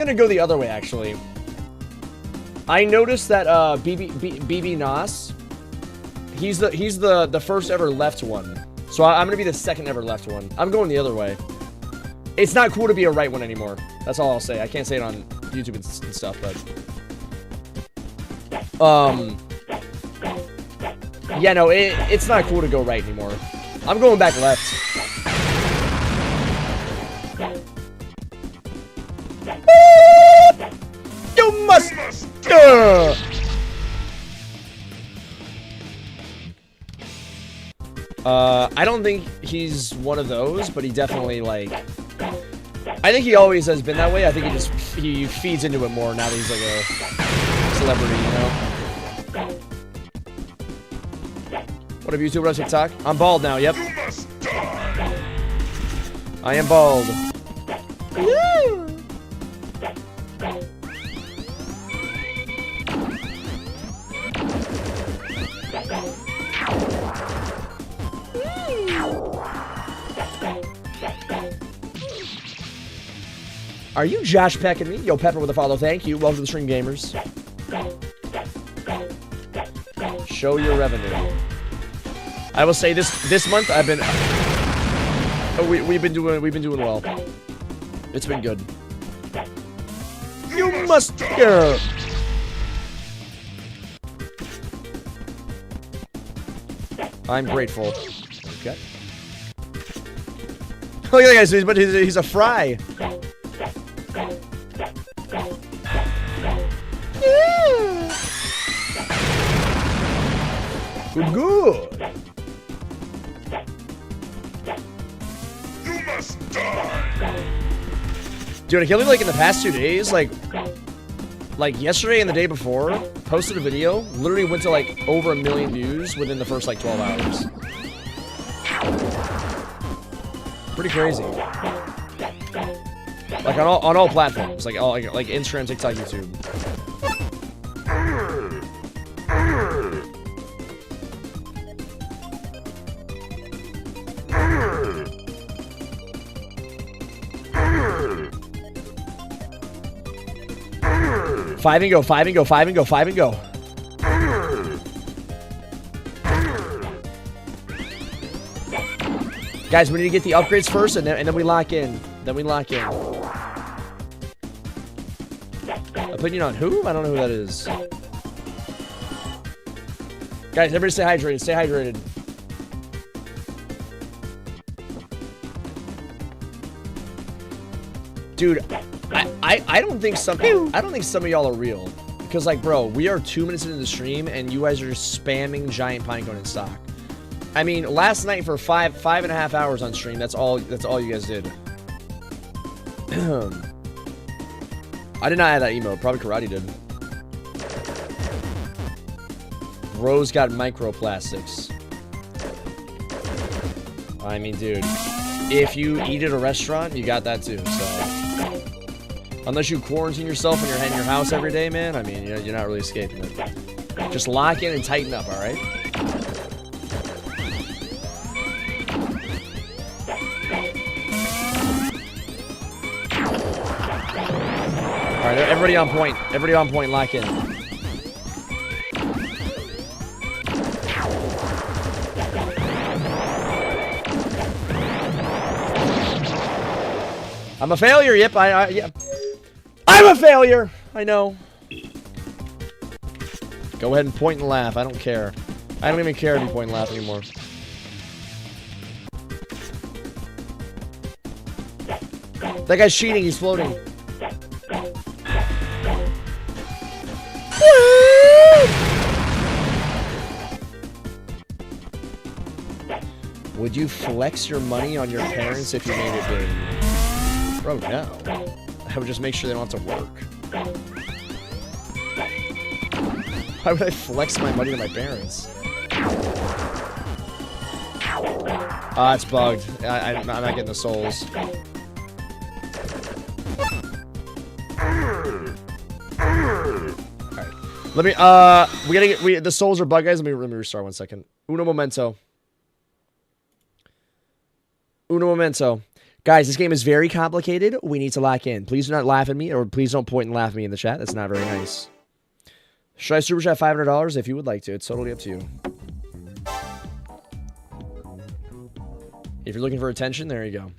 gonna go the other way, actually. I noticed that BB Nos, he's the first ever left one. So I'm gonna be the second ever left one. I'm going the other way. It's not cool to be a right one anymore. That's all I'll say. I can't say it on YouTube and stuff, but yeah, no, it's not cool to go right anymore. I'm going back left. You must. I don't think he's one of those, but he definitely, like, I think he always has been that way. I think he feeds into it more now that he's like a celebrity, you know? What have YouTube? What on TikTok? I'm bald now, yep. I am bald. Are you Josh pecking me? Yo, Pepper with a follow. Thank you. Welcome to the stream, gamers. Show your revenue. I will say this month I've been we've been doing well. It's been good. You must go. I'm grateful. Okay. Look at that guy, but he's a fry. Yeah. Good. You must die. Dude, I can't believe, like, in the past 2 days, like yesterday and the day before, posted a video, literally went to like over 1 million views within the first like 12 hours. Pretty crazy. Like on all platforms, like Instagram, TikTok, YouTube. Five and go, 5 and go, 5 and go, 5 and go. Guys, we need to get the upgrades first, and then we lock in. Then we lock in. Opinion on who? I don't know who that is. Guys, everybody stay hydrated. Stay hydrated. Dude, I don't think some of y'all are real. Because, like, bro, we are 2 minutes into the stream and you guys are just spamming giant pinecone in stock. I mean, last night for five and a half hours on stream, that's all you guys did. I did not add that emote. Probably Karate did. Rose got microplastics. I mean, dude, if you eat at a restaurant, you got that too, so. Unless you quarantine yourself in your house every day, man, I mean, you're not really escaping it. Just lock in and tighten up, alright? Alright, everybody on point. Everybody on point, lock in. I'm a failure, yep, yeah. I'm a failure! I know. Go ahead and point and laugh, I don't care. I don't even care if you point and laugh anymore. That guy's cheating, he's floating. Would you flex your money on your parents if you made it big? Bro, no. I would just make sure they don't have to work. Why would I flex my money to my parents? Ah, it's bugged. I'm not getting the souls. Alright. Let me, we gotta get, the souls are bugged, guys. Let me restart 1 second. Uno momento. Uno momento. Guys, this game is very complicated. We need to lock in. Please do not laugh at me, or please don't point and laugh at me in the chat. That's not very nice. Should I super chat $500 if you would like to? It's totally up to you. If you're looking for attention, there you go.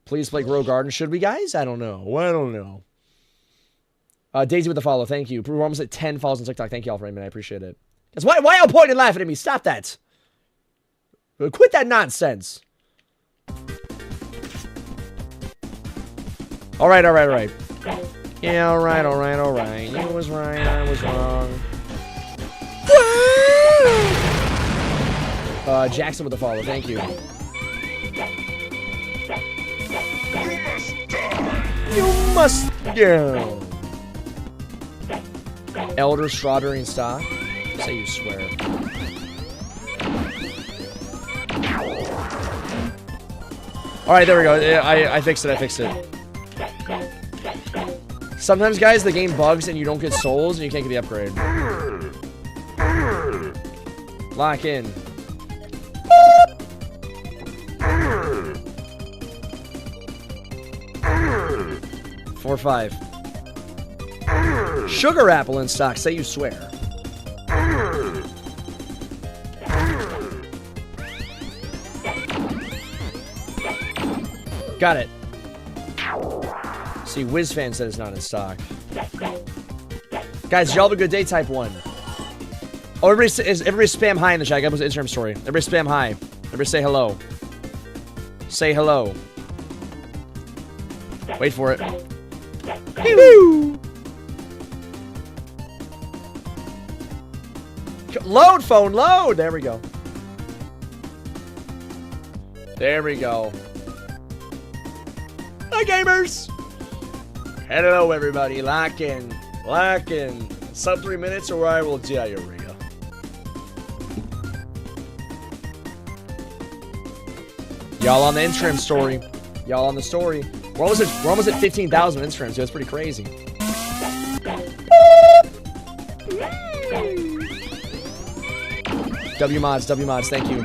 Please play Grow Garden. Should we, guys? I don't know. I don't know. Daisy with the follow. Thank you. We're almost at 10 follows on TikTok. Thank you all for Raymond. I appreciate it. Why y'all pointing and laughing at me? Stop that. Quit that nonsense. All right. Yeah, all right. You was right, I was wrong. Jackson with the follow. Thank you. You must go. Elder Strawberry in stock. Say you swear. Alright, there we go. I fixed it. Sometimes, guys, the game bugs and you don't get souls and you can't get the upgrade. Lock in. Four, 5. Sugar apple in stock. Say you swear. Got it. See, WizFan said it's not in stock. Guys, y'all have a good day, type 1. Oh, everybody spam hi in the chat. That was an Instagram story. Everybody spam hi. Everybody say hello. Say hello. Wait for it. Woo! Load, phone, load! There we go. There we go. Hi, gamers! Hello, everybody. Lock in. Sub 3 minutes or I will diarrhea. Y'all on the Instagram story. Y'all on the story. We're almost at 15,000 Instagrams, so that's pretty crazy. W mods, thank you.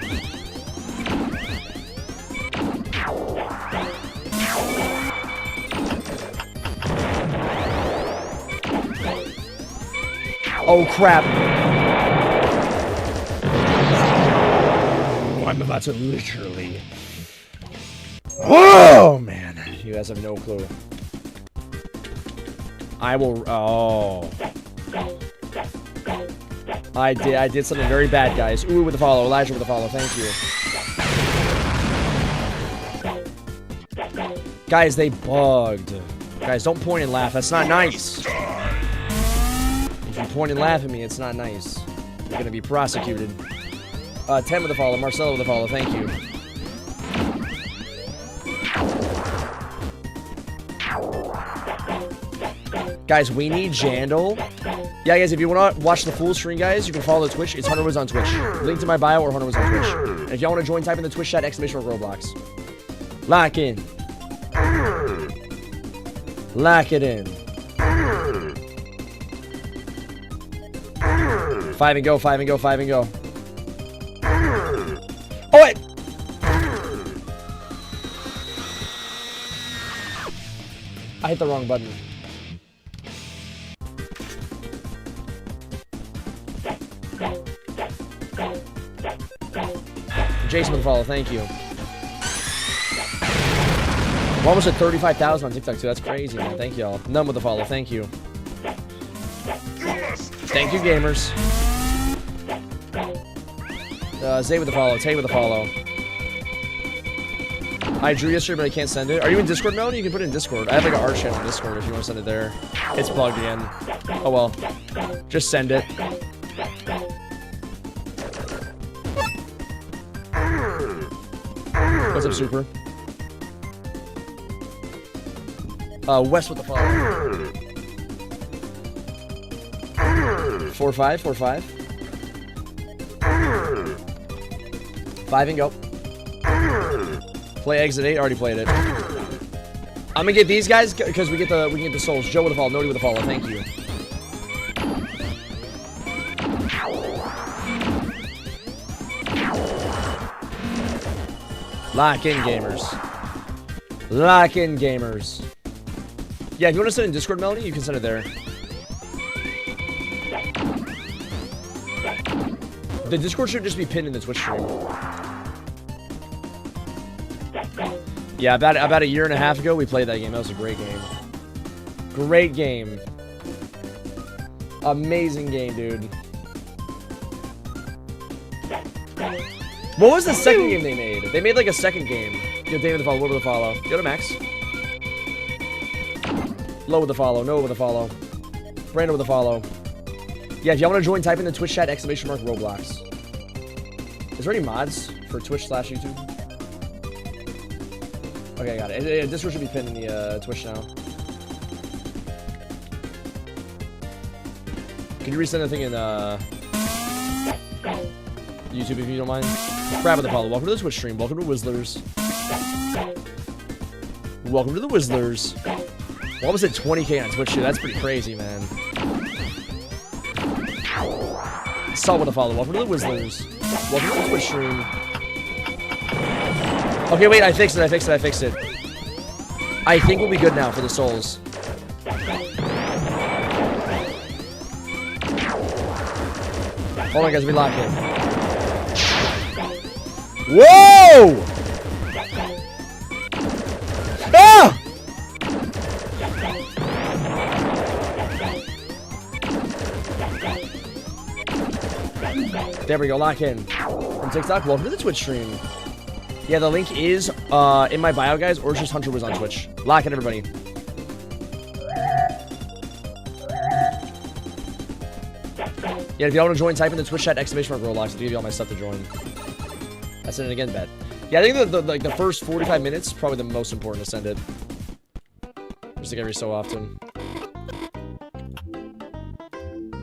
Oh crap. I'm about to literally. Oh man, you guys have no clue. I will. Oh. I did something very bad, guys. Ooh, with the follow. Elijah with the follow. Thank you. Guys, they bugged. Guys, don't point and laugh. That's not nice. If you point and laugh at me, it's not nice. You're gonna be prosecuted. 10 with the follow. Marcelo with the follow. Thank you. Guys, we need Jandal. Yeah, guys, if you want to watch the full stream, guys, you can follow the Twitch. It's HunterWiz on Twitch. Link to my bio or HunterWiz on Twitch. And if y'all want to join, type in the Twitch chat, ! Roblox. Lock in. Lock it in. 5 and go, 5 and go, 5 and go. Oh, wait! I hit the wrong button. Jason with the follow, thank you. We're almost at 35,000 on TikTok too. That's crazy, man. Thank y'all. None with the follow, thank you. Thank you, gamers. Zay with the follow, Tay with the follow. I drew yesterday, but I can't send it. Are you in Discord mode? You can put it in Discord. I have like an art channel in Discord if you want to send it there. It's bugged again. Oh well. Just send it. What's up, Super? West with the follow. 4-5, 4-5. 5 and go. Play exit 8. Already played it. I'm gonna get these guys because we can get the souls. Joe with the follow. Nody with the follow. Thank you. Lock in, gamers. Lock in, gamers. Yeah, if you want to send in Discord, Melody, you can send it there. The Discord should just be pinned in the Twitch stream. Yeah, about a year and a half ago, we played that game. That was a great game. Great game. Amazing game, dude. What was the second game they made? They made like a second game. Yo, Dave with the follow, low with the follow. Go to Max. Low with the follow, no with the follow. Brando with the follow. Yeah, if y'all want to join, type in the Twitch chat, ! Roblox. Is there any mods for Twitch/YouTube? Okay, I got it. Discord should be pinned in the Twitch now. Can you resend the thing in YouTube if you don't mind? Grab with the follow. Welcome to the Twitch stream. Welcome to Wizzlers. Welcome to the Wizzlers. What was it? 20K on Twitch? That's pretty crazy, man. Salt with the follow. Welcome to the Wizzlers. Welcome to the Twitch stream. Okay, wait. I fixed it. I think we'll be good now for the souls. Hold on, guys. We lock in. Whoa! Ah! There we go, lock in. From TikTok, welcome to the Twitch stream. Yeah, the link is in my bio, guys, or just Hunter was on Twitch. Lock in, everybody. Yeah, if y'all want to join, type in the Twitch chat, ! Roblox, to give you all my stuff to join. I sent it again, bet. Yeah, I think the first 45 minutes probably the most important to send it. Just like every so often.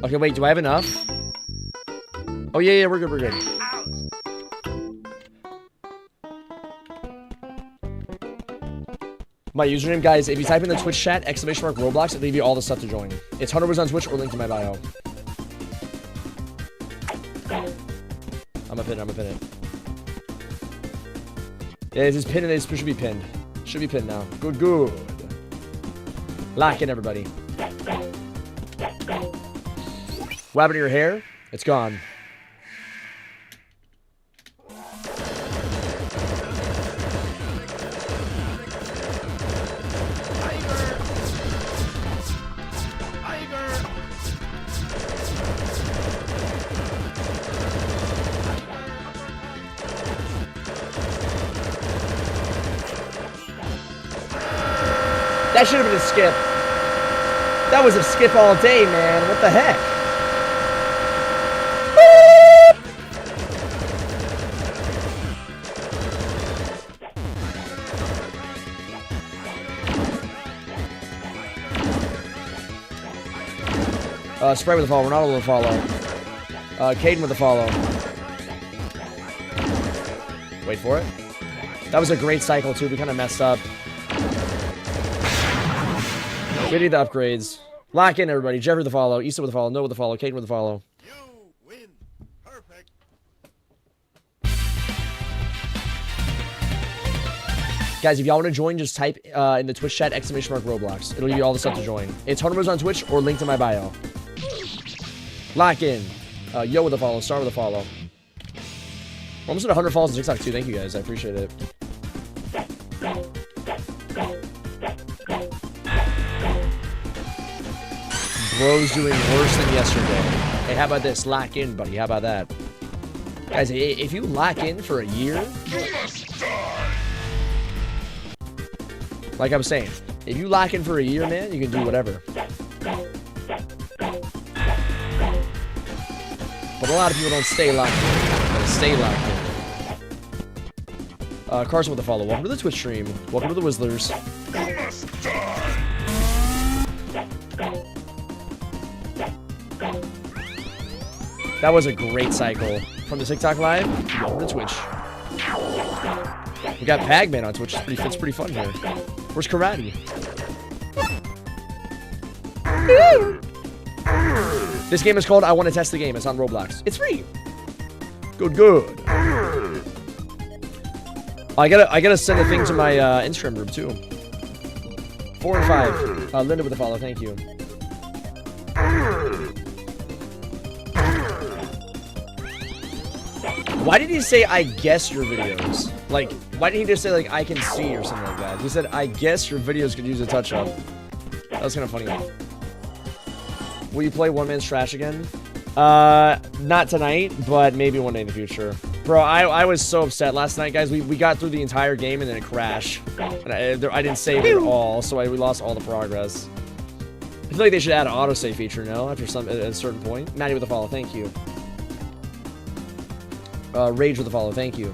Okay, wait, do I have enough? Oh yeah, we're good. My username, guys, if you type in the Twitch chat, ! Roblox, it'll give you all the stuff to join. It's Hunter was on Twitch or linked in my bio. I'm gonna pin it. Yeah, this is pinned and this should be pinned. Should be pinned now. Good. Lock in, everybody. What happened to your hair? It's gone. That should have been a skip. That was a skip all day, man. What the heck? Spray with a follow. Ronaldo with a follow. Caden with a follow. Wait for it. That was a great cycle, too. We kind of messed up. We need the upgrades. Lock in, everybody. Jeffrey with the follow. Issa with the follow. Noah with the follow. Caden with the follow. You win. Perfect. Guys, if y'all want to join, just type in the Twitch chat, ! Roblox. It'll give you all the stuff to join. It's Hunter was on Twitch or linked in my bio. Lock in. Yo with the follow. Star with the follow. We're almost at 100 follows on TikTok too. Thank you guys. I appreciate it. Bro's doing worse than yesterday. Hey, how about this? Lock in, buddy. How about that? Guys, if you lock in for a year... Like I was saying, if you lock in for a year, man, you can do whatever. But a lot of people don't stay locked in. They stay locked in. Carson with the follow. Welcome to the Twitch stream. Welcome to the Wizzlers. That was a great cycle. From the TikTok live, welcome to Twitch. We got Pagman on Twitch. It's pretty fun here. Where's Karate? This game is called I Want to Test the Game. It's on Roblox. It's free. Good. I gotta send a thing to my Instagram group too. 4 and 5. Linda with a follow, thank you. Why did he say I guess your videos? Like, why didn't he just say like I can see or something like that? He said I guess your videos could use a touch up. That was kind of funny. Will you play One Man's Trash again? Not tonight, but maybe one day in the future. Bro, I was so upset last night, guys. We got through the entire game and then it crashed. And I didn't save it at all, so we lost all the progress. I feel like they should add an autosave feature, no? After at a certain point. Maddie with a follow, thank you. Rage with a follow, thank you.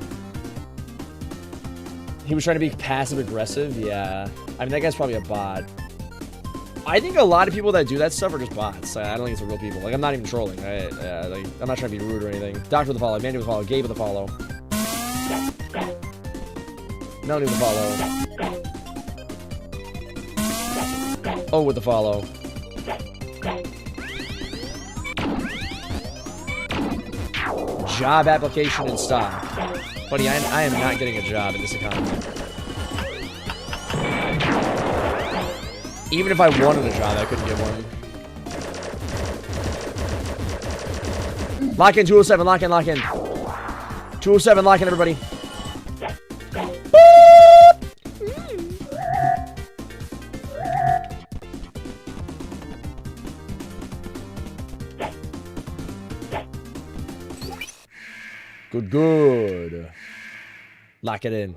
He was trying to be passive-aggressive? Yeah. I mean, that guy's probably a bot. I think a lot of people that do that stuff are just bots. I don't think it's real people. Like, I'm not even trolling. Like, I'm not trying to be rude or anything. Doctor with a follow, Mandy with a follow, Gabe with a follow. Melanie with a follow. Oh, with the follow. Job application in stock. Buddy, I am not getting a job in this economy. Even if I wanted a job, I couldn't get one. Lock in, 207, lock in, lock in. 207, lock in, everybody. Good, good. Lock it in.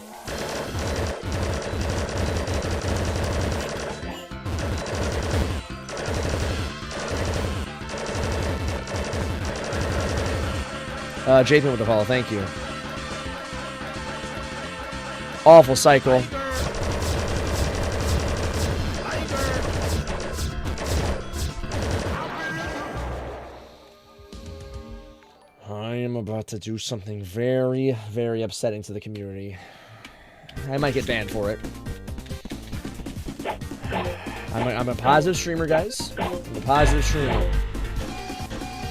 Jathan with the follow, thank you. Awful cycle. I am about to do something very, very upsetting to the community. I might get banned for it. I'm a positive streamer, guys. I'm a positive streamer.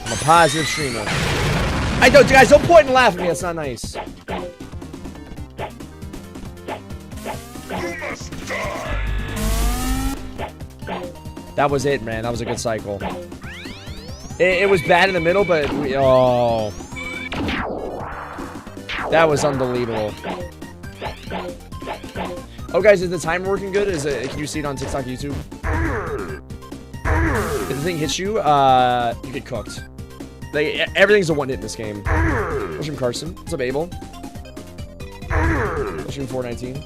I'm a positive streamer. I don't, guys, don't point and laugh at me. That's not nice. You must die. That was it, man. That was a good cycle. It was bad in the middle, but oh, that was unbelievable. Oh, guys, is the timer working good? Can you see it on TikTok, YouTube? If the thing hits you, you get cooked. Like, everything's a one hit in this game. Mushroom Carson. What's up, Abel? Mushroom 419.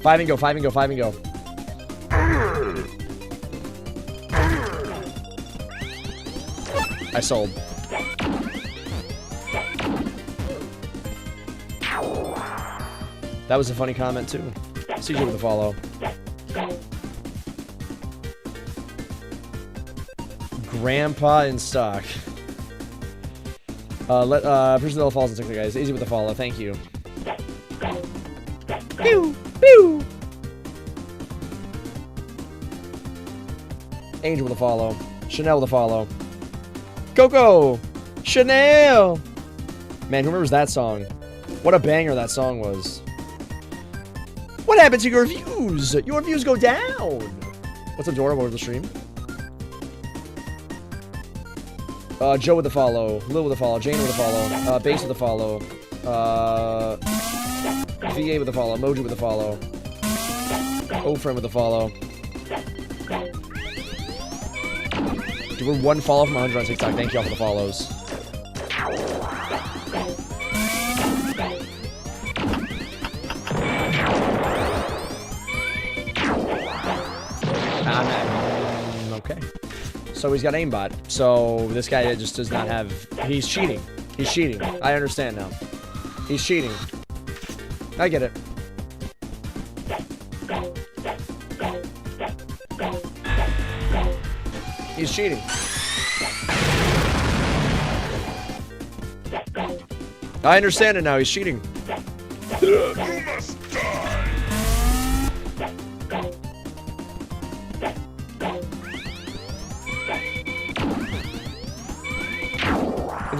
5 and go, 5 and go, 5 and go. I sold. That was a funny comment, too. CJ with a follow. Grandpa in stock. Appreciate the falls and TikTok, guys. Easy with the follow. Thank you. Pew! Pew! Angel with a follow. Chanel with a follow. Coco! Chanel! Man, who remembers that song? What a banger that song was. What happened to your views? Your views go down. What's up, Dora? Welcome to the stream. Joe with the follow. Lil with the follow. Jane with the follow. Base with the follow. VA with the follow. Moji with the follow. O-Friend with the follow. Dude, we're one follow from 100 on TikTok. Thank y'all for the follows. Okay. So he's got aimbot. So this guy just does not have... He's cheating. He's cheating. I understand now. He's cheating. I get it. He's cheating. I understand it now. He's cheating. You must die.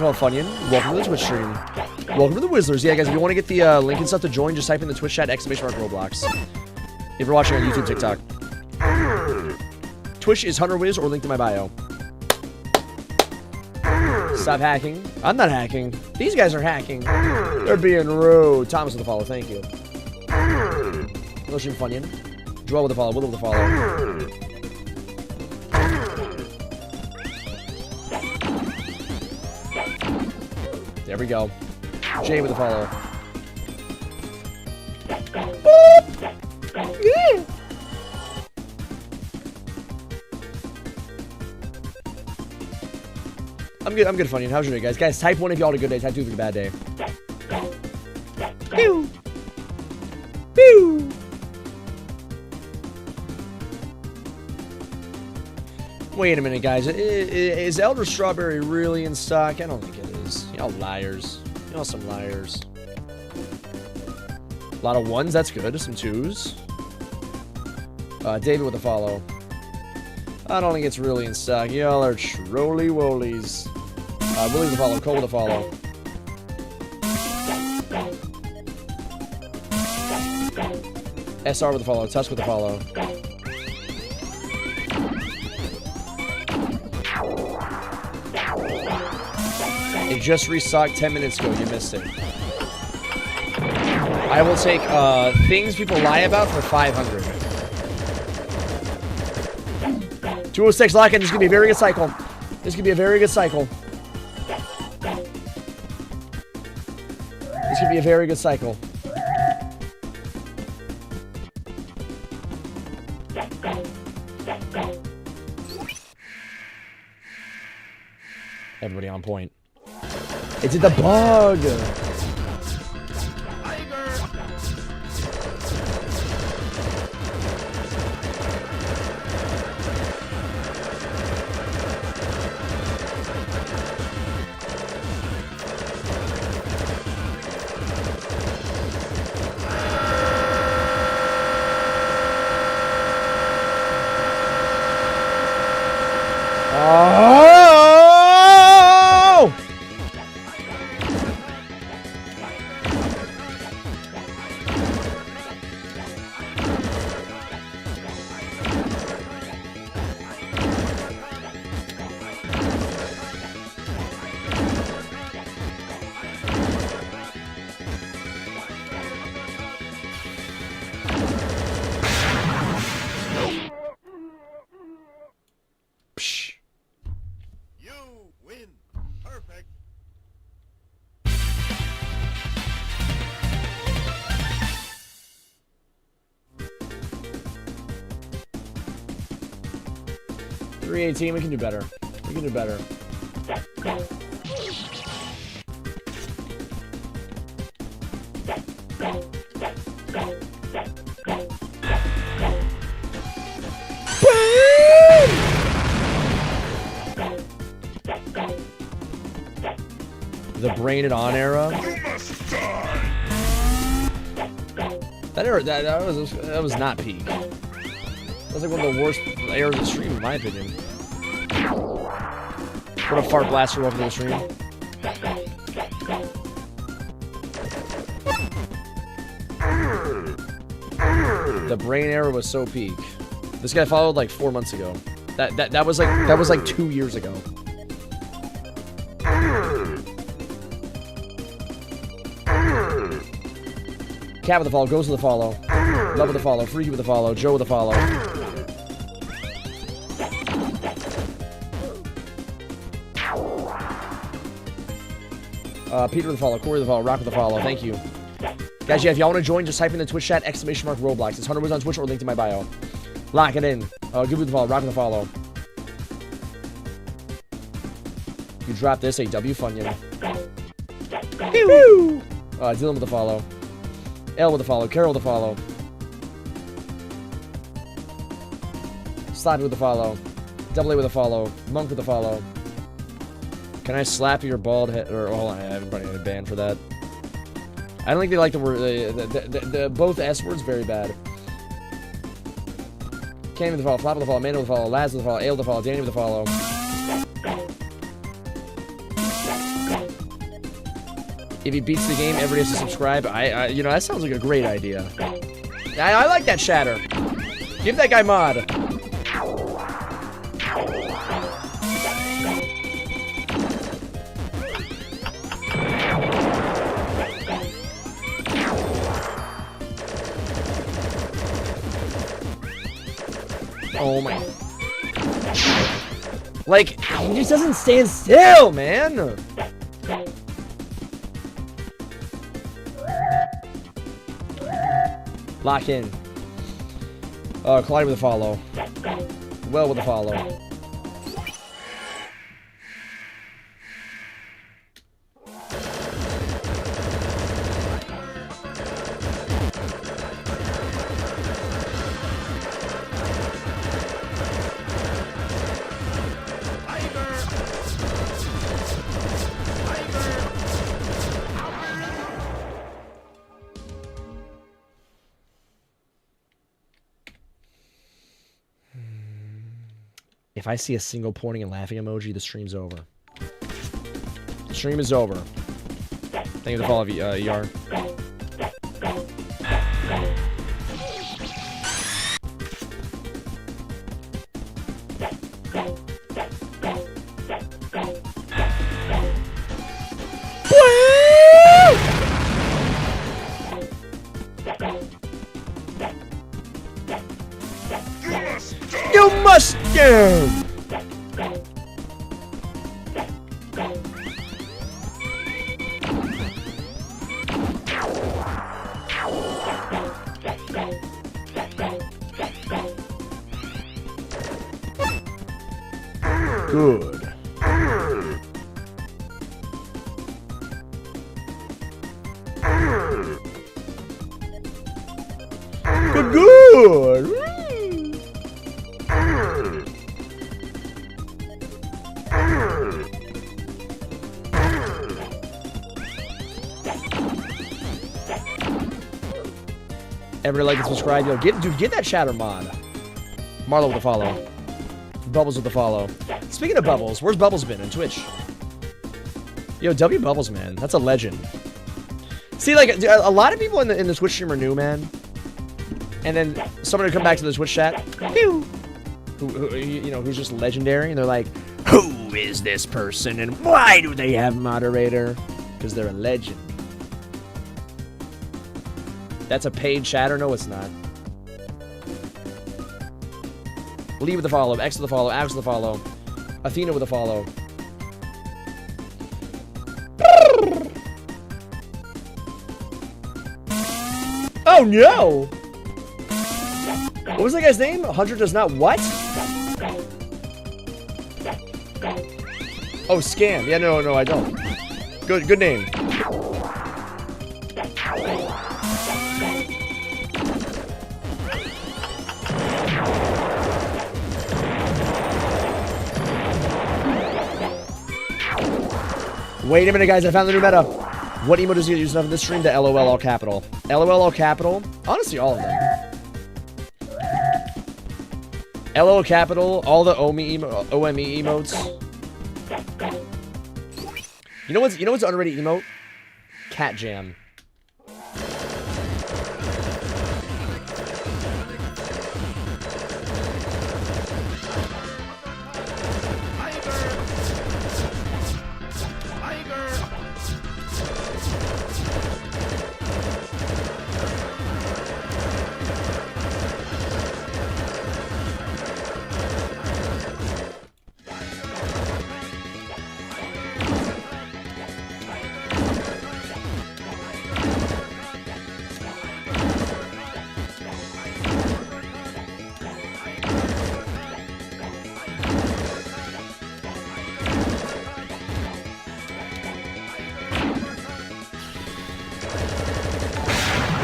Funyun, welcome to the Twitch stream. Welcome to the Wizards. Yeah, guys, if you want to get the link and stuff to join, just type in the Twitch chat ! Roblox. If you're watching on YouTube, TikTok. Twitch is Hunter Wiz or linked in my bio. Stop hacking. I'm not hacking. These guys are hacking. They're being rude. Thomas with the follow. Thank you. Lotion Funyun. Joel with the follow. Will with the follow. There we go. Jay with the follow. Yeah. I'm good, Funny. How's your day, guys? Guys, type 1 if y'all had a good day. Type 2 if you had a bad day. Pew! Pew! Wait a minute, guys. Is Elder Strawberry really in stock? I don't think it is. Y'all liars. Y'all some liars. A lot of 1s. That's good. Some 2s. David with a follow. I don't think it's really in stock. Y'all are trolly-wollies. Willie with a follow. Cole with a follow. SR with a follow. Tusk with a follow. It just restocked 10 minutes ago. You missed it. I will take things people lie about for 500. 206 lock-in. This is going to be a very good cycle. This is going to be a very good cycle. This is going to be a very good cycle. Everybody on point. It did the bug. Perfect. 318, we can do better. We can do better. The brain it on era. That era, that was not peak. That was like one of the worst eras of stream, in my opinion. What a fart blaster over the stream. The brain era was so peak. This guy followed like 4 months ago. That was like 2 years ago. Cat with the follow, Ghost with the follow, Love with the follow, Freaky with the follow, Joe with the follow. Peter with the follow, Corey with the follow, Rock with the follow. Thank you. Guys, yeah, if y'all want to join, just type in the Twitch chat, !Roblox. It's Hunter Wiz on Twitch or linked in my bio. Lock it in. Good with the follow, Rock with the follow. You drop this, a W Funyun. Woo! Dylan with the follow. L with the follow. Carol with the follow. Sloppy with the follow. Double A with the follow. Monk with the follow. Can I slap your bald head? Or hold on, everybody got a ban for that. I don't think they like the word. The both S words very bad. Candy with the follow. Flap with the follow. Amanda with the follow. Laz with the follow. Ale with the follow. Danny with the follow. If he beats the game, everybody has to subscribe. You know, that sounds like a great idea. I like that chatter. Give that guy mod. Oh my. Like, he just doesn't stand still, man. Lock in. Collide with a follow. Well with a follow. If I see a single pointing and laughing emoji, the stream's over. The stream is over. Thank you for the follow, ER. You must go! Good. Good. Everybody like and subscribe. Yo, get that chatter mod. Marlo with a follow. Bubbles with the follow. Speaking of Bubbles, where's Bubbles been in Twitch? Yo, W Bubbles, man. That's a legend. See, like, a lot of people in the Twitch stream are new, man. And then someone would come back to the Twitch chat, who you know, who's just legendary, and they're like, who is this person, and why do they have moderator? Because they're a legend. That's a paid chatter? No, it's not. Lee with the follow, X with the follow, Alex with the follow, Athena with the follow. Oh no! What was that guy's name? 100 does not what? Oh, scam. Yeah, no, I don't. Good name. Wait a minute, guys. I found the new meta. What emote does he use enough in this stream? The LOL all capital. LOL all capital? Honestly, all of them. LOL capital, all the OME emotes. You know what's underrated emote? Cat Jam.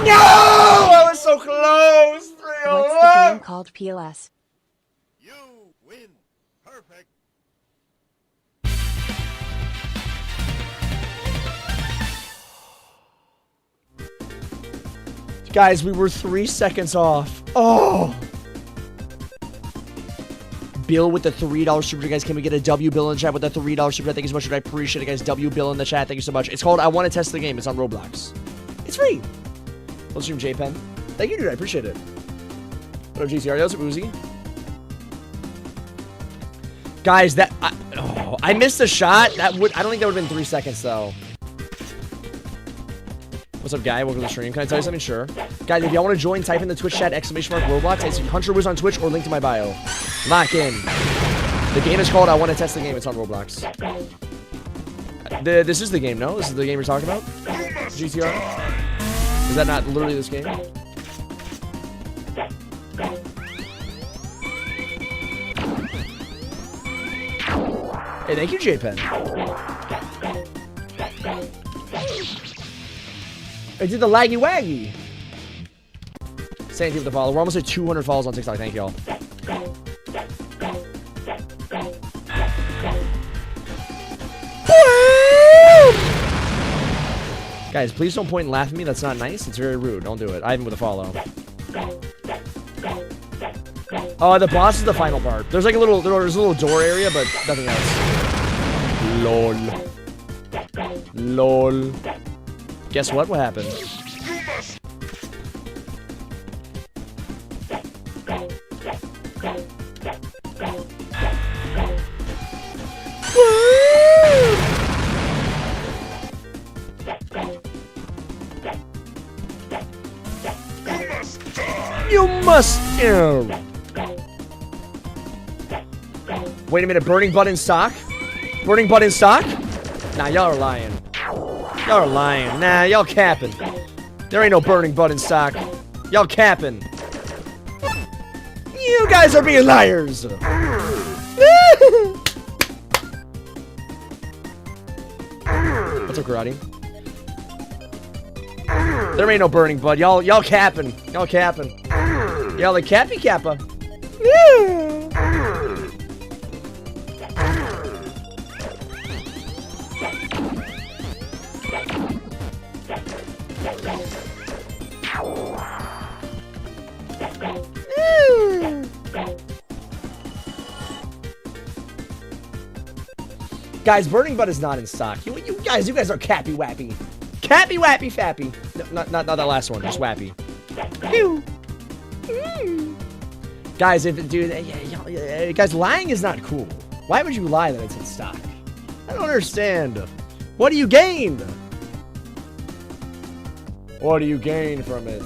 No! I was so close! 301! What's the game called? POS. You win. Perfect. Guys, we were 3 seconds off. Oh! Bill with the $3 super chat, guys. Can we get a W Bill in the chat with the $3 super chat? Thank you so much. I appreciate it, guys. W Bill in the chat. Thank you so much. It's called I Want to Test the Game. It's on Roblox. It's free. Let's stream JPen. Thank you, dude. I appreciate it. What up, GCR? That's Uzi. Guys, that I missed a shot. I don't think that would have been 3 seconds though. What's up, guy? Welcome to the stream. Can I tell you something? Sure. Guys, if y'all want to join, type in the Twitch chat ! Roblox. It's Hunter Wiz on Twitch or link to my bio. Lock in. The game is called I Want to Test the Game. It's on Roblox. This is the game, no? This is the game you're talking about? GTR? Is that not literally this game? Hey, thank you, JPen. I did the laggy waggy. Thank you for the follow. We're almost at 200 follows on TikTok. Thank y'all. Guys, please don't point and laugh at me. That's not nice. It's very rude. Don't do it. I'm with a follow. Oh, the boss is the final part. There's like a little door area, but nothing else. LOL. Guess what? What happened? You must. Wait a minute. Burning butt in stock? Burning butt in stock? Nah, y'all are lying. Y'all are lying. Nah, y'all capping. There ain't no burning butt in stock. Y'all capping. You guys are being liars. What's up, Karate? There ain't no burning butt. Y'all capping. Y'all capping. Y'all the cappy kappa. Guys, burning butt is not in stock. You guys are cappy wappy. Cappy wappy fappy. No, not that last one, just wappy. Guys, guys, lying is not cool. Why would you lie that it's in stock? I don't understand. What do you gain? What do you gain from it?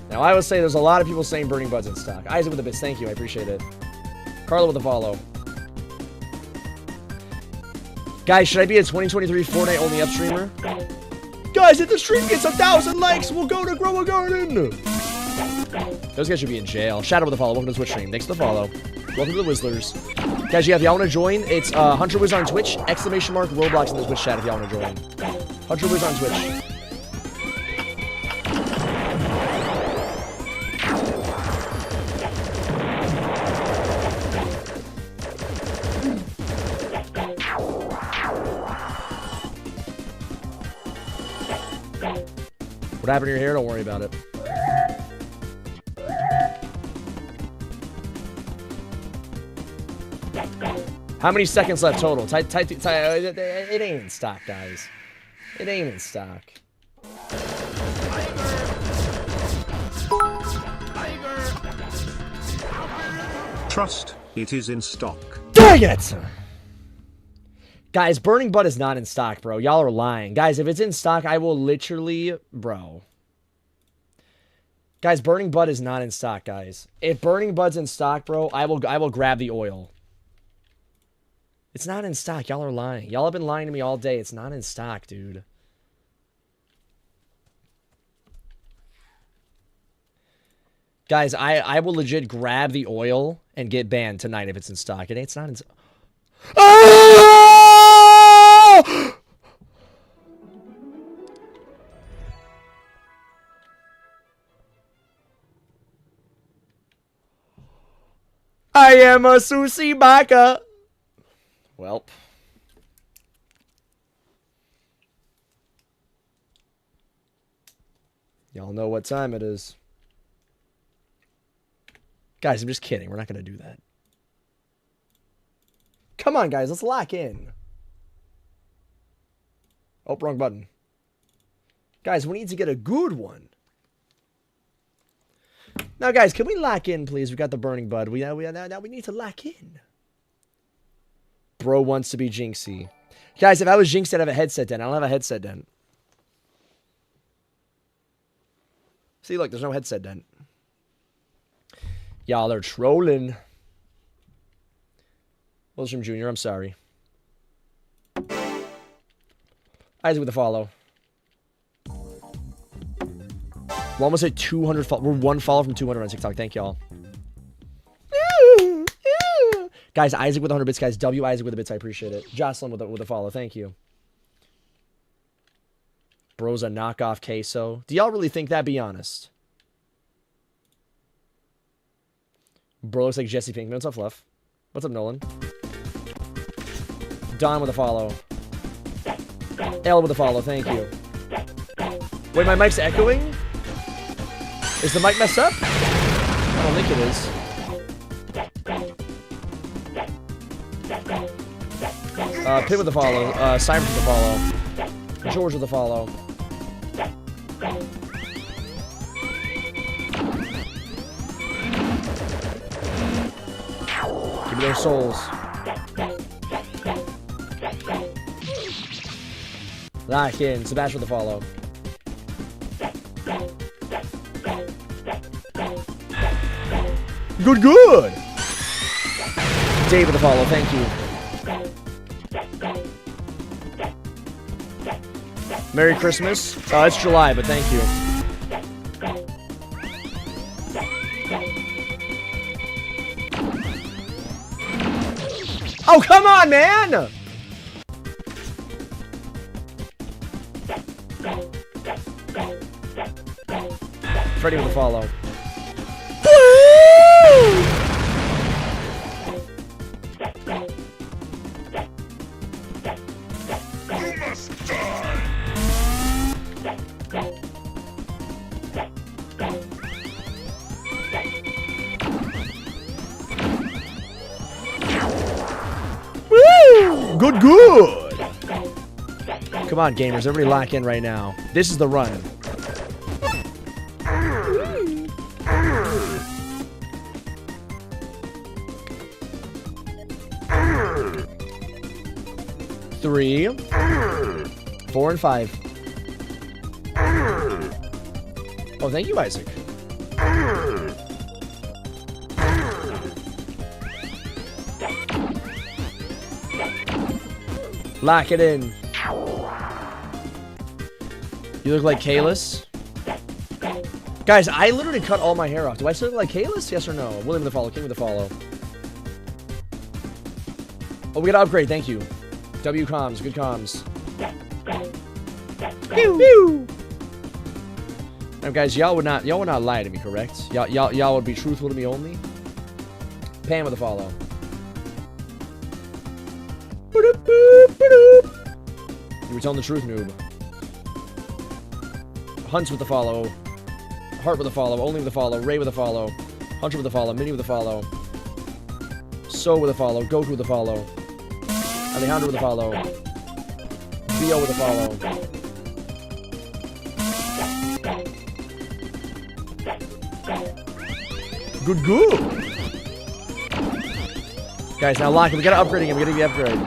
Now, I would say there's a lot of people saying burning butt's in stock. Isaac with the bits, thank you, I appreciate it. Carlo with the follow. Guys, should I be a 2023 Fortnite only up streamer? Guys, if the stream gets 1,000 likes, we'll go to Grow a Garden. Those guys should be in jail. Shadow with the follow. Welcome to the Twitch stream. Thanks for the follow. Welcome to the Whistler's. Guys, if y'all want to join, it's Hunter Wiz on Twitch, ! Roblox in the Twitch chat if y'all want to join. Hunter Wiz on Twitch. What happened to your hair? Don't worry about it. How many seconds left total? It ain't in stock, guys. It ain't in stock. Trust, it is in stock. Dang it! Guys, burning butt is not in stock, bro. Y'all are lying. Guys, if it's in stock, I will literally... Bro. Guys, burning butt is not in stock, guys. If burning butt's in stock, bro, I will grab the oil. It's not in stock. Y'all are lying. Y'all have been lying to me all day. It's not in stock, dude. Guys, I will legit grab the oil and get banned tonight if it's in stock. It's not in stock. I am a sushi baka. Welp. Y'all know what time it is. Guys, I'm just kidding. We're not going to do that. Come on, guys. Let's lock in. Oh, wrong button. Guys, we need to get a good one. Now, guys, can we lock in, please? We got the Burning Bud. Now we need to lock in. Bro wants to be Jinxie. Guys, if I was Jinxed, I'd have a headset dent. I don't have a headset dent. See, look, there's no headset dent. Y'all are trolling. Wilson Jr., I'm sorry. Isaac with the follow. We're almost at 200. We're one follow from 200 on TikTok. Thank y'all. Guys, Isaac with 100 bits. Guys, W Isaac with the bits. I appreciate it. Jocelyn with a follow. Thank you. Bro's a knockoff queso. Do y'all really think that? Be honest. Bro looks like Jesse Pinkman. What's up, Fluff? What's up, Nolan? Don with a follow. L with a follow. Thank you. Wait, my mic's echoing? Is the mic messed up? I don't think it is. Pit with the follow. Simon with the follow. George with the follow. Give me those souls. Lock in. Sebastian with the follow. Good, good. Dave with the follow. Thank you. Merry Christmas. Oh, it's July, but thank you. Oh, come on, man! Freddy with a follow. Good, good. Come on, gamers. Everybody lock in right now. This is the run. Three, 4, and 5. Oh, thank you, Isaac. Lock it in. You look like Kalis. Guys, I literally cut all my hair off. Do I still look like Kalis? Yes or no? William with the follow. King with the follow. Oh, we got to upgrade. Thank you. W comms. Good comms. Pew, pew. Now, guys, y'all would not lie to me, correct? Y'all would be truthful to me only. Pam with the follow. You were telling the truth, noob. Hunts with the follow. Heart with the follow. Only with the follow. Ray with the follow. Hunter with the follow. Mini with the follow. So with the follow. Goku with the follow. Alejandro with the follow. Theo with the follow. Good, good. Guys, now lock it. We gotta upgrade him. We gotta get upgrade.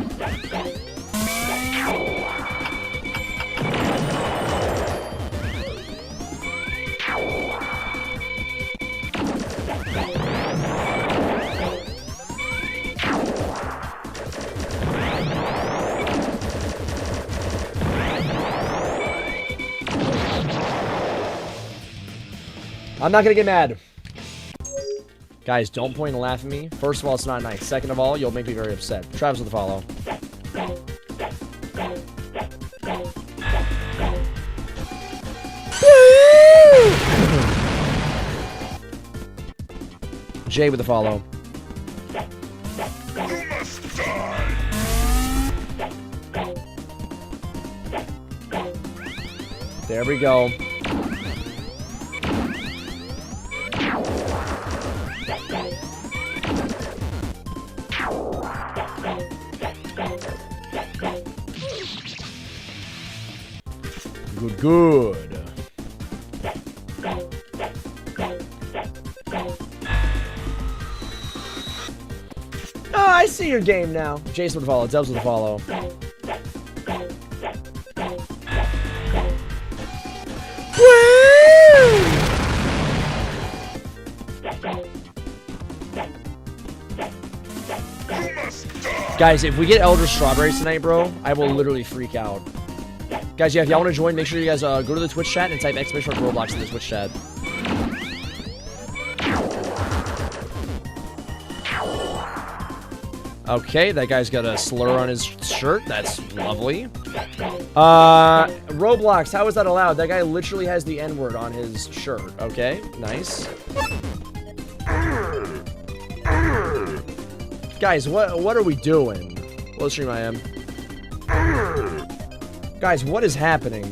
I'm not gonna get mad. Guys, don't point and laugh at me. First of all, it's not nice. Second of all, you'll make me very upset. Travis with the follow. Jay with the follow. There we go. good. Oh, I see your game now. Jason with a follow. Dubs with a follow. Woo! Guys, if we get Elder Strawberries tonight, bro, I will literally freak out. Guys, yeah, if y'all want to join, make sure you guys go to the Twitch chat and type exclamation mark Roblox in the Twitch chat. Okay, that guy's got a slur on his shirt. That's lovely. Roblox, how is that allowed? That guy literally has the N-word on his shirt. Okay, nice. Guys, what are we doing? What stream I am? Guys, what is happening?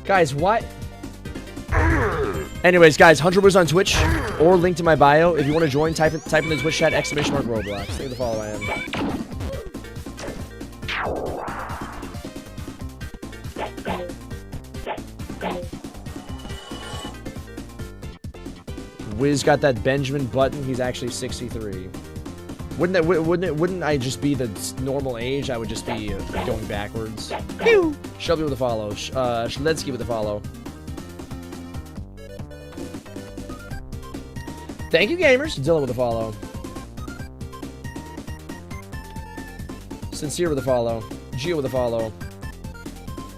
Guys, what? Anyways, guys, Hunter was on Twitch or link to my bio. If you want to join, type in the Twitch chat exclamation mark Roblox. Thank you for the follow I am. Wiz got that Benjamin Button. He's actually 63. Wouldn't I just be the normal age? I would just be going backwards. Pew! Shelby with a follow. Shletsky with a follow. Thank you, gamers. Dylan with a follow. Sincere with a follow. Gio with a follow.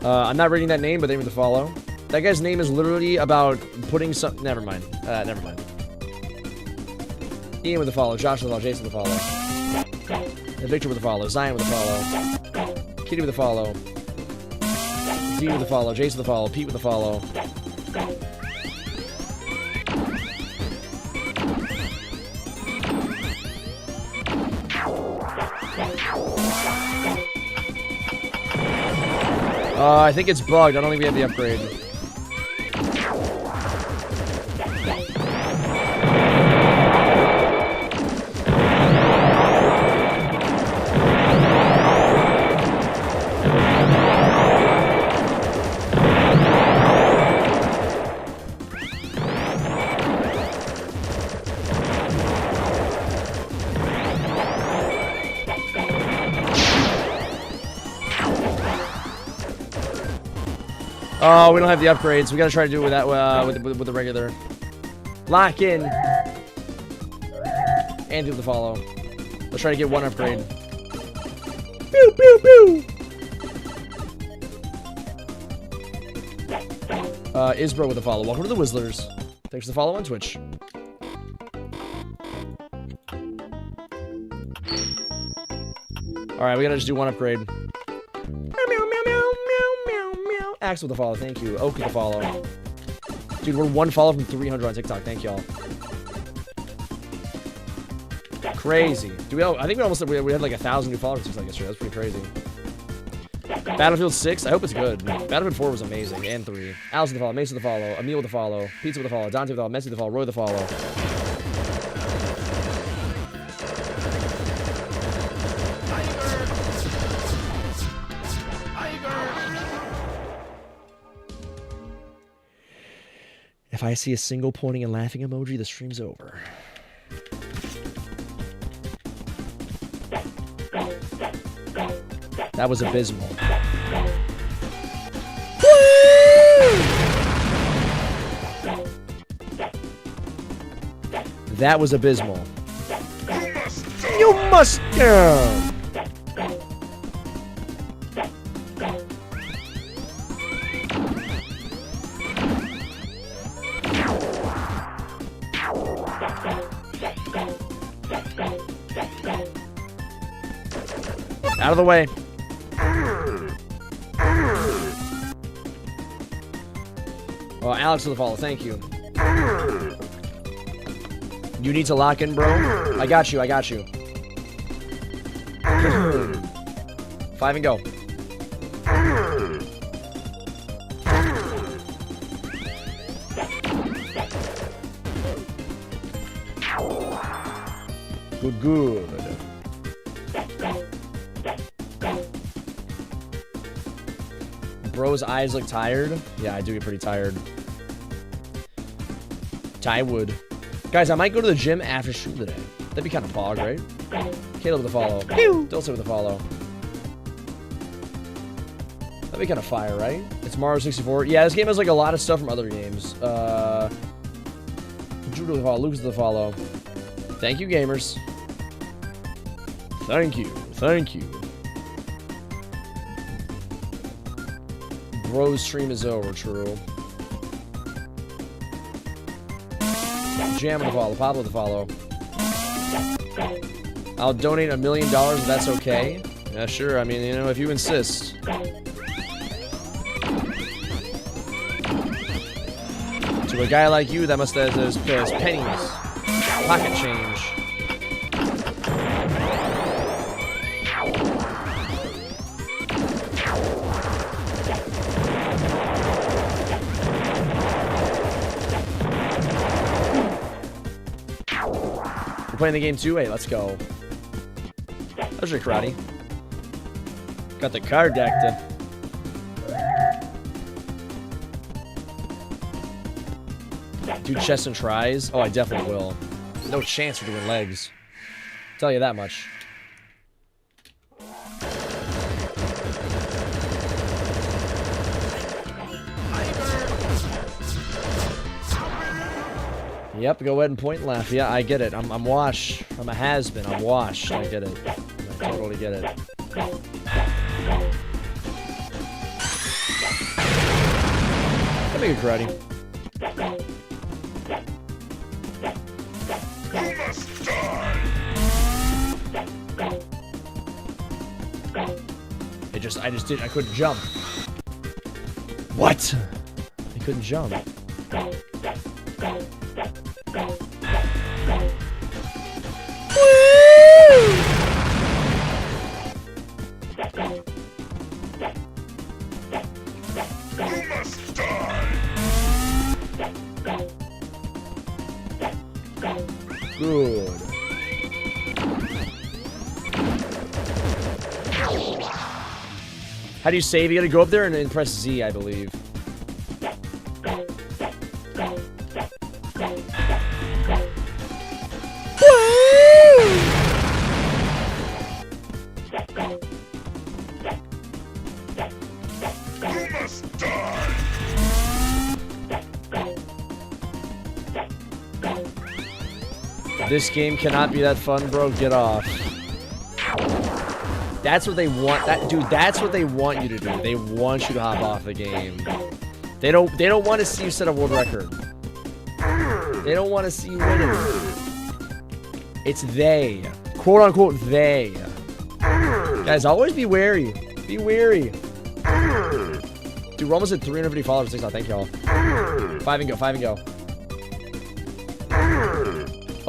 I'm not reading that name, but they with a follow. That guy's name is literally about putting some. Never mind. Never mind. Ian with a follow. Josh with a follow. Jason with a follow. And Victor with a follow. Zion with a follow. Kitty with a follow. Z with a follow. Jason with a follow. Pete with a follow. I think it's bugged. I don't think we have the upgrade. Oh, we don't have the upgrades. We gotta try to do it with that with the regular. Lock in. And do the follow. Let's try to get one upgrade. Pew pew pew. Isbro with a follow. Welcome to the Whizzlers. Thanks for the follow on Twitch. All right, we gotta just do one upgrade. Axe with a follow, thank you. Oak with a follow. Dude, we're one follow from 300 on TikTok. Thank y'all. Crazy. Do we? I think we had like 1,000 new followers TikTok yesterday. That's pretty crazy. Battlefield 6. I hope it's good. Battlefield 4 was amazing, and 3. Alice with a follow. Mace with a follow. Emil with a follow. Pizza with a follow. Dante with a follow. Messi with a follow. Roy with a follow. If I see a single pointing and laughing emoji, the stream's over. That was abysmal. That was abysmal. You must go. Out of the way. Oh, Alex with the follow. Thank you. You need to lock in, bro? I got you. I got you. 5 and go. Good, good. Bro's eyes look tired. Yeah, I do get pretty tired. Tywood. Guys, I might go to the gym after school today. That'd be kind of fog, right? Caleb with a follow. Dulce with a follow. That'd be kind of fire, right? It's Mario 64. Yeah, this game has like a lot of stuff from other games. Jude with a follow. Lucas with a follow. Thank you, gamers. Thank you. Thank you. Bro's stream is over, true. Jam with a follow. Pop with a follow. I'll donate $1 million if that's okay. Yeah, sure. I mean, you know, if you insist. To a guy like you, that must have his pennies. Pocket change. We're playing the game too? Hey, let's go. How's your karate? Got the card deck. Do chest and tries? Oh, I definitely will. No chance for doing legs. Tell you that much. Yep, go ahead and point and laugh. Yeah, I get it. I'm washed. I'm a has-been. I'm washed. I get it. I totally get it. That'd be good karate. I couldn't jump. What? I couldn't jump. Good. How do you save? You gotta go up there and press Z, I believe. This game cannot be that fun, bro. Get off. That's what they want. That's what they want you to do. They want you to hop off the game. They don't want to see you set a world record. They don't want to see you win it. It's they. Quote unquote they. Guys, always be wary. Be wary. Dude, we're almost at 350 followers. Thank y'all. 5 and go. 5 and go.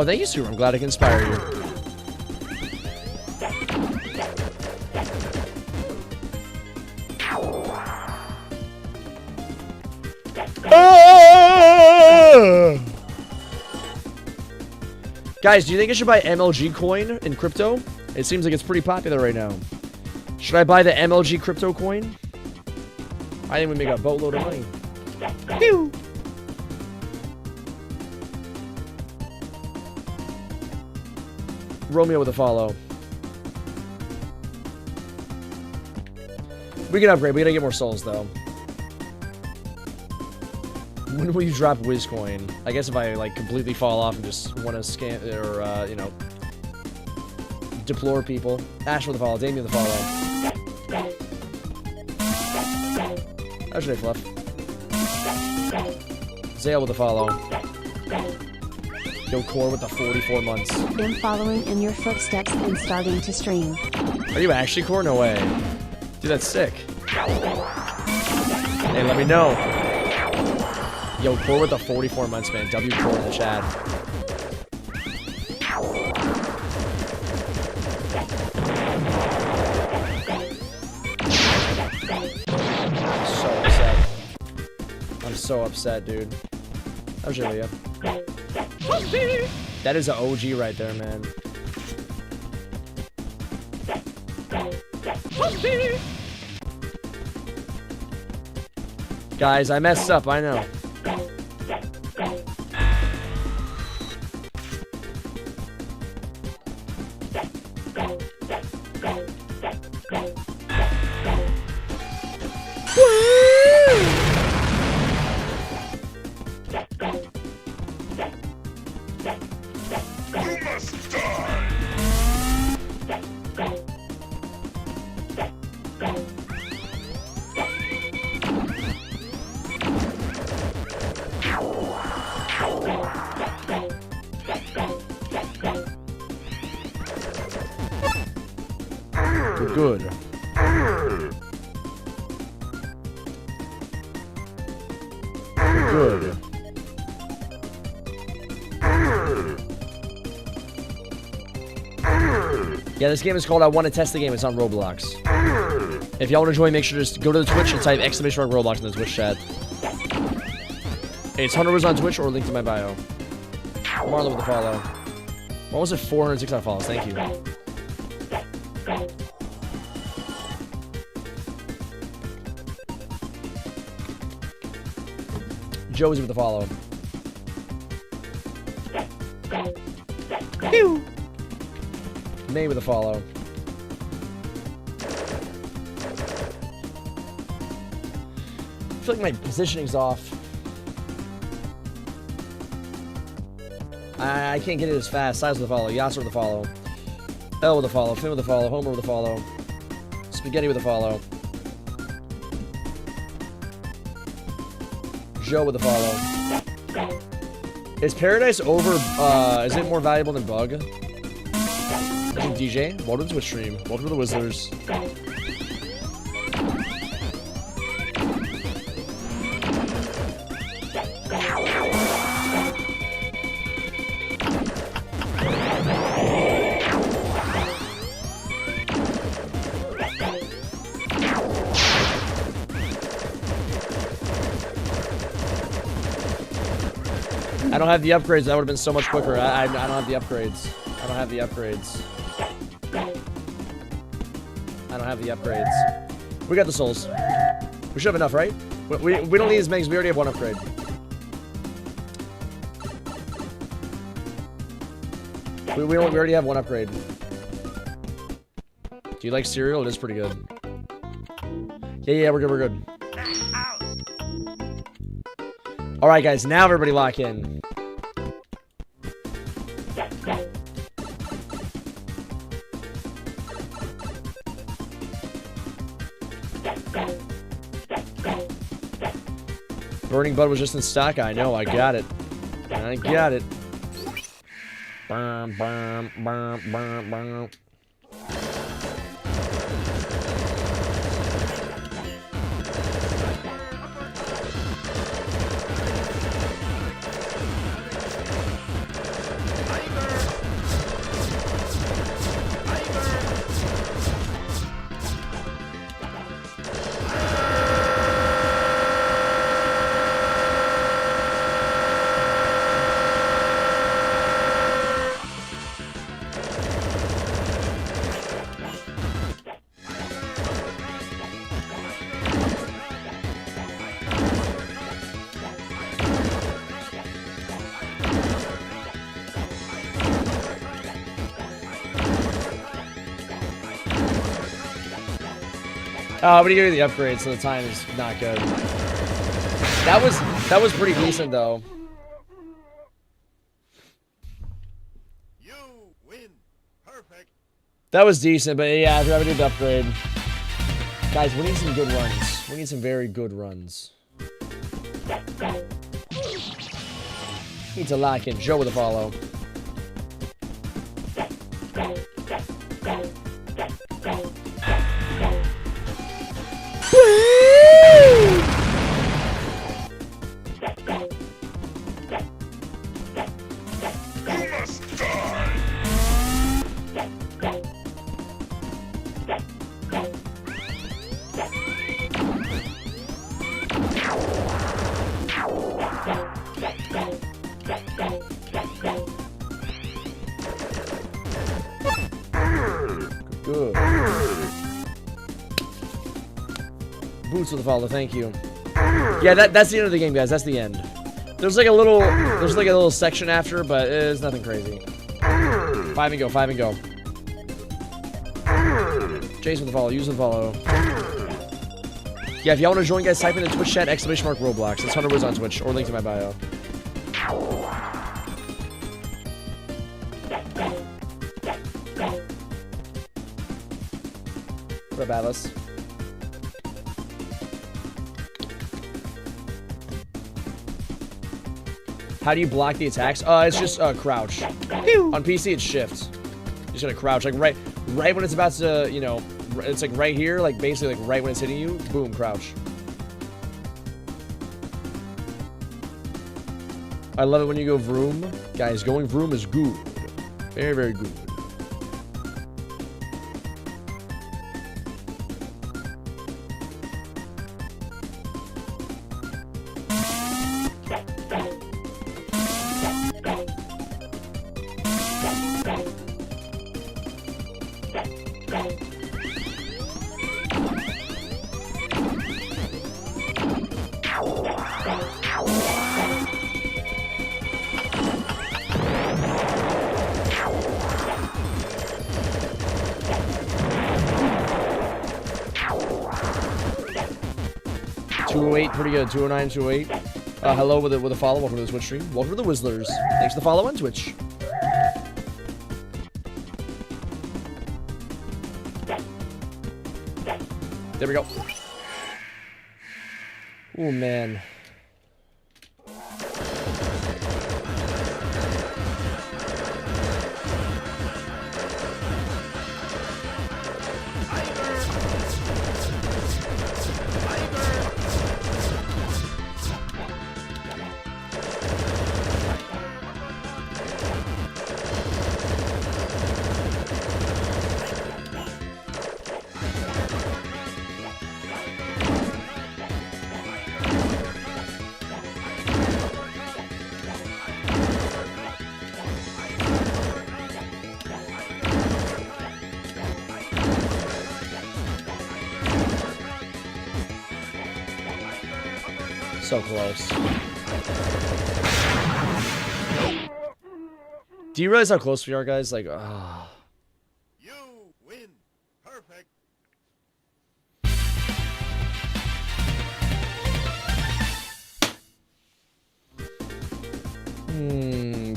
Oh, thank you, Super. I'm glad I can inspire you. Guys, do you think I should buy MLG coin in crypto? It seems like it's pretty popular right now. Should I buy the MLG crypto coin? I think we make a boatload of money. Pew! Romeo with a follow. We can upgrade. We gotta get more souls, though. When will you drop WizCoin? I guess if I, like, completely fall off and just want to scam, or, you know, deplore people. Ash with a follow. Damien with a follow. How's your day, Fluff? Zale with a follow. Yo, Core with the 44 months. I'm following in your footsteps and starting to stream. Are you actually, Core? No way. Dude, that's sick. Hey, let me know. Yo, Core with the 44 months, man. W Core in the chat. I'm so upset, dude. How's your Leah? That is an OG right there, man. Guys, I messed up, I know. We're good. We're good. Yeah, this game is called I Want to Test the Game. It's on Roblox. If y'all want to join, make sure to just go to the Twitch and type ! Roblox in the Twitch chat. It's Hunter was on Twitch or link to my bio. Marlon with the follow. What was it? 406 follows. Thank you. Joey's with the follow. Pew! May with the follow. I feel like my positioning's off. I can't get it as fast. Size with the follow. Yasser with the follow. L with the follow. Finn with the follow. Homer with the follow. Spaghetti with the follow. Joe with the follow. Is Paradise over, is it more valuable than Bug? DJ, welcome to Twitch stream. Welcome to the Wizards. I don't have the upgrades. That would have been so much quicker. I don't have the upgrades. I don't have the upgrades. I don't have the upgrades. We got the souls. We should have enough, right? We don't need as many because we already have one upgrade. We already have one upgrade. Do you like cereal? It is pretty good. Yeah, we're good, we're good. Alright guys, now everybody lock in. Burning Bud was just in stock. I know, I got it. I got it. Bum, bum, bum, bum, bum. But you give you the upgrade, so the time is not good. That was pretty decent though. You win. Perfect. That was decent, but yeah, I did the upgrade. Guys, we need some good runs. We need some very good runs. Need to lock in. Joe with a follow. Good. Boots with the follow, thank you. Yeah, that's the end of the game, guys. That's the end. There's like a little section after, but it's nothing crazy. 5 and go, 5 and go. Jason with the follow, use the follow. Yeah, if y'all want to join, guys, type in the Twitch chat, ! Roblox. It's Hunter Wiz on Twitch, or link to my bio. What up, Atlas? How do you block the attacks? It's just crouch. On PC, it's shift. You just gotta crouch, like right when it's about to, you know, it's like right here, like basically like right when it's hitting you, boom, crouch. I love it when you go vroom. Guys, going vroom is good. Very, very good. Pretty good. 209, 208. Hello with a follow. Welcome to the Twitch stream. Welcome to the Wizzlers. Thanks for the follow on Twitch. There we go. Oh man. So close. Do you realize how close we are, guys? Like, ah. You win. Perfect.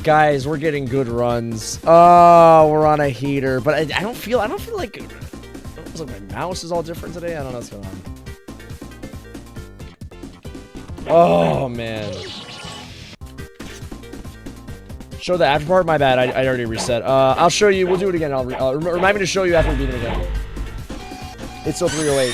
Guys, we're getting good runs. Oh, we're on a heater, but I don't feel like it's like my mouse is all different today. I don't know what's going on. Oh man. Show the after part? My bad. I already reset. I'll show you. We'll do it again. Remind me to show you after we beat him again. It's still 308.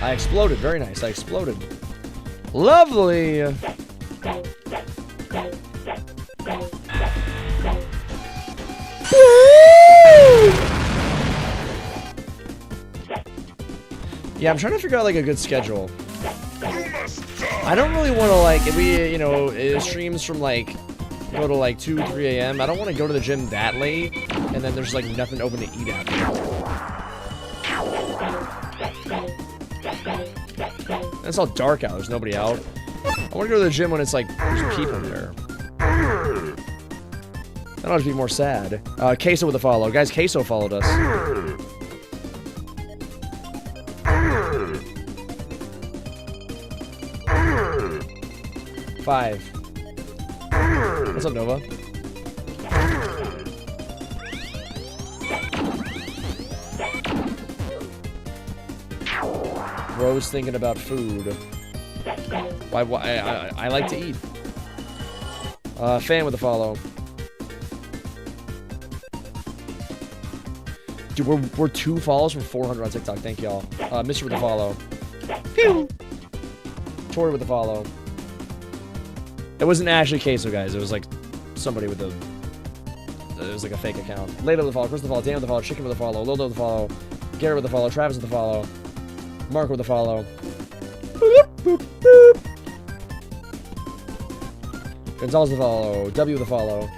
I exploded. Very nice. I exploded. Lovely. Yeah, I'm trying to figure out like a good schedule. I don't really want to like, if we, you know, streams from like, go to like 2, 3 a.m. I don't want to go to the gym that late, and then there's like nothing open to eat after. It's all dark out, there's nobody out. I want to go to the gym when it's like, there's people there. That'll just be more sad. Queso with a follow. Guys, Queso followed us. Five. What's up, Nova? Rose thinking about food. Why I like to eat. Fan with a follow. Dude, we're 2 follows from 400 on TikTok. Thank y'all. Mr. with a follow. Pew! Tori with a follow. It wasn't actually Queso, guys. It was like somebody with a... It was like a fake account. Leda with the follow, Chris with the follow, Dan with the follow, Chicken with the follow, Lildo with the follow, Garrett with the follow, Travis with the follow, Mark with the follow. Boop, boop, boop. Gonzalez with the follow, W with the follow.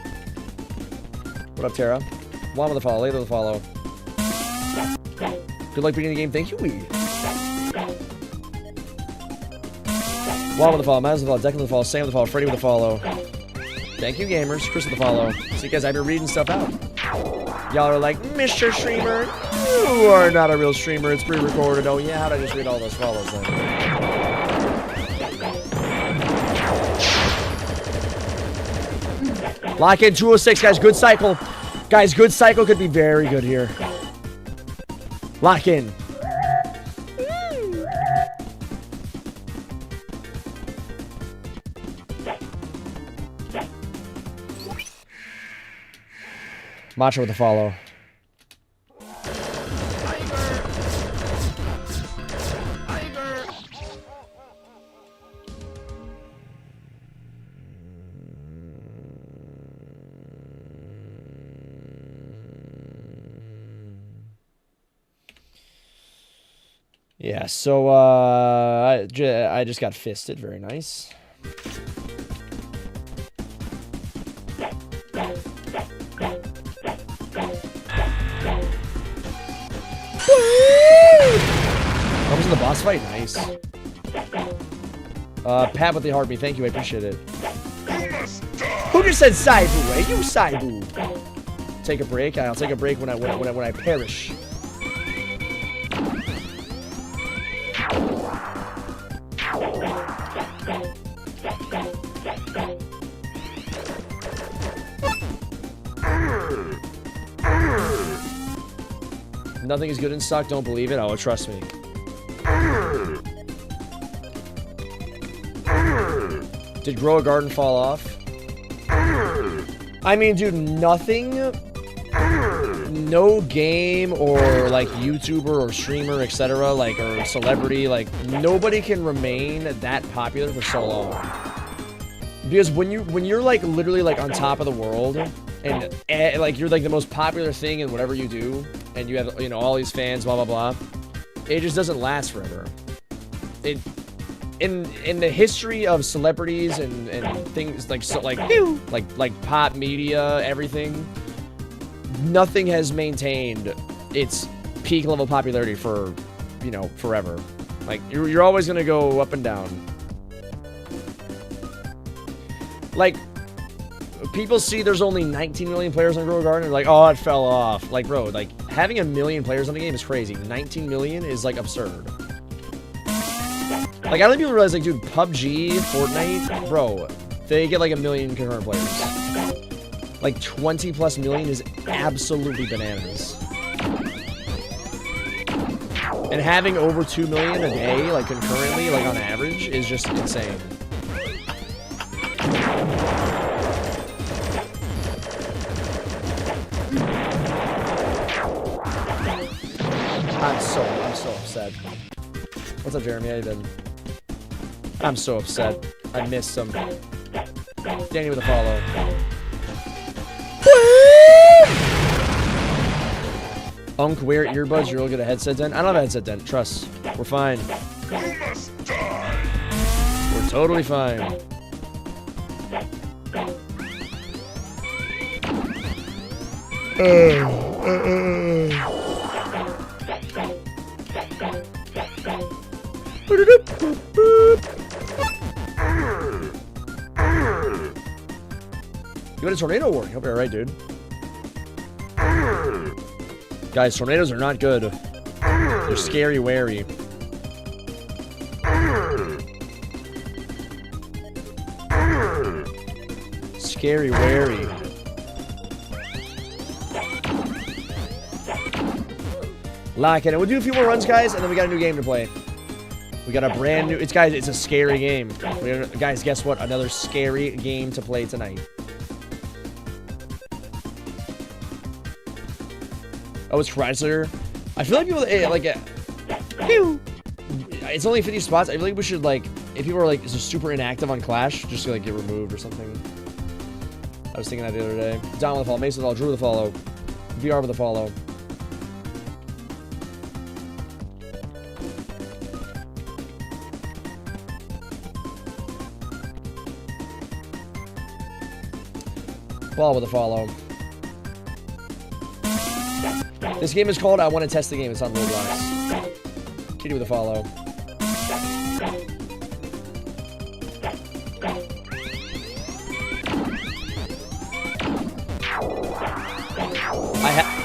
What up, Tara? Juan with the follow. Later with the follow. Good luck beating the game. Thank you, Wee. Juan with the follow. Matt with the follow. Declan with the follow. Sam with the follow. Freddy with the follow. Thank you, gamers. Chris with the follow. See, guys, I've been reading stuff out. Y'all are like, Mr. Streamer, you are not a real streamer. It's pre-recorded. Oh, yeah, how'd I just read all those follows then? Lock in 206, guys. Good cycle. Guys, good cycle could be very good here. Lock in. Macho with the follow. Yeah, so I just got fisted. Very nice. That was in the boss fight. Nice. Pat with the heartbeat. Thank you. I appreciate it. Who just said Saibu? Hey, you Saibu. Take a break. I'll take a break when I perish. Nothing is good in stock. Don't believe it. Oh, trust me. Did Grow a Garden fall off? I mean, dude, nothing. No game or like YouTuber or streamer, etc., like or celebrity, like nobody can remain that popular for so long. Because when you're like literally like on top of the world and like you're like the most popular thing in whatever you do, and you have, you know, all these fans, blah blah blah, it just doesn't last forever. It in the history of celebrities and things like like pop media, everything, nothing has maintained its peak level popularity for, you know, forever. Like you're always gonna go up and down. Like, people see there's only 19 million players on Grow a Garden, and they're like, oh, it fell off. Like, bro, like, having 1 million players on the game is crazy. 19 million is, like, absurd. Like, I don't think people realize, like, dude, PUBG, Fortnite, bro, they get, like, 1 million concurrent players. Like, 20 plus million is absolutely bananas. And having over 2 million a day, like, concurrently, like, on average, is just insane. I'm so upset. What's up, Jeremy? How you been? I'm so upset. I missed some. Danny with a follow. Unk, wear earbuds. You're all get a headset dent. I don't have a headset dent. Trust. We're fine. We're totally fine. You got a tornado warning. Hope you're alright, dude. Guys, tornadoes are not good. They're scary, wary. Scary, wary. Lock in. We'll do a few more runs, guys, and then we got a new game to play. We got a brand new... It's a scary game. Guys, guess what? Another scary game to play tonight. Oh, it's Chrysler. I feel like people... it's only 50 spots. I feel like we should, like... If people are, like, super inactive on Clash, just, like, get removed or something. I was thinking that the other day. Don with the follow. Mason with the follow. Drew with the follow. VR with the follow. Ball with a follow. This game is called I Want to Test the Game. It's on Roblox. Kitty with a follow.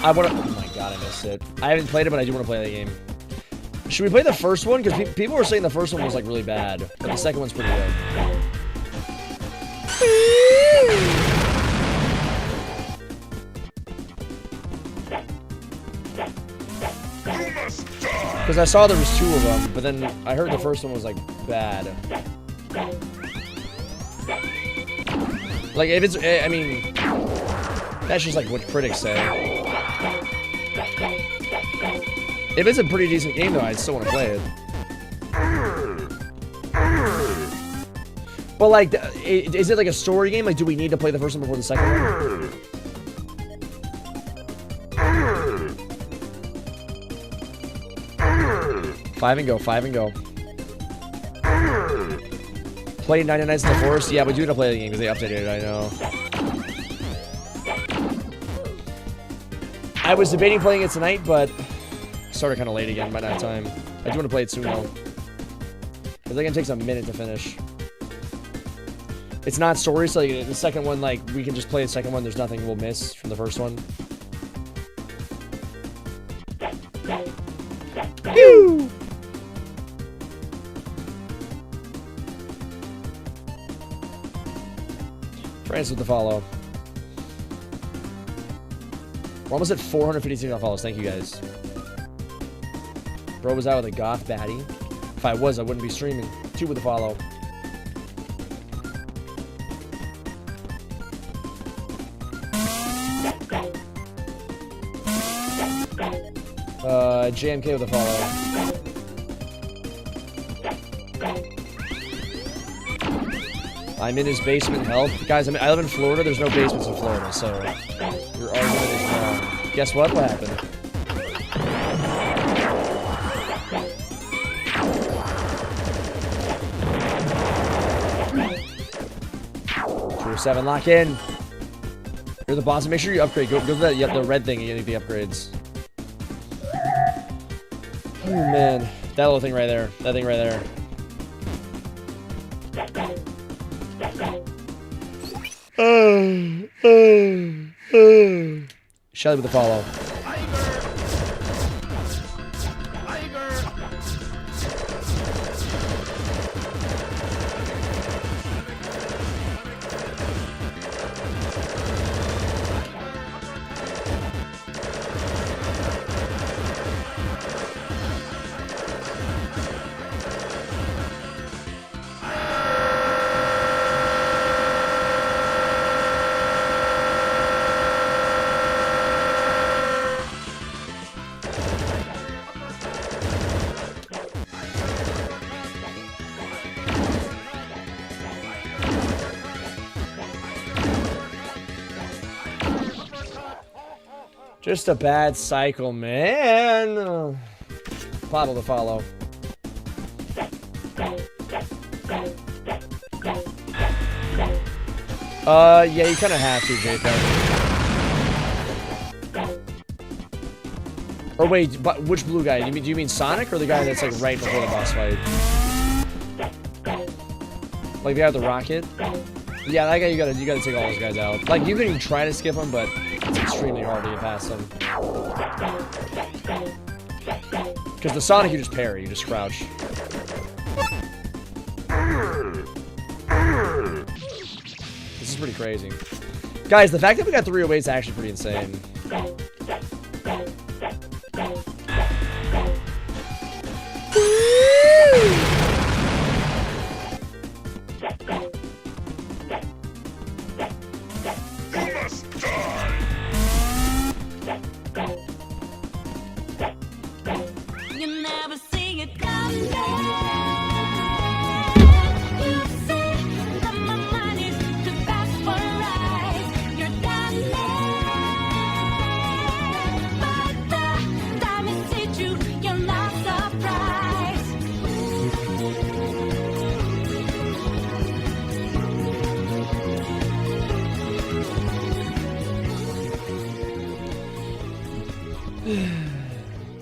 I want to... Oh my god, I missed it. I haven't played it, but I do want to play that game. Should we play the first one? Because people were saying the first one was like really bad, but the second one's pretty good. Because I saw there was 2 of them, but then I heard the first one was like bad. Like if it's, I mean, that's just like what critics say. If it's a pretty decent game though, I'd still want to play it. But like, is it like a story game? Like, do we need to play the first one before the second one? Five and go. Play 99 Nights in the Forest? Yeah, we do need to play the game because they updated it, I know. I was debating playing it tonight, but started kind of late again by that time. I do want to play it soon though. Because it takes a minute to finish. It's not story, so like, the second one, like, we can just play the second one. There's nothing we'll miss from the first one. Woo! France with the follow. We're almost at 456 follows. Thank you guys. Bro was out with a goth baddie. If I was, I wouldn't be streaming. 2 with the follow. JMK with a follow. I'm in his basement. Help. Guys, I live in Florida. There's no basements in Florida, so your argument is wrong. Guess what? What happened? 7 lock in. You're the boss. Make sure you upgrade. Go to the red thing and get the upgrades. Oh man, that little thing right there. That thing right there. Shelly with the follow. Just a bad cycle, man. Pablo to follow. Yeah, you kind of have to, Jacob. Or wait, but which blue guy? Do you mean Sonic or the guy that's like right before the boss fight? Like the guy with the rocket? Yeah, that guy you gotta take all those guys out. Like you can even try to skip them, but it's extremely hard to get past them. Because the Sonic you just parry, you just crouch. This is pretty crazy. Guys, the fact that we got 308 is actually pretty insane.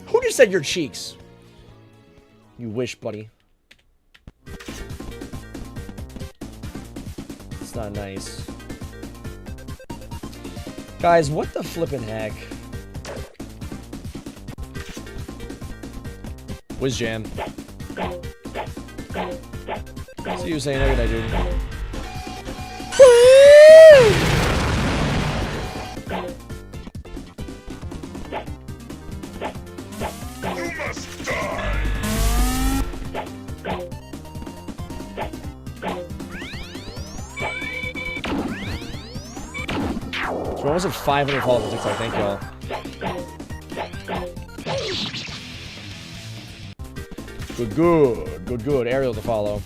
Who just said your cheeks? You wish, buddy. It's not nice. Guys, what the flippin' heck? Whiz jam. See you saying everything, dude. We're almost at 500 followers on TikTok. Thank y'all. Good. Ariel to follow.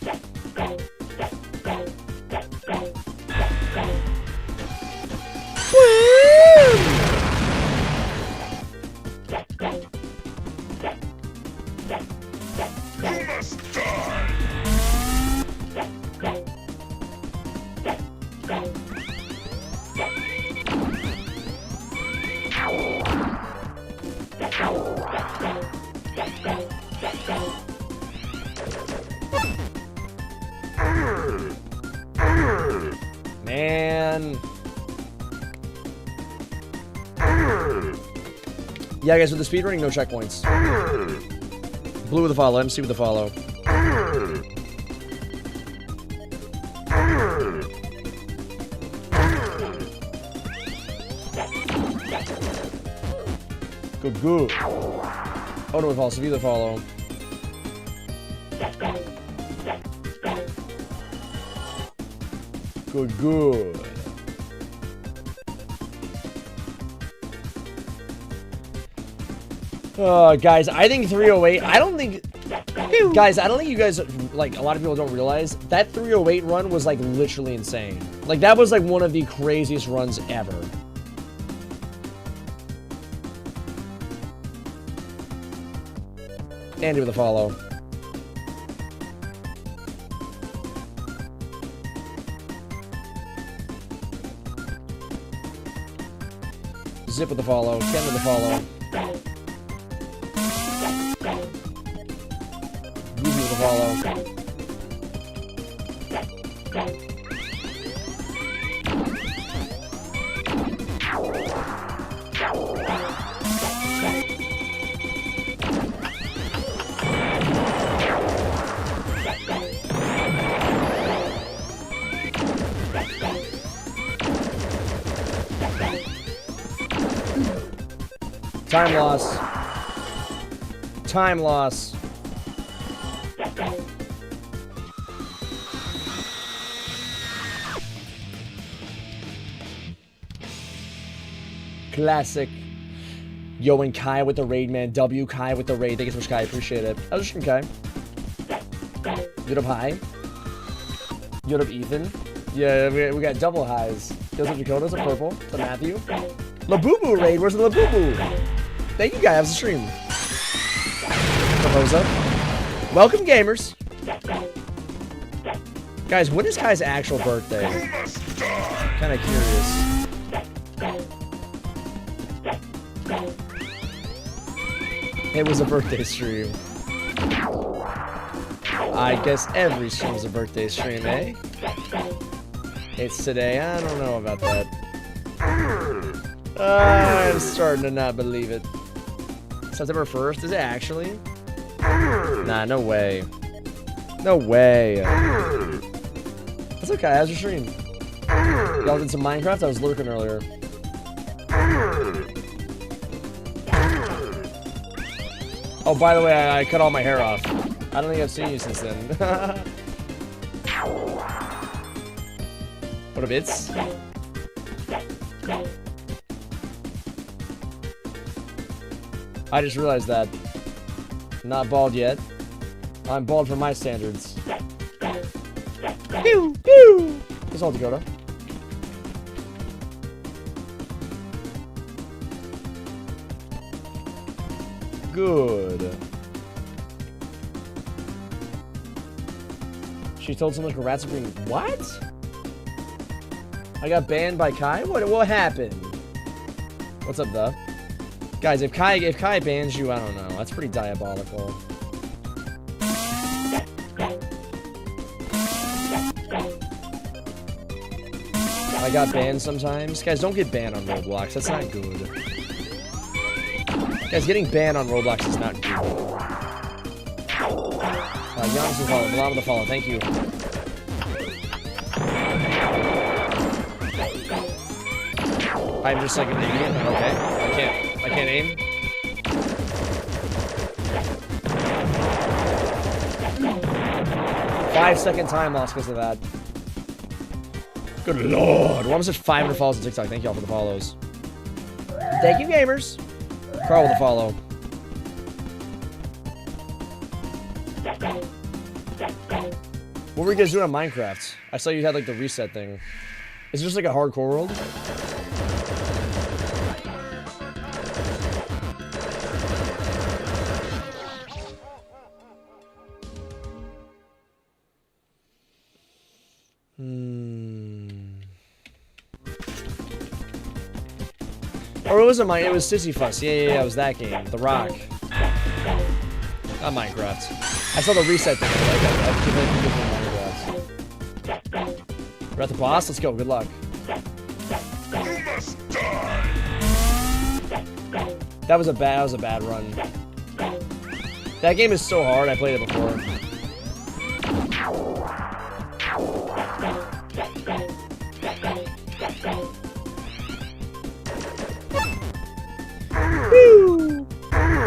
Man. Yeah, guys, with the speedrunning, no checkpoints. Blue with the follow, MC with the follow. Good. Oh, no, with follow, Sevilla follow. Good. Guys, I think 308, I don't think you guys, like, a lot of people don't realize that 308 run was, like, literally insane. Like, that was, like, one of the craziest runs ever. Andy with a follow. Zip with the follow. Ken with the follow. Googie with the follow. Time loss. Classic. Yo, and Kai with the raid, man. W, Kai with the raid. Thank you so much, Kai. Appreciate it. I was just Kai. What up, hi? What up, Ethan? Yeah, we got double highs. Those are Dakota's, a purple. The Matthew. Labubu raid. Where's the Labubu? Thank you, guys. Have the stream. Up. Welcome, gamers. Guys, when is Kai's actual birthday? Kind of curious. It was a birthday stream. I guess every stream is a birthday stream, eh? It's today. I don't know about that. I'm starting to not believe it. September 1st? Is it actually? Nah, no way. No way. That's okay. How's your stream? Y'all did some Minecraft? I was lurking earlier. Oh, by the way, I cut all my hair off. I don't think I've seen you since then. What a bits? I just realized that. Not bald yet. I'm bald for my standards. Pew! Pew! That's all, Dakota. Good. She told someone congrats for being... What? I got banned by Kai? What happened? What's up, though? Guys, if Kai bans you, I don't know. That's pretty diabolical. I got banned sometimes. Guys, don't get banned on Roblox. That's not good. Guys, getting banned on Roblox is not good. Giannis will follow. Milan with the follow. Thank you. 5 just like an idiot. Okay. I can't aim. Five-second time loss because of that. Good lord. We're almost at 500 follows on TikTok. Thank y'all for the follows. Thank you, gamers. Carl with the follow. What were you guys doing on Minecraft? I saw you had like the reset thing. Is it just like a hardcore world? Or it wasn't mine, it was Sisyphus. Yeah, it was that game. The Rock. Not Minecraft. I saw the reset thing. We're at the boss? Let's go. Good luck. That was a bad run. That game is so hard. I played it before.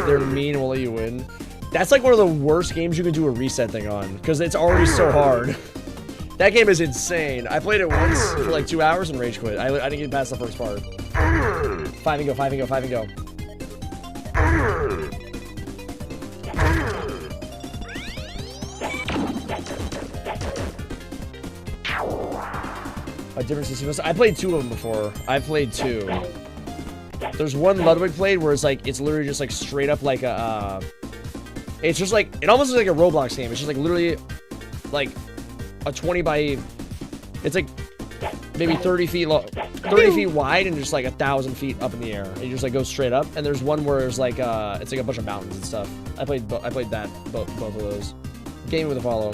They're mean, will let you win. That's like one of the worst games you can do a reset thing on, because it's already so hard. That game is insane. I played it once for like 2 hours and rage quit. I didn't get past the first part. 5 and go, 5 and go, 5 and go. A different Sisyphus. I played 2 of them before. I played 2. There's one Ludwig played where it's like, it's literally just like straight up like a, it's just like, it almost looks like a Roblox game. It's just like literally like a 20 by, it's like maybe 30 feet long, 30 feet wide and just like 1,000 feet up in the air. And you just like go straight up. And there's one where there's like, it's like a bunch of mountains and stuff. I played that, both of those. Game with a follow.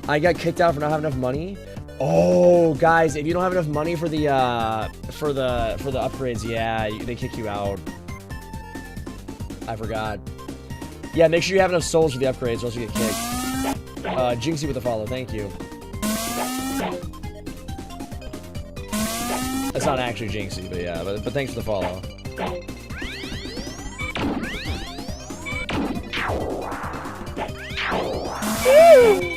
I got kicked out for not having enough money. Oh, guys, if you don't have enough money for the upgrades, yeah, they kick you out. I forgot. Yeah, make sure you have enough souls for the upgrades, or else you get kicked. Jinxie with the follow, thank you. That's not actually Jinxie, but yeah, but thanks for the follow. Woo!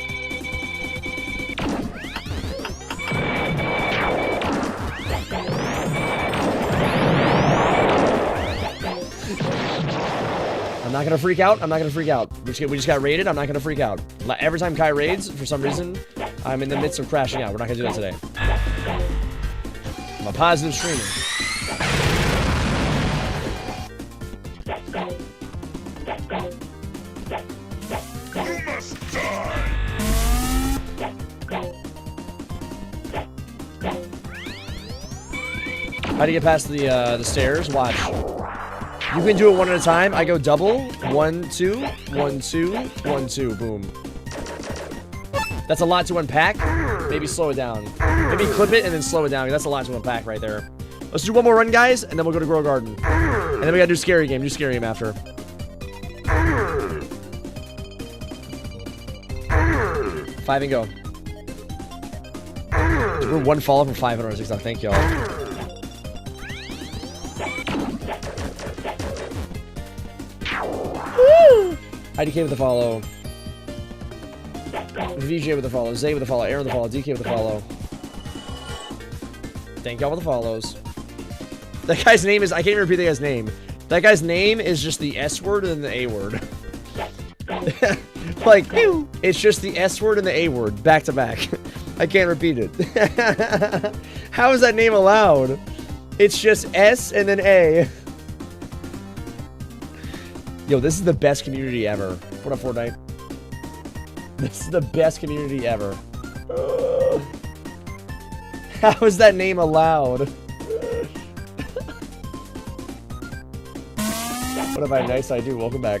I'm not gonna freak out. I'm not gonna freak out. We just got raided. I'm not gonna freak out. Every time Kai raids, for some reason, I'm in the midst of crashing out. We're not gonna do that today. I'm a positive streamer. You must die. How do you get past the stairs? Watch. You can do it one at a time. I go double. 1, 2, 1, 2, 1, 2. Boom. That's a lot to unpack. Maybe slow it down. Maybe clip it and then slow it down. That's a lot to unpack right there. Let's do one more run, guys, and then we'll go to Grow Garden. And then we gotta do Scary Game. Do Scary Game after. 5 and go. We're 1 follow for 500 on TikTok. Thank y'all. IDK with the follow. VJ with the follow. Zay with the follow. Aaron with the follow. DK with the follow. Thank y'all for the follows. That guy's name is... I can't even repeat that guy's name. That guy's name is just the S word and then the A word. Like, it's just the S word and the A word. Back to back. I can't repeat it. How is that name allowed? It's just S and then A. Yo, this is the best community ever. What up, Fortnite? This is the best community ever. How is that name allowed? What have I nice I do? Welcome back.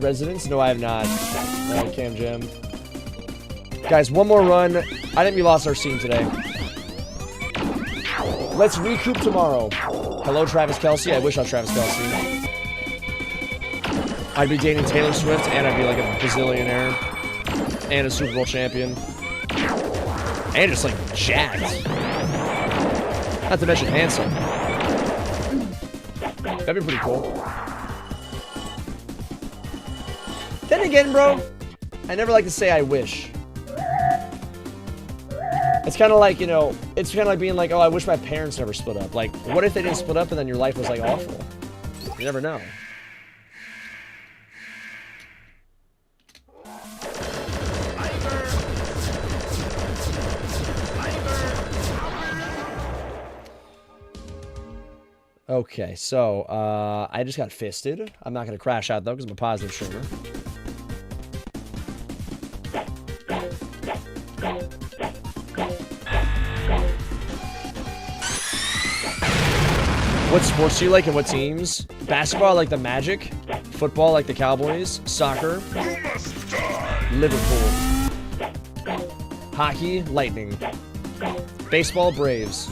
Residence? No, I have not. Cam Jam. Guys, one more run. I think we lost our scene today. Let's recoup tomorrow. Hello, Travis Kelce. I wish I was Travis Kelce. I'd be dating Taylor Swift, and I'd be like a bazillionaire. And a Super Bowl champion. And just like jacked. Not to mention handsome. That'd be pretty cool. Then again, bro, I never like to say I wish. It's kind of like, you know, it's kind of like being like, oh, I wish my parents never split up. Like, what if they didn't split up and then your life was like awful? You never know. Okay, so, I just got fisted. I'm not going to crash out, though, because I'm a positive streamer. What sports do you like and what teams? Basketball, I like the Magic. Football, like the Cowboys. Soccer, Liverpool. Hockey, Lightning. Baseball, Braves.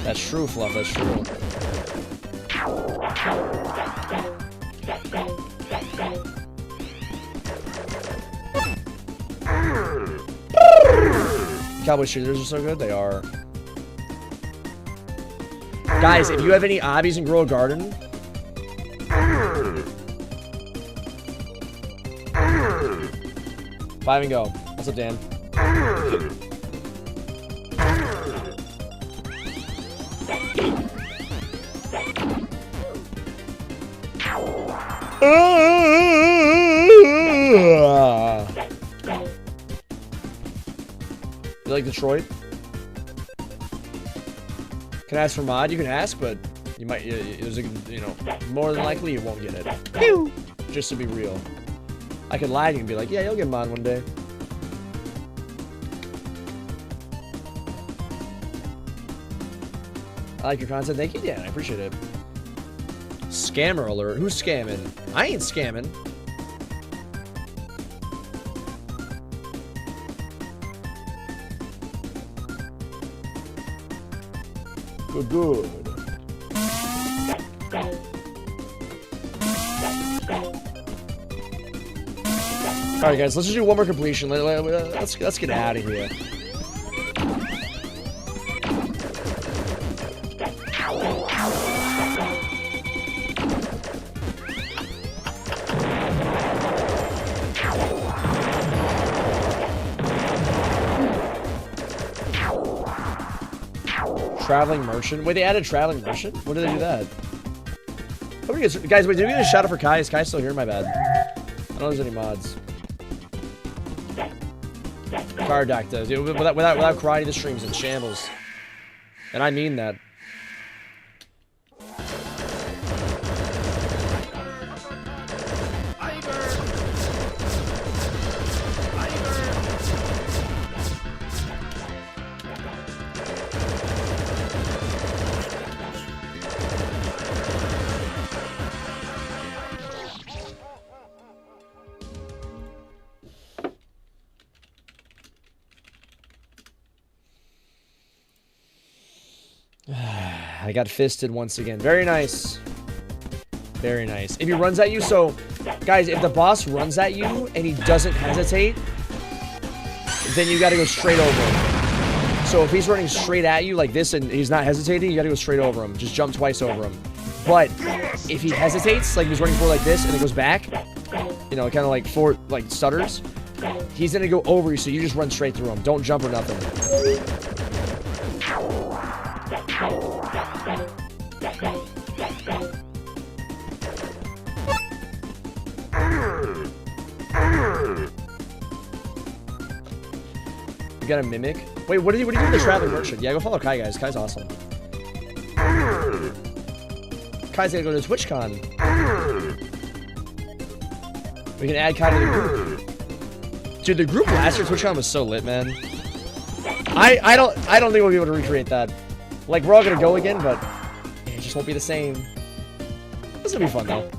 That's true, Fluff, that's true. Cowboy cheerleaders are so good, they are. Guys, if you have any hobbies and grow a garden, five and go. What's up, Dan? You like Detroit? Can I ask for mod? You can ask, but you might, you know, more than likely you won't get it. Pew! Just to be real. I could lie to you and be like, yeah, you'll get mod one day. I like your content. Thank you, Dan. I appreciate it. Scammer alert. Who's scamming? I ain't scamming. Good, good. Alright, guys, let's just do one more completion. Let's get out of here. Traveling merchant. Wait, they added traveling merchant? When did they do that? Guys, wait, did we get a shout out for Kai? Is Kai still here? My bad. I don't know if there's any mods. Cardacta. Dude, without karate, the stream's in shambles. And I mean that. I got fisted once again. Very nice. Very nice. If he runs at you, so, guys, if the boss runs at you and he doesn't hesitate, then you gotta go straight over him. So if he's running straight at you like this and he's not hesitating, you gotta go straight over him. Just jump twice over him. But if he hesitates, like he's running forward like this and then goes back, you know, kind of like forward, like stutters, he's gonna go over you, so you just run straight through him. Don't jump or nothing. You got a mimic? Wait, what do you do with the traveling merchant? Yeah, go follow Kai, guys. Kai's awesome. Kai's gonna go to TwitchCon. We can add Kai to the group. Dude, the group last year TwitchCon was so lit, man. I don't think we'll be able to recreate that. Like, we're all gonna go again, but It just won't be the same. This will be fun though.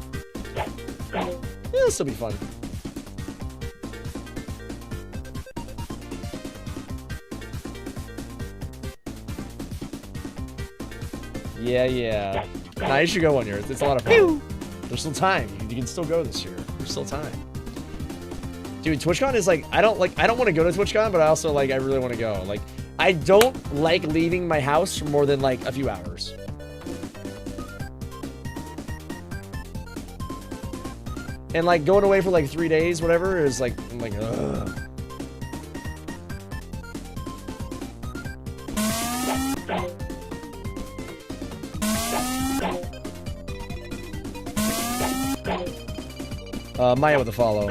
Yeah, this will be fun. Yeah. Nah, you should go one year. It's a lot of fun. There's still time. You can still go this year. There's still time. Dude, TwitchCon is like, I don't want to go to TwitchCon, but I also like, I really want to go. Like, I don't like leaving my house for more than like a few hours. And like going away for like 3 days, whatever, is like, I'm like, ugh. Maya with a follow.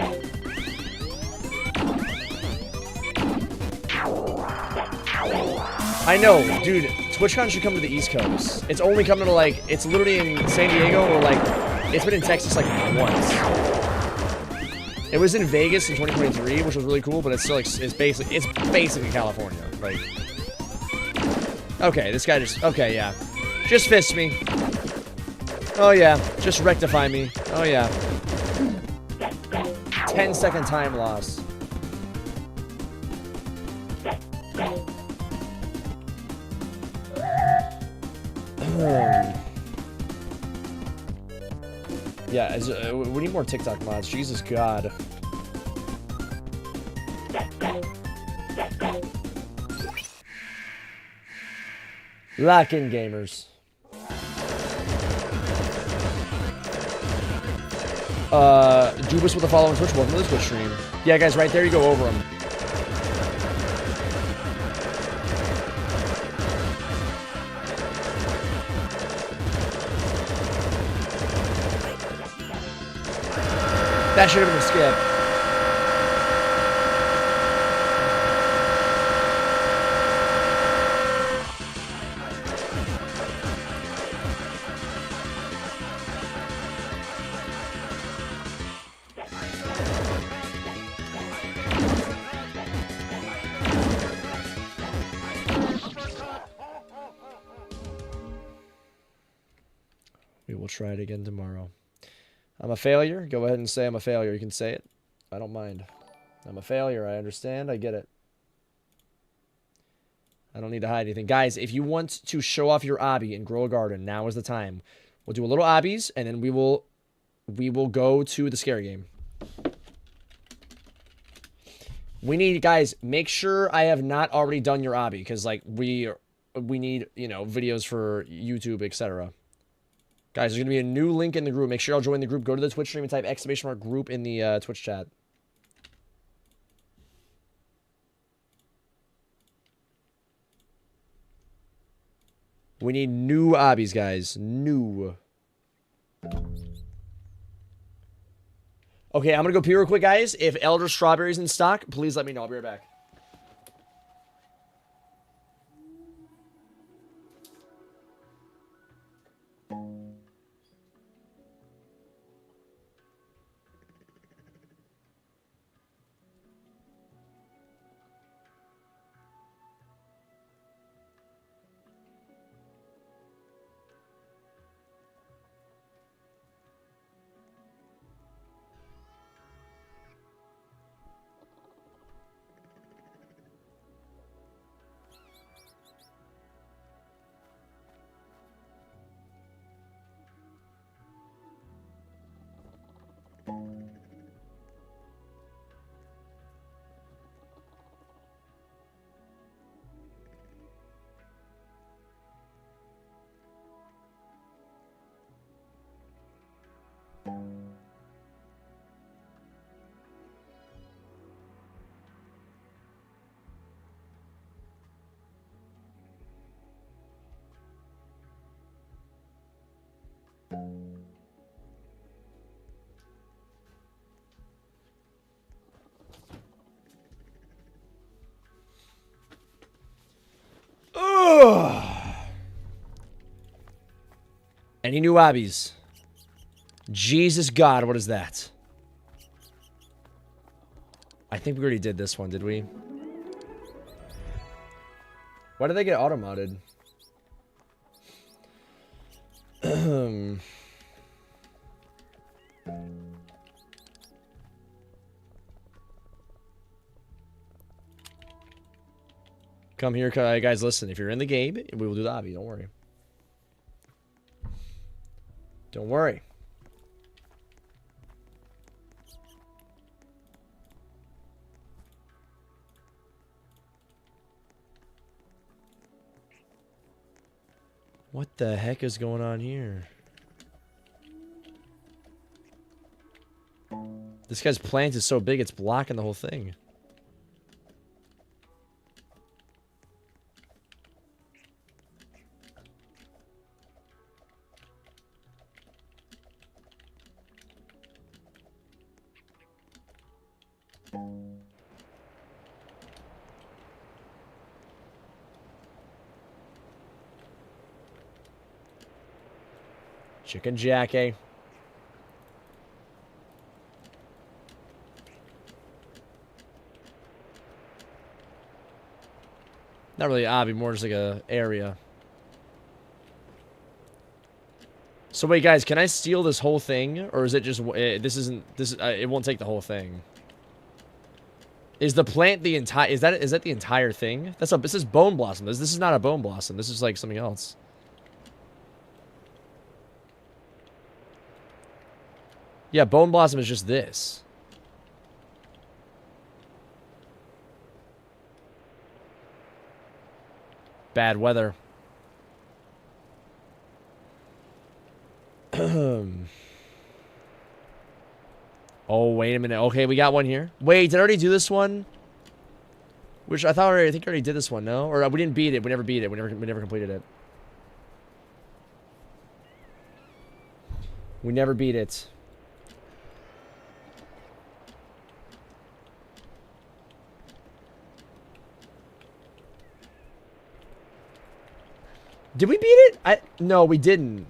I know, dude. TwitchCon should come to the East Coast. It's only coming to like, it's literally in San Diego or like, it's been in Texas like once. It was in Vegas in 2023, which was really cool, but it's still like, it's basically California. Like, okay, this guy just, okay, yeah. Just fist me. Oh yeah, just rectify me. Oh yeah. 10-second time loss. Yeah, we need more TikTok mods. Jesus God. Lock in, gamers. Jubas with the follow on Twitch. Welcome to the Twitch stream. Yeah, guys, right there, you go over them. That should have been a skip. We will try it again tomorrow. I'm a failure. Go ahead and say I'm a failure. You can say it. I don't mind. I'm a failure. I understand. I get it. I don't need to hide anything. Guys, if you want to show off your obby and grow a garden, now is the time. We'll do a little obbies, and then we will go to the scary game. We need, guys, make sure I have not already done your obby, because, like, we need, you know, videos for YouTube, etc. Guys, there's going to be a new link in the group. Make sure y'all join the group. Go to the Twitch stream and type !group in the Twitch chat. We need new obbies, guys. New. Okay, I'm going to go pee real quick, guys. If Elder Strawberry's in stock, please let me know. I'll be right back. Any new obbies? Jesus God, what is that? I think we already did this one, did we? Why did they get auto-modded? Come here, guys. Listen, if you're in the game, we will do the obby. Don't worry. Don't worry. What the heck is going on here? This guy's plant is so big, it's blocking the whole thing. Chicken Jackie. Not really obby, more just like a area. So wait, guys, can I steal this whole thing, or is it just it won't take the whole thing? Is the plant the entire? Is that the entire thing? This is Bone Blossom. This is not a Bone Blossom. This is like something else. Yeah, Bone Blossom is just this. Bad weather. Oh, wait a minute. Okay, we got one here. Wait, did I already do this one? Which I think I already did this one, no? Or we didn't beat it. We never beat it. We never completed it. We never beat it. Did we beat it? No, we didn't.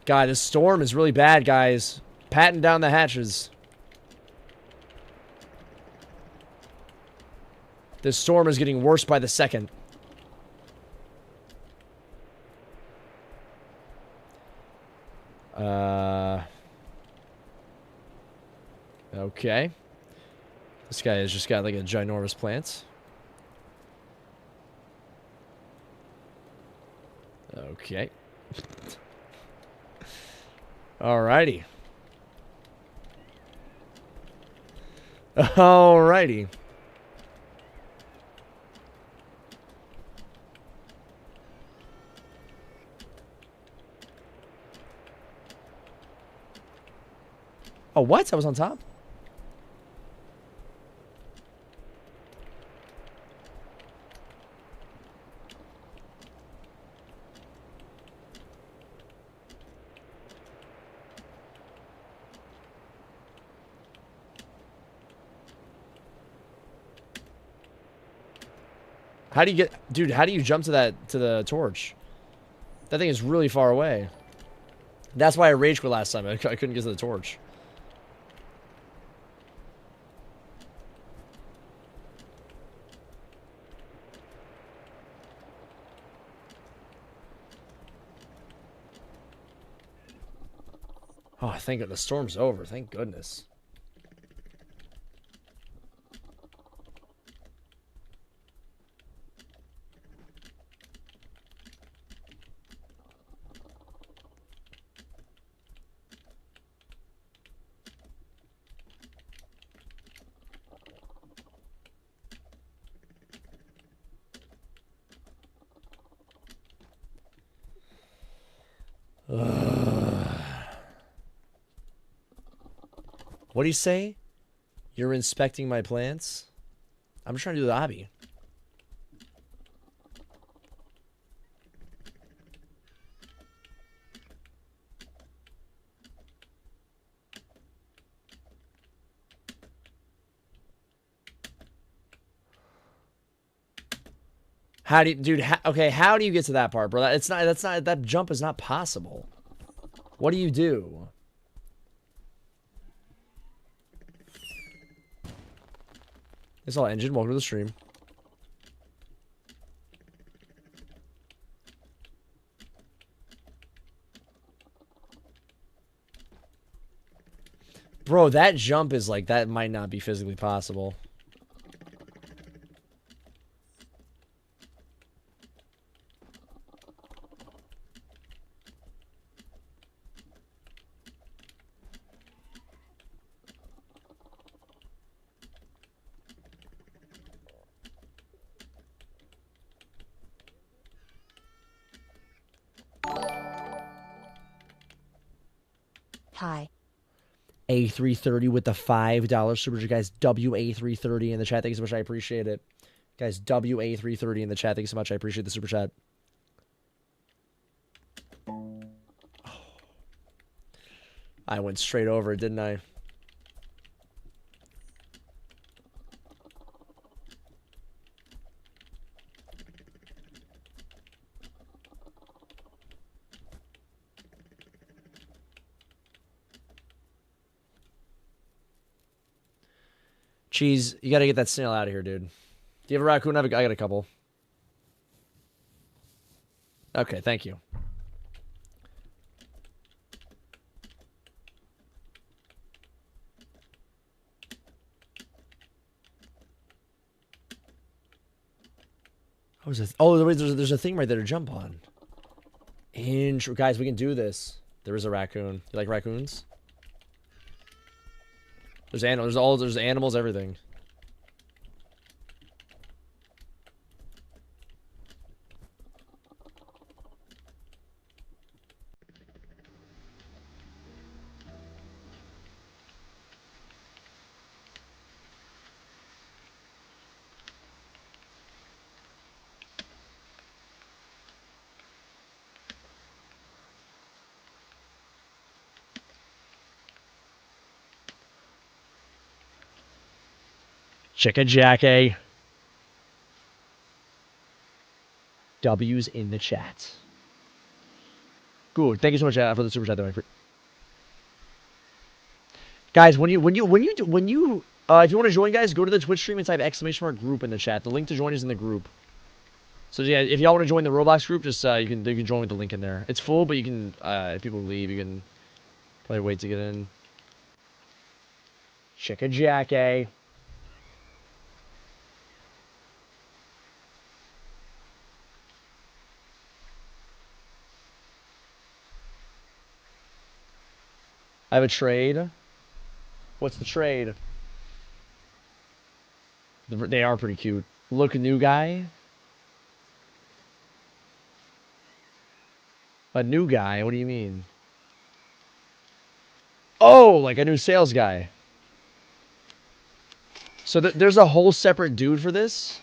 God, this storm is really bad, guys. Patting down the hatches. This storm is getting worse by the second. Okay. This guy has just got like a ginormous plant. Okay. Alrighty. Alrighty. Oh, what? I was on top? How do you get... Dude, how do you jump to the torch? That thing is really far away. That's why I rage quit last time. I couldn't get to the torch. Oh, thank God. The storm's over. Thank goodness. What do you say? You're inspecting my plants? I'm just trying to do the hobby. How do you, dude? Okay, how do you get to that part, bro? That jump is not possible. What do you do? It's all engine. Welcome to the stream. Bro, that jump is like, that might not be physically possible. Hi. A330 with the $5 super chat. Guys, WA330 in the chat. Thank you so much. I appreciate it. Guys, WA330 in the chat. Thank you so much. I appreciate the super chat. I went straight over it, didn't I? Cheese, you gotta get that snail out of here, dude. Do you have a raccoon? I got a couple. Okay, thank you. What was this? Oh, there's a thing right there to jump on. Guys, we can do this. There is a raccoon. You like raccoons? There's animals. There's animals. Everything. Chicken Jackie. W's in the chat. Good. Thank you so much for the super chat, though. Guys, if you want to join, guys, go to the Twitch stream and type !group in the chat. The link to join is in the group. So yeah, if y'all want to join the Roblox group, just you can join with the link in there. It's full, but you can if people leave, you can probably wait to get in. Chicken Jackie. I have a trade. What's the trade? They are pretty cute. Look, new guy. A new guy? What do you mean? Oh, like a new sales guy. So there's a whole separate dude for this?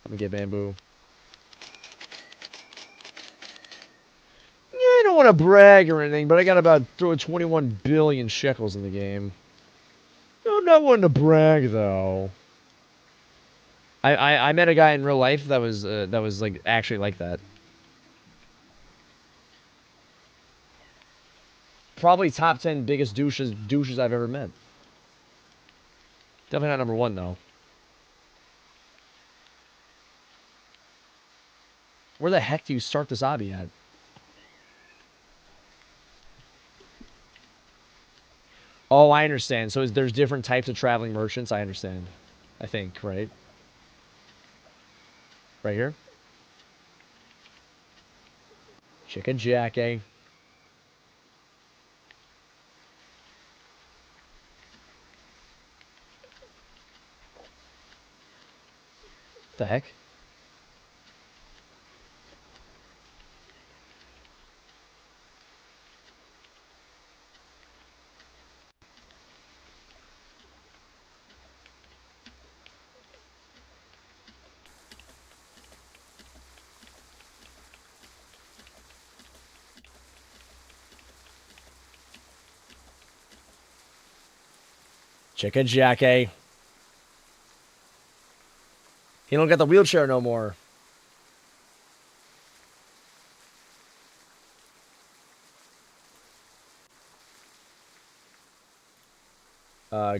Let me get bamboo. Yeah, I don't want to brag or anything, but I got about 21 billion shekels in the game. I'm not one to brag though. I met a guy in real life that was like actually like that. Probably top 10 biggest douches I've ever met. Definitely not number 1 though. Where the heck do you start this obby at? Oh, I understand. So there's different types of traveling merchants. I understand. I think, right? Right here? Chicken Jackie. The heck? Chicken Jackie. He don't get the wheelchair no more.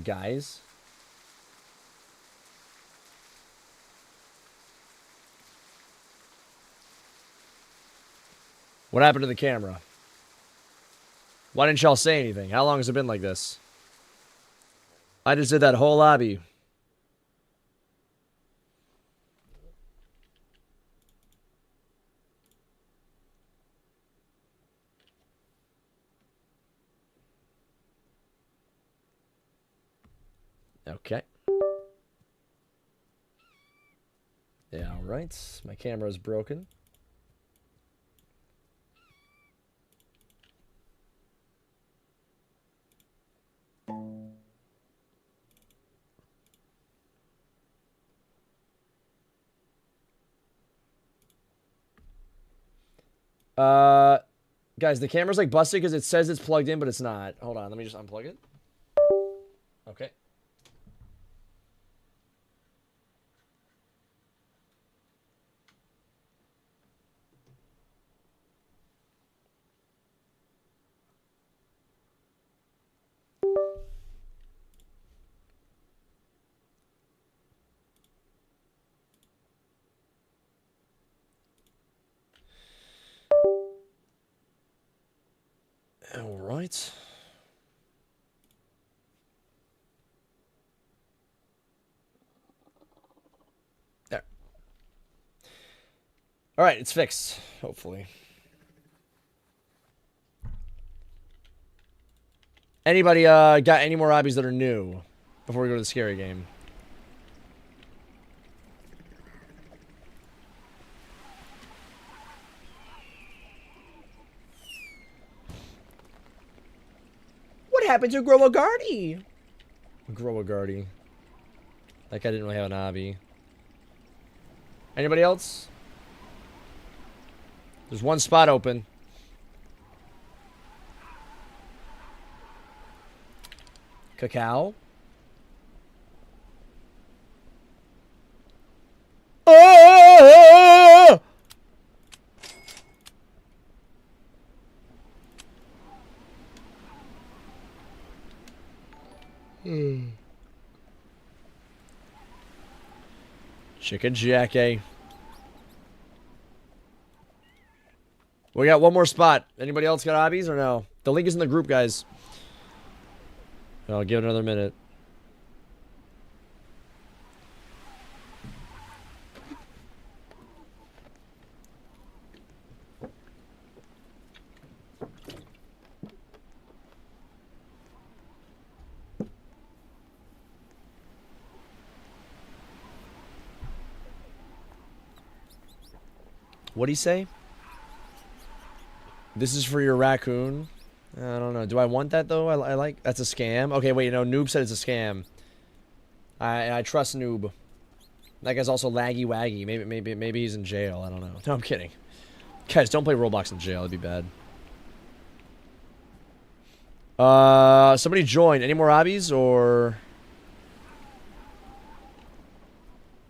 Guys. What happened to the camera? Why didn't y'all say anything? How long has it been like this? I just did that whole lobby. Okay. Yeah, all right. My camera is broken. Guys, the camera's like busted because it says it's plugged in, but it's not. Hold on, let me just unplug it. Okay. All right. There. All right, it's fixed, hopefully. Anybody got any more hobbies that are new before we go to the scary game? What happened to Grow a Guardy? Grow a Guardy. Like I didn't really have an hobby. Anybody else? There's one spot open. Cacao. Oh! Chicken Jackie. We got one more spot. Anybody else got hobbies or no? The link is in the group, guys. I'll give it another minute. What'd he say? This is for your raccoon. I don't know. Do I want that though? I like that's a scam. Okay, wait. No, Noob said it's a scam. I trust Noob. That guy's also laggy waggy. Maybe he's in jail. I don't know. No, I'm kidding. Guys, don't play Roblox in jail. It'd be bad. Somebody join. Any more hobbies or?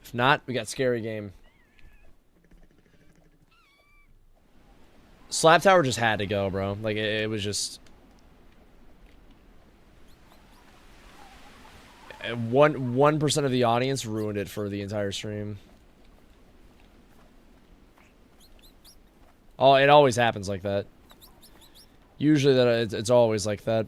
If not, we got scary game. Slap Tower just had to go, bro. Like, it was just... 1% of the audience ruined it for the entire stream. Oh, it always happens like that. Usually it's always like that.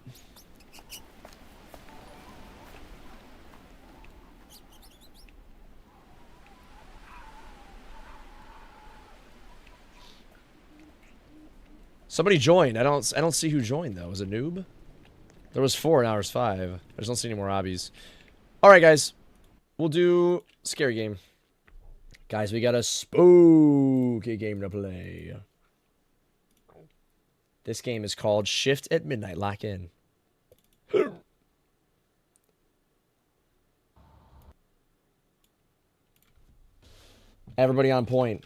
Somebody joined. I don't see who joined though. Was it Noob? There was 4 and now there's 5. I just don't see any more hobbies. All right, guys. We'll do scary game. Guys, we got a spooky game to play. This game is called Shift at Midnight. Lock in. Everybody on point.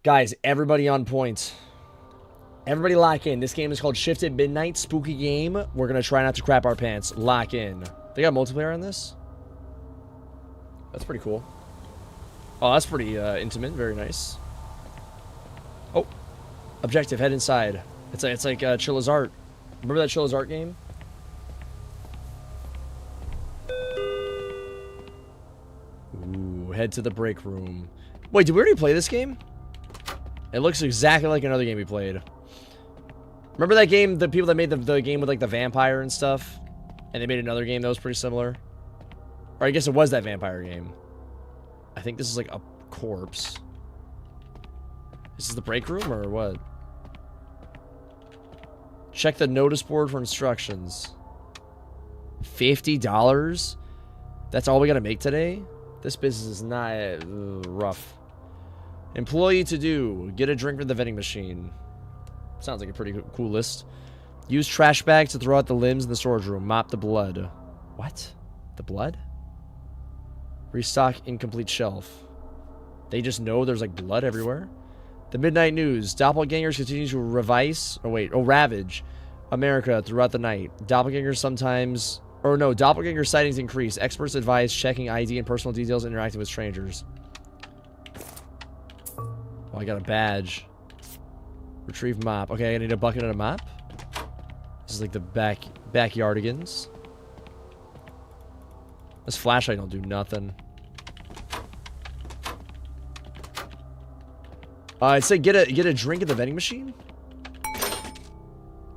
Guys, everybody on point. Everybody lock in. This game is called Shift at Midnight. Spooky game. We're going to try not to crap our pants. Lock in. They got multiplayer on this? That's pretty cool. Oh, that's pretty intimate. Very nice. Oh. Objective, head inside. It's like Chilla's Art. Remember that Chilla's Art game? Ooh, head to the break room. Wait, did we already play this game? It looks exactly like another game we played. Remember that game, the people that made the game with like the vampire and stuff? And they made another game that was pretty similar? Or I guess it was that vampire game. I think this is like a corpse. This is the break room or what? Check the notice board for instructions. $50? That's all we gotta make today? This business is not rough. Employee to do. Get a drink from the vending machine. Sounds like a pretty cool list. Use trash bags to throw out the limbs in the storage room. Mop the blood. What? The blood? Restock incomplete shelf. They just know there's like blood everywhere. The Midnight News. Doppelgangers continue to ravage America throughout the night. Doppelgangers sometimes... Or no, doppelganger sightings increase. Experts advise checking ID and personal details interacting with strangers. Oh, I got a badge. Retrieve mop. Okay, I need a bucket and a mop. This is like the backyardigans. This flashlight don't do nothing. I'd say get a drink at the vending machine.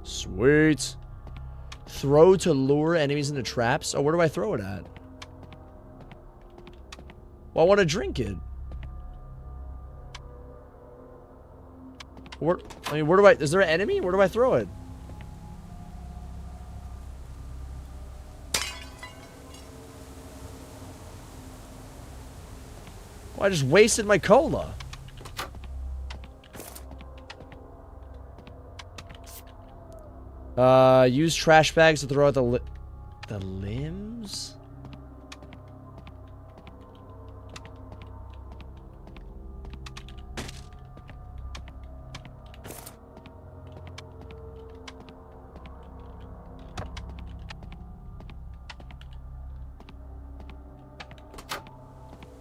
Sweet. Throw to lure enemies into traps. Oh, where do I throw it at? Well, I want to drink it. Where do I... Is there an enemy? Where do I throw it? Well, I just wasted my cola. Use trash bags to throw out the limbs?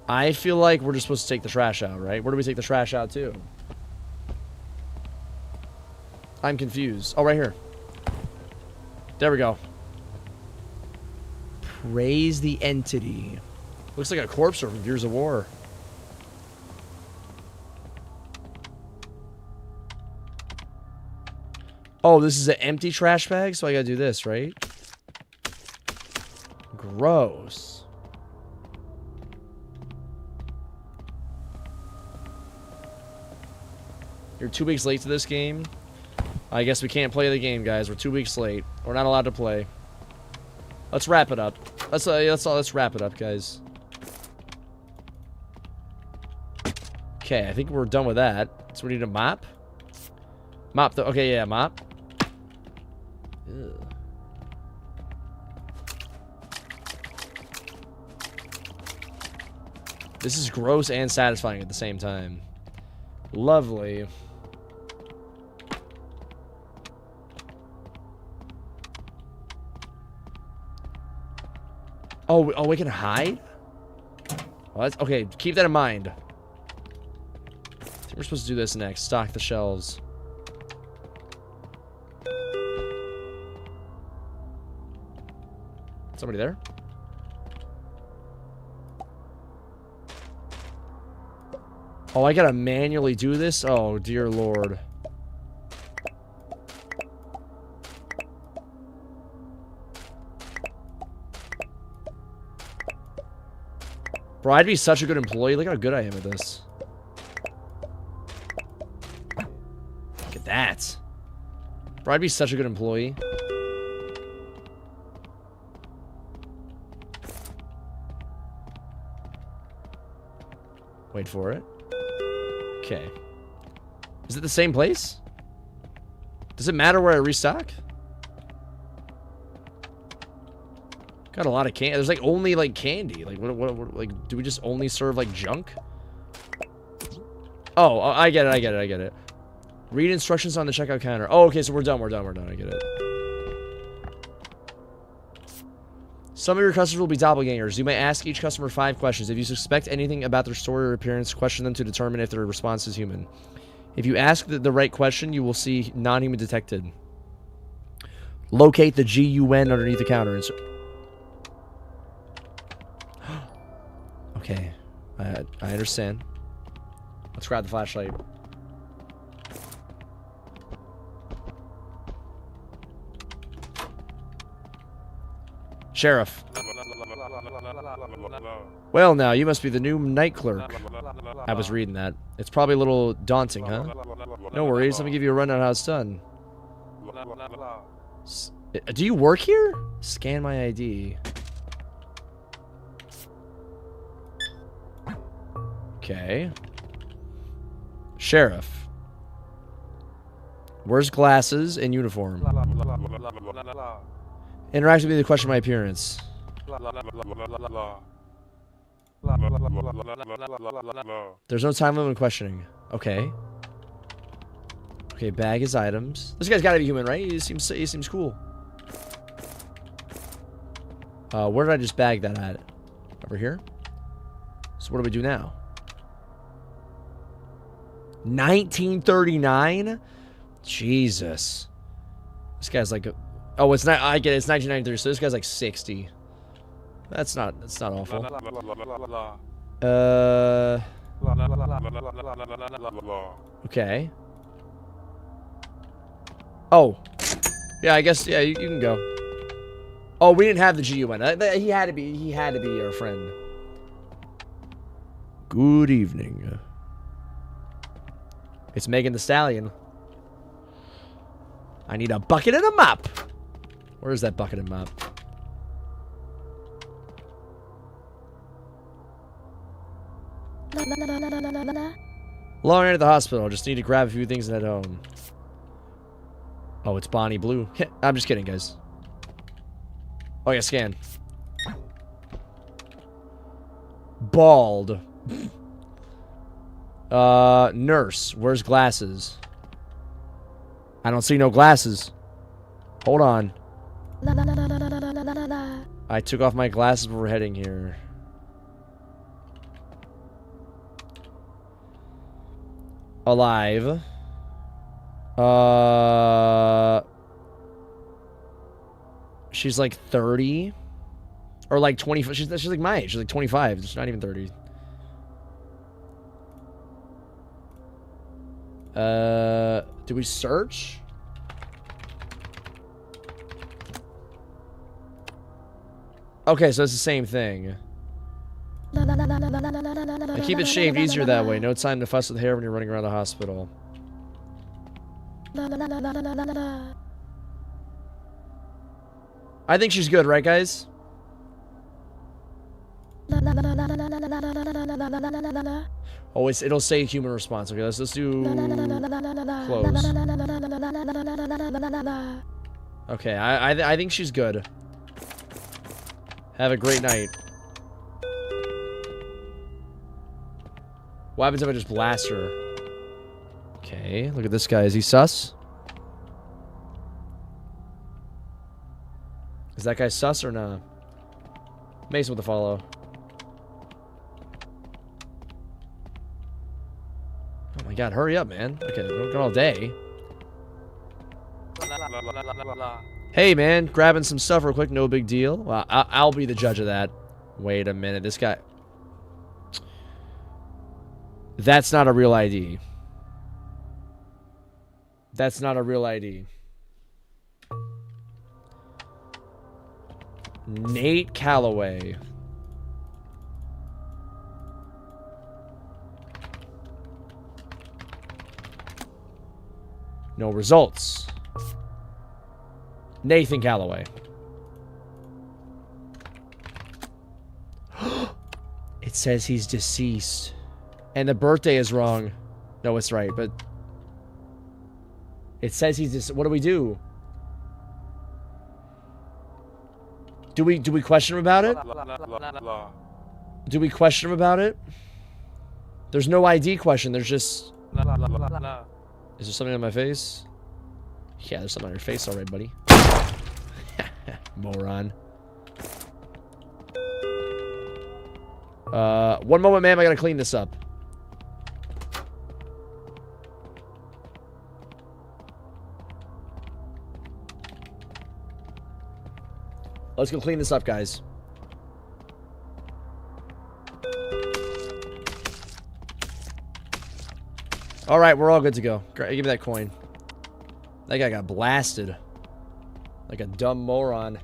I feel like we're just supposed to take the trash out, right? Where do we take the trash out to? I'm confused. Oh, right here. There we go. Praise the entity. Looks like a corpse from Gears of War. Oh, this is an empty trash bag, so I gotta do this, right? Gross. You're 2 weeks late to this game. I guess we can't play the game, guys. We're 2 weeks late. We're not allowed to play. Let's wrap it up. Let's wrap it up, guys. Okay, I think we're done with that. So we need a mop. Mop the... Okay, yeah, mop. Ew. This is gross and satisfying at the same time. Lovely. Oh, we can hide? What? Okay, keep that in mind. I think we're supposed to do this next. Stock the shelves. Somebody there? Oh, I gotta manually do this? Oh, dear Lord. Bro, I'd be such a good employee. Look how good I am at this. Look at that. Bro, I'd be such a good employee. Wait for it. Okay. Is it the same place? Does it matter where I restock? Got a lot of candy. There's like only like candy. Like what like do we just only serve like junk? Oh, I get it. Read instructions on the checkout counter. Oh, okay, so we're done. I get it. Some of your customers will be doppelgangers. You may ask each customer 5 questions. If you suspect anything about their story or appearance, question them to determine if their response is human. If you ask the right question, you will see non-human detected. Locate the GUN underneath the counter. Okay. I understand. Let's grab the flashlight. Sheriff. Well, now, you must be the new night clerk. I was reading that. It's probably a little daunting, huh? No worries, let me give you a rundown on how it's done. Do you work here? Scan my ID. Okay. Sheriff. Wears glasses and uniform. Interact with me to question my appearance. There's no time limit in questioning. Okay. Okay, bag his items. This guy's gotta be human, right? He seems cool. Where did I just bag that at? Over here? So what do we do now? 1939? Jesus. This guy's like oh, it's not. I get it. It's 1993. So this guy's like 60. That's not awful. Okay. Oh. Yeah, I guess. Yeah, you can go. Oh, we didn't have the GUN. He had to be our friend. Good evening. It's Megan Thee Stallion. I need a bucket and a mop. Where's that bucket and mop? Long night at the hospital. Just need to grab a few things and head home. Oh, it's Bonnie Blue. I'm just kidding, guys. Oh, yeah, scan. Bald. Nurse. Where's glasses? I don't see no glasses. Hold on. I took off my glasses before heading here. Alive. She's like 30. Or like 20. She's like my age. She's like 25. She's not even 30. Do we search? Okay, so it's the same thing. I keep it shaved easier that way. No time to fuss with hair when you're running around the hospital. I think she's good, right, guys? Oh, it'll say human response. Okay, let's do close. Okay, I think she's good. Have a great night. What happens if I just blast her? Okay, look at this guy. Is he sus? Is that guy sus or nah? Mason with the follow. Oh my god, hurry up, man. Okay, we're going all day. Hey, man, grabbing some stuff real quick, no big deal. Well, I'll be the judge of that. Wait a minute, this guy... That's not a real ID. That's not a real ID. Nate Calloway. No results. Nathan Calloway. It says he's deceased. And the birthday is wrong. No, it's right, but... It says he's deceased. What do we do? Do we question him about it? Do we question him about it? There's no ID question. There's just... Is there something on my face? Yeah, there's something on your face already, buddy. Moron. One moment, ma'am. I gotta clean this up. Let's go clean this up, guys. All right, we're all good to go. Great, give me that coin. That guy got blasted. Like a dumb moron.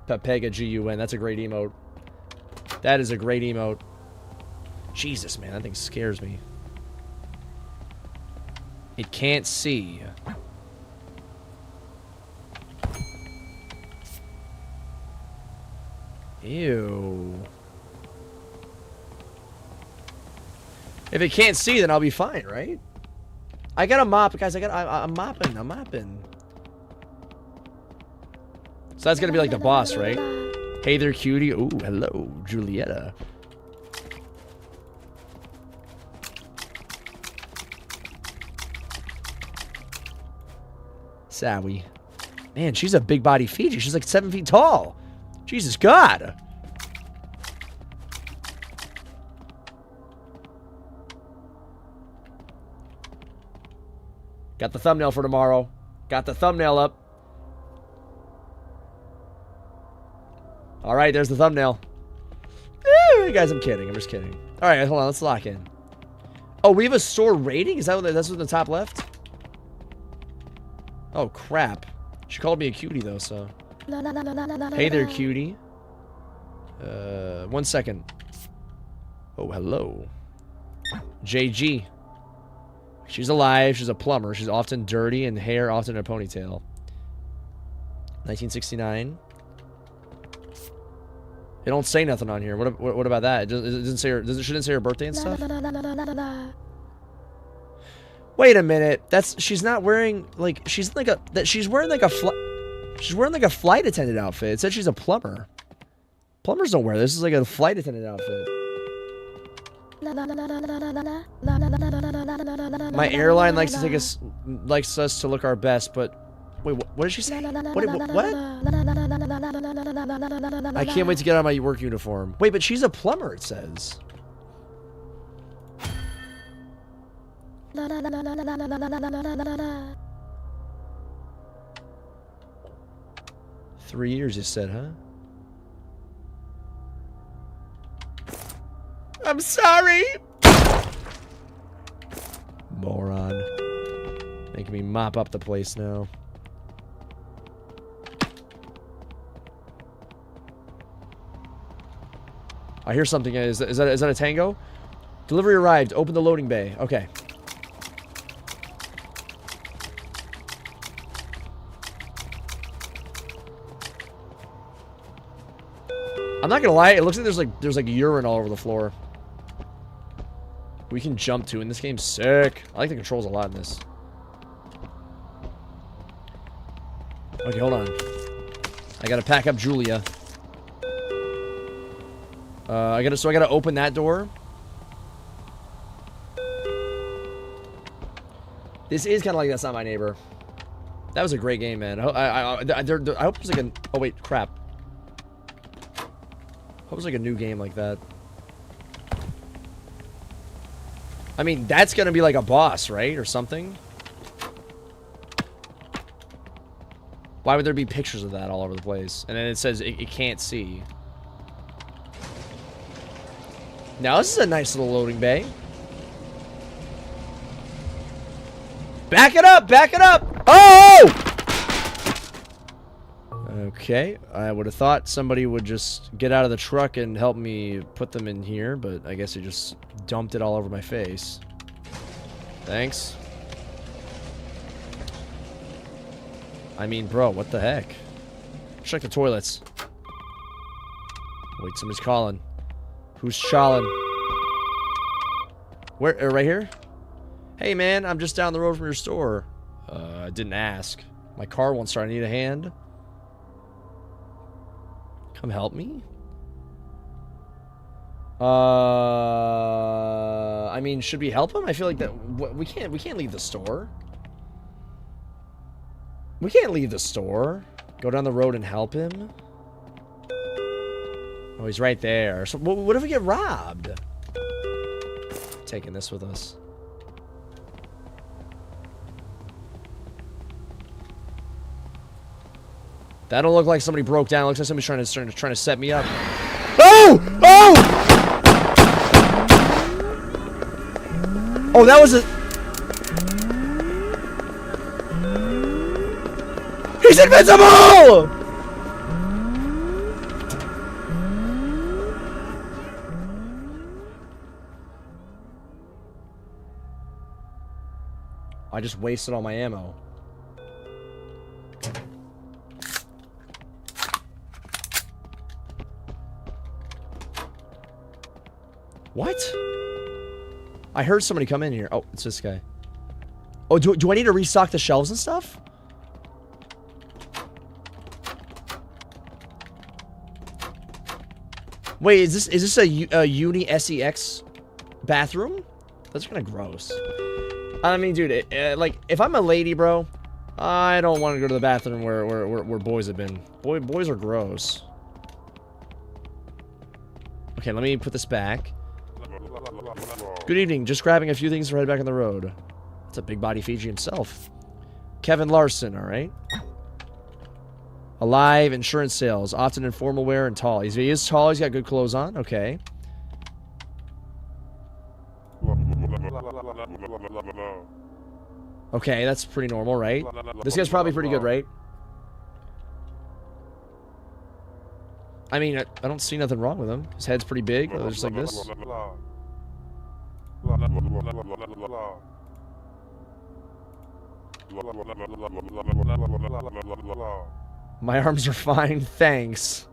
Pepega G-U-N. That's a great emote. That is a great emote. Jesus, man. That thing scares me. It can't see. Ew. If it can't see, then I'll be fine, right? I gotta mop, guys. I'm mopping. I'm mopping. So that's gonna be like the boss, right? Hey there, cutie. Ooh, hello, Julietta. Sawi. Man, she's a big body Fiji. She's like 7 feet tall. Jesus God. Got the thumbnail for tomorrow. Got the thumbnail up. All right, there's the thumbnail. Guys, I'm kidding. I'm just kidding. All right, hold on. Let's lock in. Oh, we have a store rating? Is that what that's in the top left? Oh, crap. She called me a cutie, though, so. Hey there, cutie. 1 second. Oh, hello. JG. She's alive. She's a plumber. She's often dirty and hair often in a ponytail. 1969. They don't say nothing on here. What about that? It doesn't say her. She didn't say her birthday and stuff. Wait a minute. She's not wearing like she's like a she's wearing like a flight attendant outfit. It said she's a plumber. Plumbers don't wear this. This is like a flight attendant outfit. My airline likes us to look our best, but wait, what did she say? What? I can't wait to get out of my work uniform. Wait, but she's a plumber, it says. Three years, you said, huh? I'm sorry! Moron. Making me mop up the place now. I hear something. Is that a tango? Delivery arrived. Open the loading bay. Okay. I'm not gonna lie. It looks like there's like urine all over the floor. We can jump to, and this game's sick. I like the controls a lot in this. Okay, hold on. I gotta pack up Julia. I gotta open that door. This is kind of like That's Not My Neighbor. That was a great game, man. I hope there's like oh wait, crap. I hope it's like a new game like that. I mean, that's gonna be like a boss, right? Or something? Why would there be pictures of that all over the place? And then it says it can't see. Now, this is a nice little loading bay. Back it up! Back it up! Oh! Okay, I would have thought somebody would just get out of the truck and help me put them in here, but I guess they just dumped it all over my face. Thanks. I mean, bro, what the heck? Check the toilets. Wait, somebody's calling. Who's calling? Where? Right here? Hey, man, I'm just down the road from your store. I didn't ask. My car won't start. I need a hand. Come help me? I mean, should we help him? I feel like that we can't leave the store. We can't leave the store. Go down the road and help him. Oh, he's right there. So what if we get robbed? Taking this with us. That don't look like somebody broke down. It looks like somebody's trying to set me up. Oh! Oh! Oh, that was a... He's invincible! I just wasted all my ammo. What? I heard somebody come in here. Oh, it's this guy. Oh, do I need to restock the shelves and stuff? Wait, is this a Uni SEX bathroom? That's kind of gross. I mean, dude, like, if I'm a lady, bro, I don't want to go to the bathroom where boys have been. Boys are gross. Okay, let me put this back. Good evening. Just grabbing a few things to head back on the road. That's a big body Fiji himself. Kevin Larson, alright. Alive, insurance sales, often in formal wear and tall. He is tall, he's got good clothes on. Okay. Okay, that's pretty normal, right? This guy's probably pretty good, right? I mean, I don't see nothing wrong with him. His head's pretty big, just like this. My arms are fine, thanks.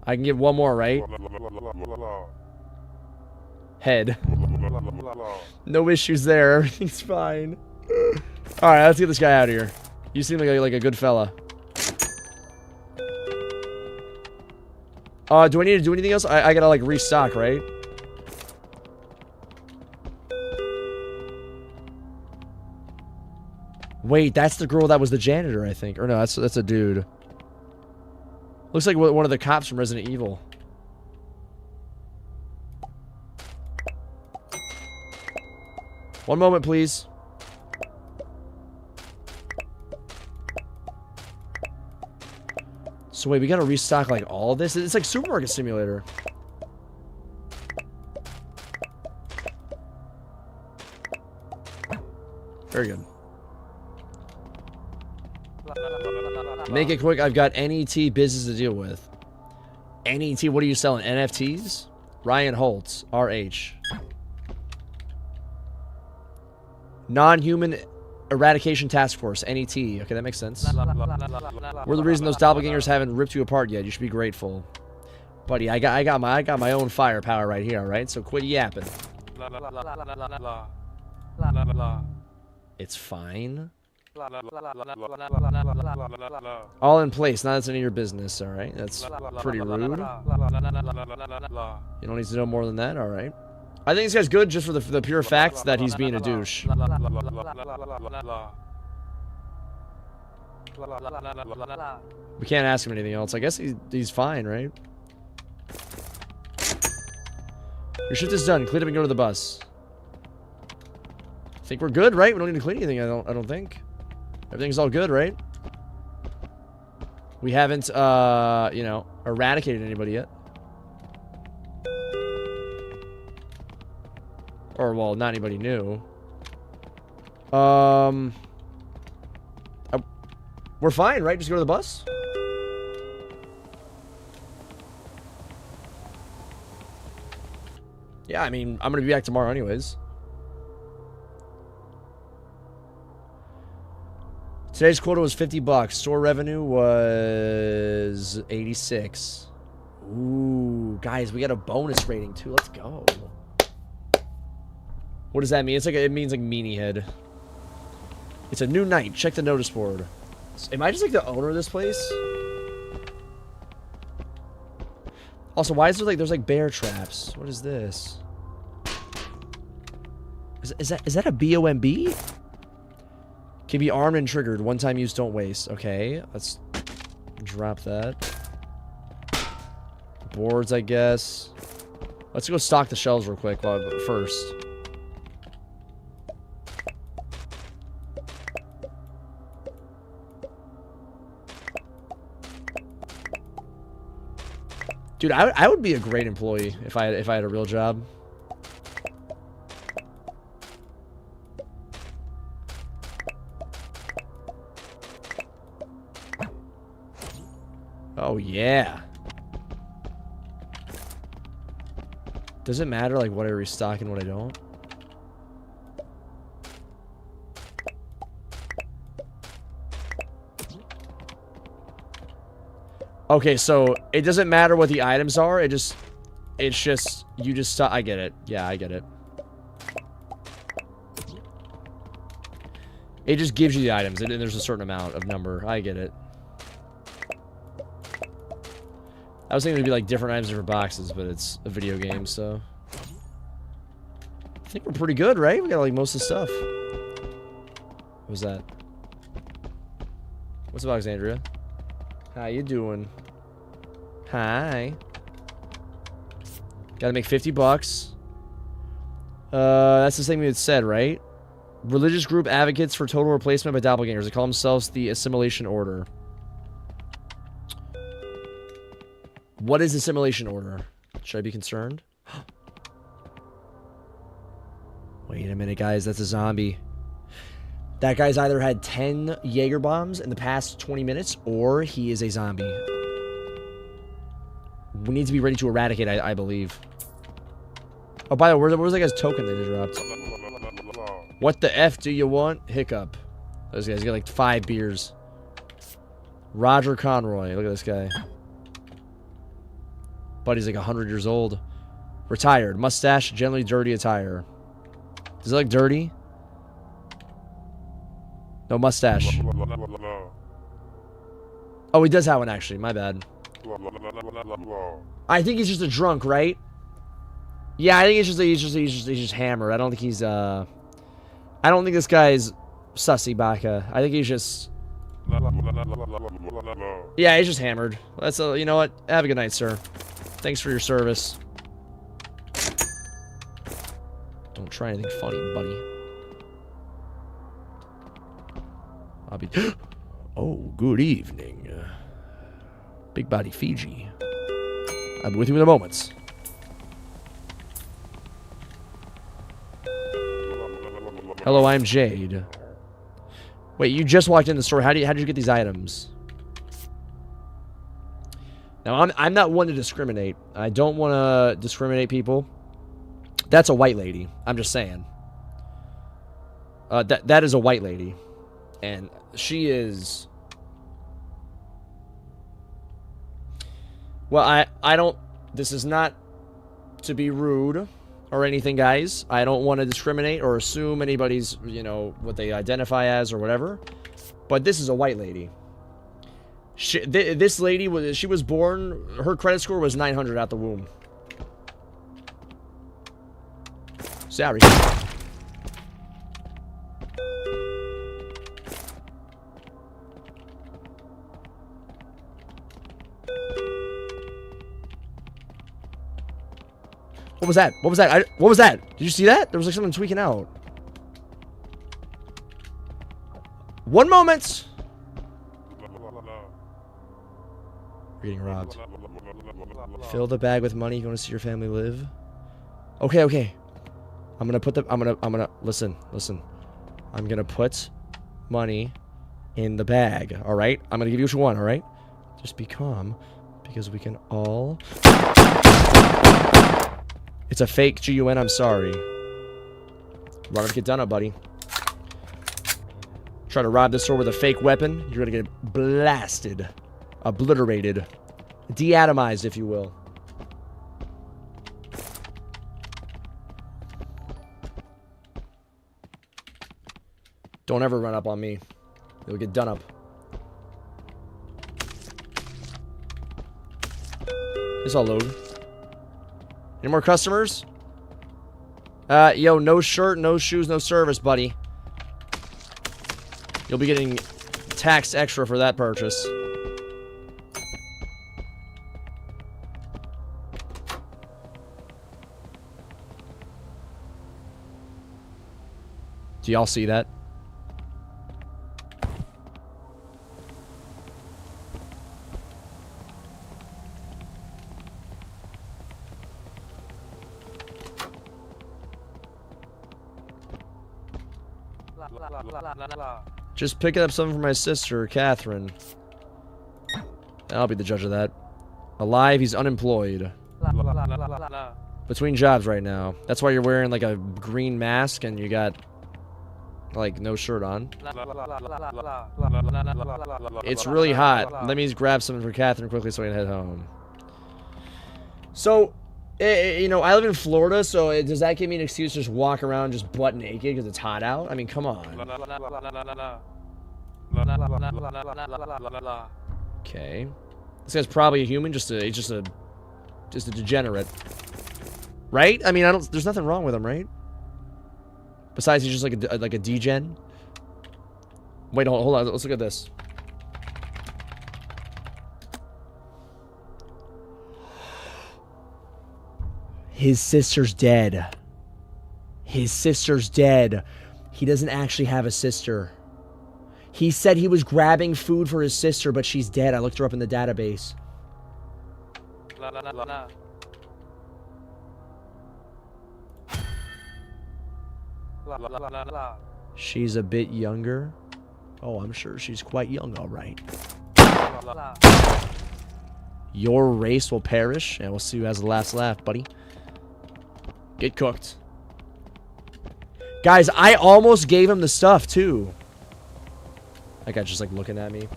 I can give one more, right? Head. No issues there. Everything's fine. Alright, let's get this guy out of here. You seem like a good fella. Do I need to do anything else? I gotta, like, restock, right? Wait, that's the girl that was the janitor, I think. Or no, that's a dude. Looks like one of the cops from Resident Evil. One moment, please. So wait, we gotta restock like all this? It's like Supermarket Simulator. Very good. Make it quick, I've got NET business to deal with. NET, what are you selling? NFTs? Ryan Holtz, RH. Non-Human Eradication Task Force, NET. Okay, that makes sense. We're the reason those doppelgangers haven't ripped you apart yet. You should be grateful. Buddy, I got my own firepower right here, alright? So quit yapping. It's fine. All in place, now that's any of your business, alright? That's pretty rude. You don't need to know more than that, alright? I think this guy's good just for the pure fact that he's being a douche. We can't ask him anything else. I guess he's fine, right? Your shift is done. Clean up and go to the bus. I think we're good, right? We don't need to clean anything, I don't think. Everything's all good, right? We haven't, you know, eradicated anybody yet. Or, well, not anybody new. We're fine, right? Just go to the bus? Yeah, I mean, I'm gonna be back tomorrow anyways. Today's quota was 50 bucks. Store revenue was 86. Ooh, guys, we got a bonus rating too. Let's go. What does that mean? It's like it means like meanie head. It's a new night. Check the notice board. Am I just like the owner of this place? Also, why is there like there's like bear traps? What is this? Is that a BOMB? Can be armed and triggered. One time use, don't waste. Okay, let's drop that. Boards, I guess. Let's go stock the shelves real quick first. Dude, I would be a great employee if I had a real job. Oh yeah. Does it matter like what I restock and what I don't? Okay, so it doesn't matter what the items are. It's just you just I get it. Yeah, I get it. It just gives you the items, and there's a certain amount of number. I get it. I was thinking it'd be like different items, different boxes, but it's a video game, so I think we're pretty good, right? We got like most of the stuff. What was that? What's up, Alexandria? How you doing? Hi. Gotta make 50 bucks. That's the same thing it said, right? Religious group advocates for total replacement by doppelgangers. They call themselves the Assimilation Order. What is Assimilation Order? Should I be concerned? Wait a minute, guys. That's a zombie. That guy's either had 10 Jaeger bombs in the past 20 minutes, or he is a zombie. We need to be ready to eradicate, I believe. Oh, by the way, where was that guy's token that he dropped? What the F do you want? Hiccup. Those guys got like 5 beers. Roger Conroy. Look at this guy. Buddy's like 100 years old. Retired. Mustache. Generally dirty attire. Does it look dirty? No mustache. Oh, he does have one actually. My bad. I think he's just a drunk, right? Yeah, I think he's just hammered. I don't think he's I don't think this guy's sussy baka. I think he's just yeah, he's just hammered. That's you know what? Have a good night, sir. Thanks for your service. Don't try anything funny, buddy. I'll be oh, good evening. Big body Fiji. I'll be with you in a moment. Hello, I'm Jade. Wait, you just walked in the store. How did you get these items? Now, I'm not one to discriminate. I don't want to discriminate people. That's a white lady. I'm just saying. That is a white lady. And she is... Well, I don't... This is not to be rude or anything, guys. I don't want to discriminate or assume anybody's, you know, what they identify as or whatever. But this is a white lady. This lady, she was born... Her credit score was 900 out the womb. Sorry. What was that? What was that? What was that? Did you see that? There was like something tweaking out. One moment. We're getting robbed. Fill the bag with money. You want to see your family live? Okay, okay. I'm gonna put the. I'm gonna listen. I'm gonna put money in the bag. All right. I'm gonna give you what you want. All right. Just be calm, because we can all. It's a fake GUN, I'm sorry. Run up, get done up, buddy. Try to rob this store with a fake weapon. You're gonna get blasted. Obliterated. Deatomized, if you will. Don't ever run up on me. You'll get done up. This all load. Any more customers? Yo, no shirt, no shoes, no service, buddy. You'll be getting taxed extra for that purchase. Do y'all see that? Just picking up something for my sister, Catherine. I'll be the judge of that. Alive, he's unemployed. Between jobs right now. That's why you're wearing like a green mask and you got like no shirt on. It's really hot. Let me just grab something for Catherine quickly so I can head home. So, you know, I live in Florida, so does that give me an excuse to just walk around just butt naked because it's hot out? I mean, come on. Okay. This guy's probably a human, just a degenerate. Right? I mean, there's nothing wrong with him, right? Besides, he's just like a degen. Wait, hold on. Let's look at this. His sister's dead. His sister's dead. He doesn't actually have a sister. He said he was grabbing food for his sister, but she's dead. I looked her up in the database. She's a bit younger. Oh, I'm sure she's quite young, all right. Your race will perish, and we'll see who has the last laugh, buddy. Get cooked. Guys, I almost gave him the stuff, too. That guy's just, like, looking at me.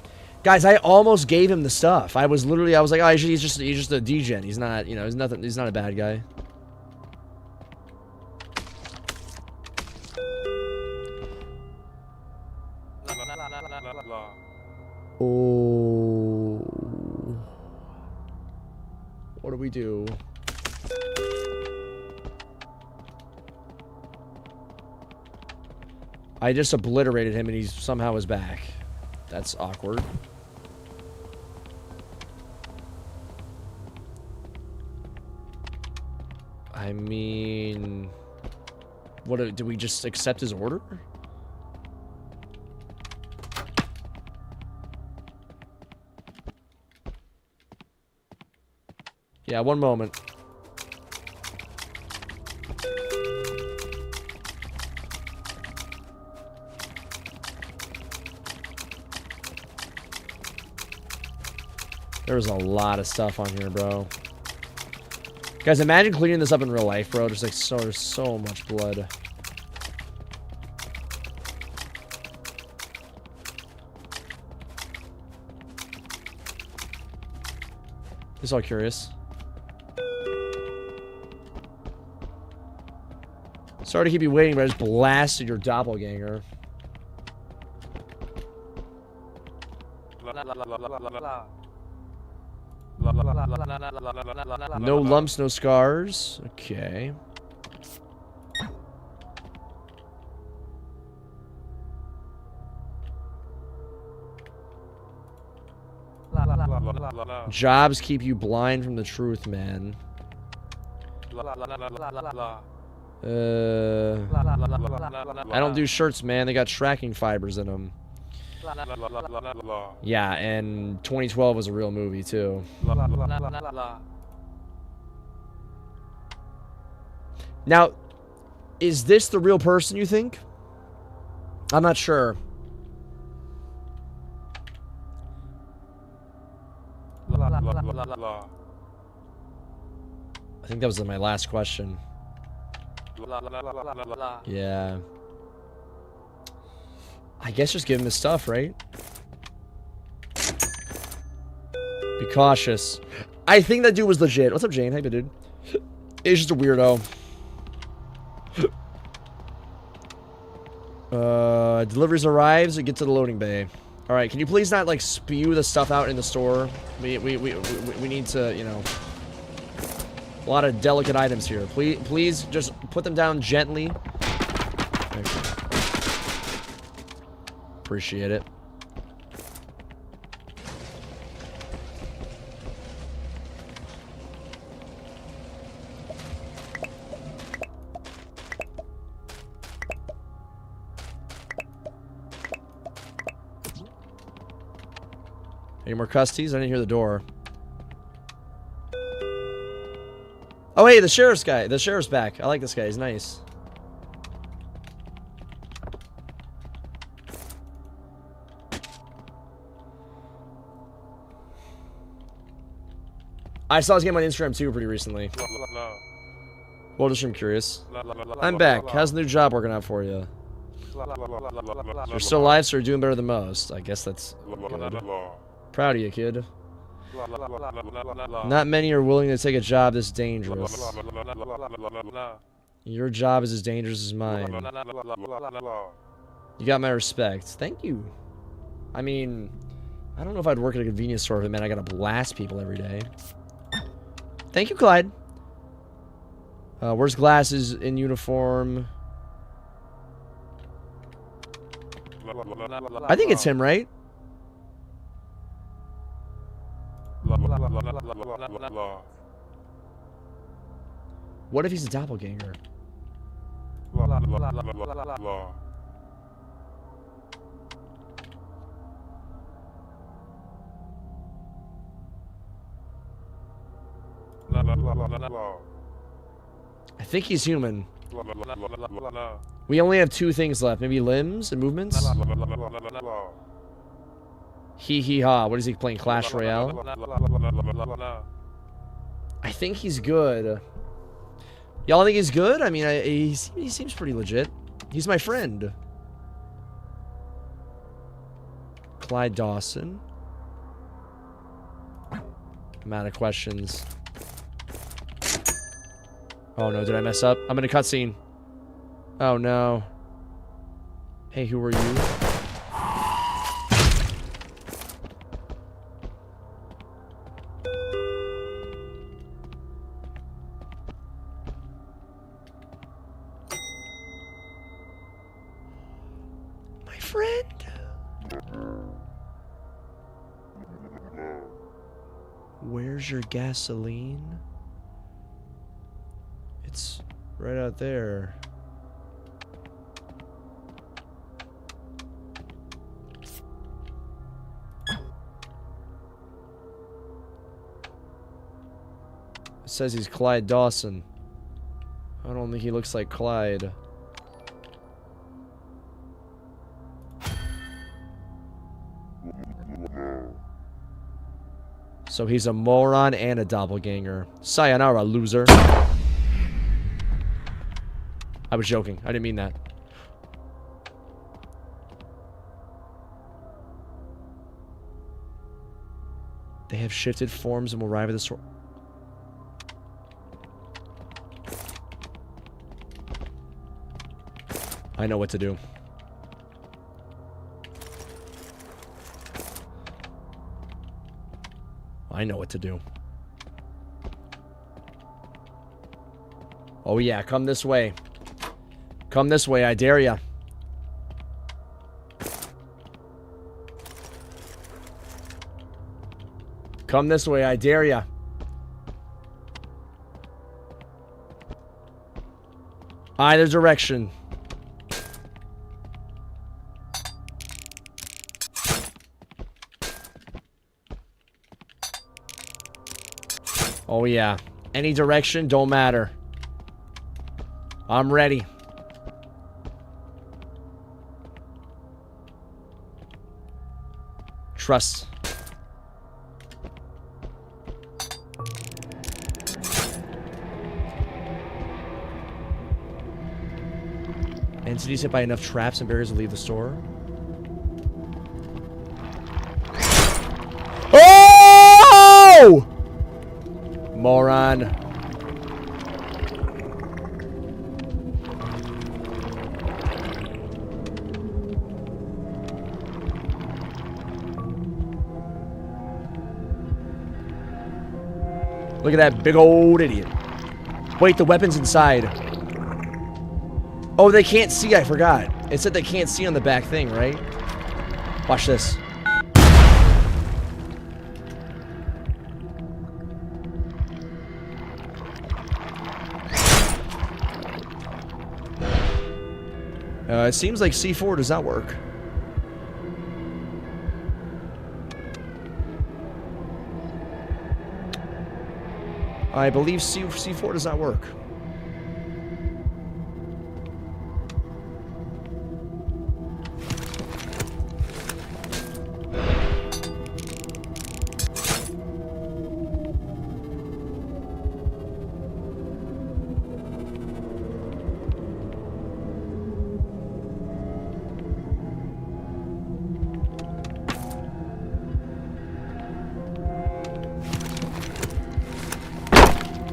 Guys, I almost gave him the stuff. I was like, oh, he's just a degen. He's not, you know, he's not a bad guy. Oh. What do we do? I just obliterated him and he somehow is back. That's awkward. I mean... Did we just accept his order? Yeah, one moment. There's a lot of stuff on here, bro. Guys, imagine cleaning this up in real life, bro. There's like so much blood. Just all curious. Sorry to keep you waiting, but I just blasted your doppelganger. No lumps, no scars. Okay. Jobs keep you blind from the truth, man. I don't do shirts, man. They got tracking fibers in them. Yeah, and 2012 was a real movie, too. Now, is this the real person, you think? I'm not sure. I think that was my last question. Yeah. I guess just give him his stuff, right? Be cautious. I think that dude was legit. What's up, Jane? How you been, dude? He's just a weirdo. Deliveries arrives. Get to the loading bay. All right, can you please not like spew the stuff out in the store? We need to, you know, a lot of delicate items here. Please just put them down gently. Appreciate it. Any more custies? I didn't hear the door. Oh, hey, the sheriff's guy. The sheriff's back. I like this guy. He's nice. I saw his game on Instagram too pretty recently. Well, just from curious. I'm back. How's the new job working out for you? You're still alive, so you're doing better than most. I guess that's good. Proud of you, kid. Not many are willing to take a job this dangerous. Your job is as dangerous as mine. You got my respect. Thank you. I mean, I don't know if I'd work at a convenience store if it meant I gotta blast people every day. Thank you, Clyde. Where's Glasses in uniform? I think it's him, right? What if he's a doppelganger? I think he's human. We only have 2 things left. Maybe limbs and movements? Hee hee ha. What is he playing? Clash Royale? I think he's good. Y'all think he's good? I mean, he seems pretty legit. He's my friend. Clyde Dawson. I'm out of questions. Oh no, did I mess up? I'm in a cutscene. Oh no. Hey, who are you? My friend. Where's your gasoline? It's right out there. It says he's Clyde Dawson. I don't think he looks like Clyde. So he's a moron and a doppelganger. Sayonara, loser. I was joking. I didn't mean that. They have shifted forms and will arrive at the store. I know what to do. I know what to do. Oh yeah, come this way. Come this way, I dare ya. Come this way, I dare ya. Either direction. Oh yeah. Any direction, don't matter. I'm ready. Trust. Entities hit by enough traps and barriers to leave the store. Oh! Moron. Look at that big old idiot. Wait, the weapon's inside. Oh, they can't see, I forgot. It said they can't see on the back thing, right? Watch this. It seems like C4 does not work. I believe C4 does not work.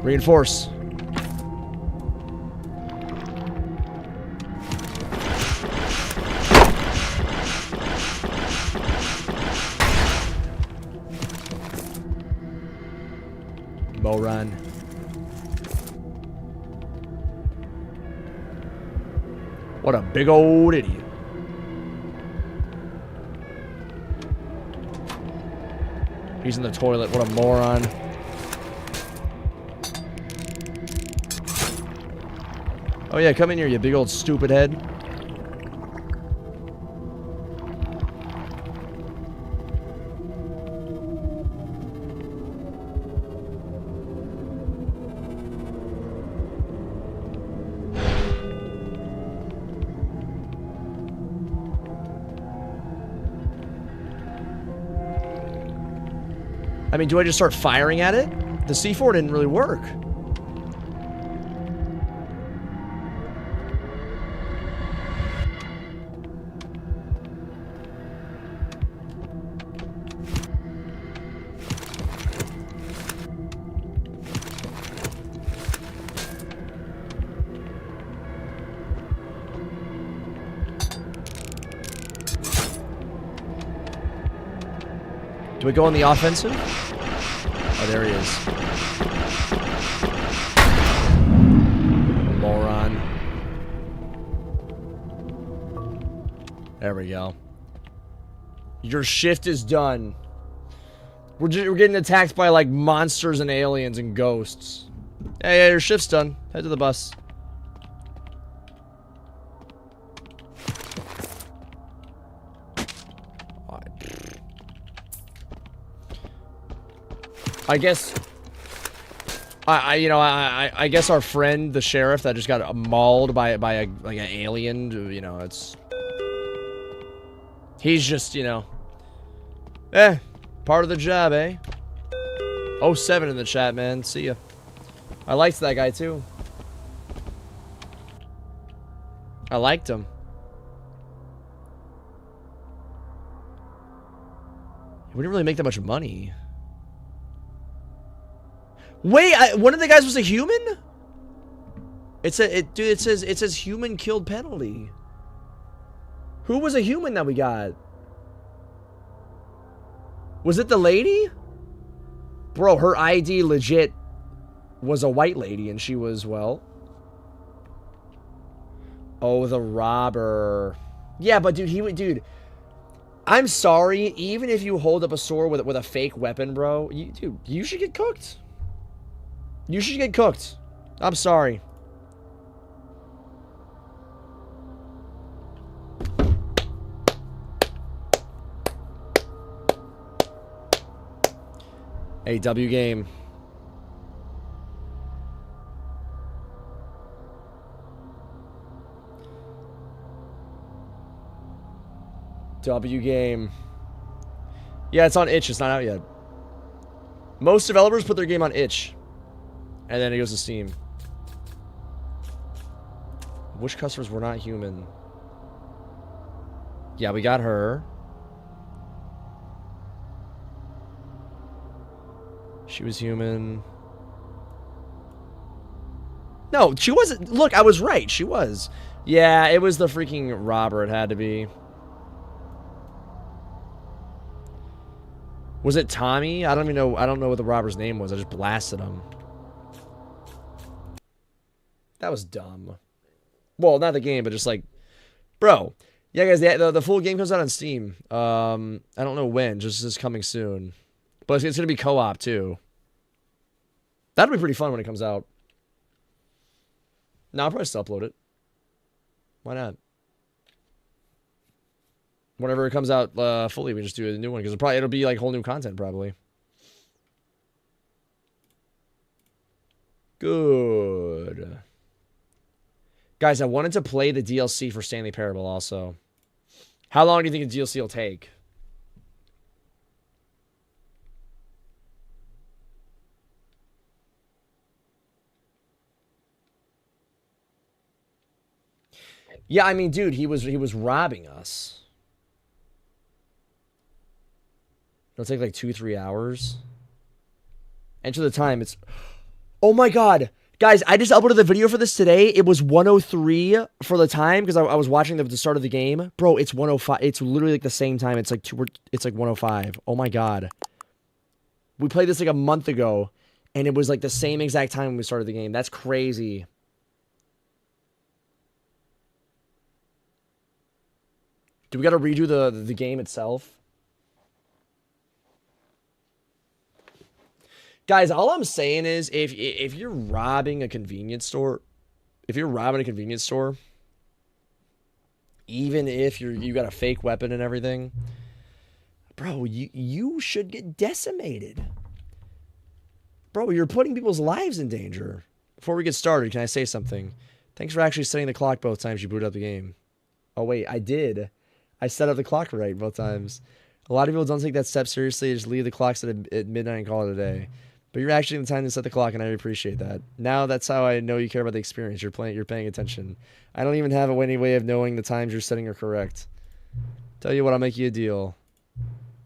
Reinforce. Moron. What a big old idiot. He's in the toilet. What a moron. Oh yeah, come in here, you big old stupid head. I mean, do I just start firing at it? The C4 didn't really work. Do we go on the offensive? Oh, there he is. Moron. There we go. Your shift is done. We're getting attacked by, like, monsters and aliens and ghosts. Yeah, your shift's done. Head to the bus. I guess, I guess our friend, the sheriff that just got mauled by an alien, you know, he's just, part of the job, eh? 07 in the chat, man. See ya. I liked that guy, too. I liked him. We didn't really make that much money. Wait, one of the guys was a human? Dude, it says human killed penalty. Who was a human that we got? Was it the lady? Bro, her ID legit was a white lady and she was, well. Oh, the robber. Yeah, but dude, I'm sorry, even if you hold up a sword with a fake weapon, bro, dude, you should get cooked. You should get cooked. I'm sorry. Hey, W game. W game. Yeah, it's on itch. It's not out yet. Most developers put their game on itch. And then it goes to Steam. Which customers were not human? Yeah, we got her. She was human. No, she wasn't. Look, I was right. She was. Yeah, it was the freaking robber. It had to be. Was it Tommy? I don't even know. I don't know what the robber's name was. I just blasted him. That was dumb. Well, not the game, but just like, bro. Yeah, guys, the full game comes out on Steam. I don't know when. Just is coming soon. But it's gonna be co-op too. That'll be pretty fun when it comes out. No, I'll probably still upload it. Why not? Whenever it comes out fully, we just do a new one because it'll be like whole new content probably. Good. Guys, I wanted to play the DLC for Stanley Parable also. How long do you think the DLC will take? Yeah, I mean, dude, he was robbing us. It'll take like 2-3 hours. Enter the time. It's... Oh my god. Guys, I just uploaded the video for this today. It was 103 for the time because I was watching the start of the game. Bro, it's 105. It's literally like the same time. It's like it's like 105. Oh my god. We played this like a month ago and it was like the same exact time when we started the game. That's crazy. Do we got to redo the game itself? Guys, all I'm saying is if you're robbing a convenience store, even if you got a fake weapon and everything, bro, you should get decimated. Bro, you're putting people's lives in danger. Before we get started, can I say something? Thanks for actually setting the clock both times you booted up the game. Oh wait, I did. I set up the clock right both times. A lot of people don't take that step seriously. They just leave the clock set at midnight and call it a day. But you're actually in the time to set the clock, and I appreciate that. Now that's how I know you care about the experience. You're paying attention. I don't even have any way of knowing the times you're setting are correct. Tell you what, I'll make you a deal.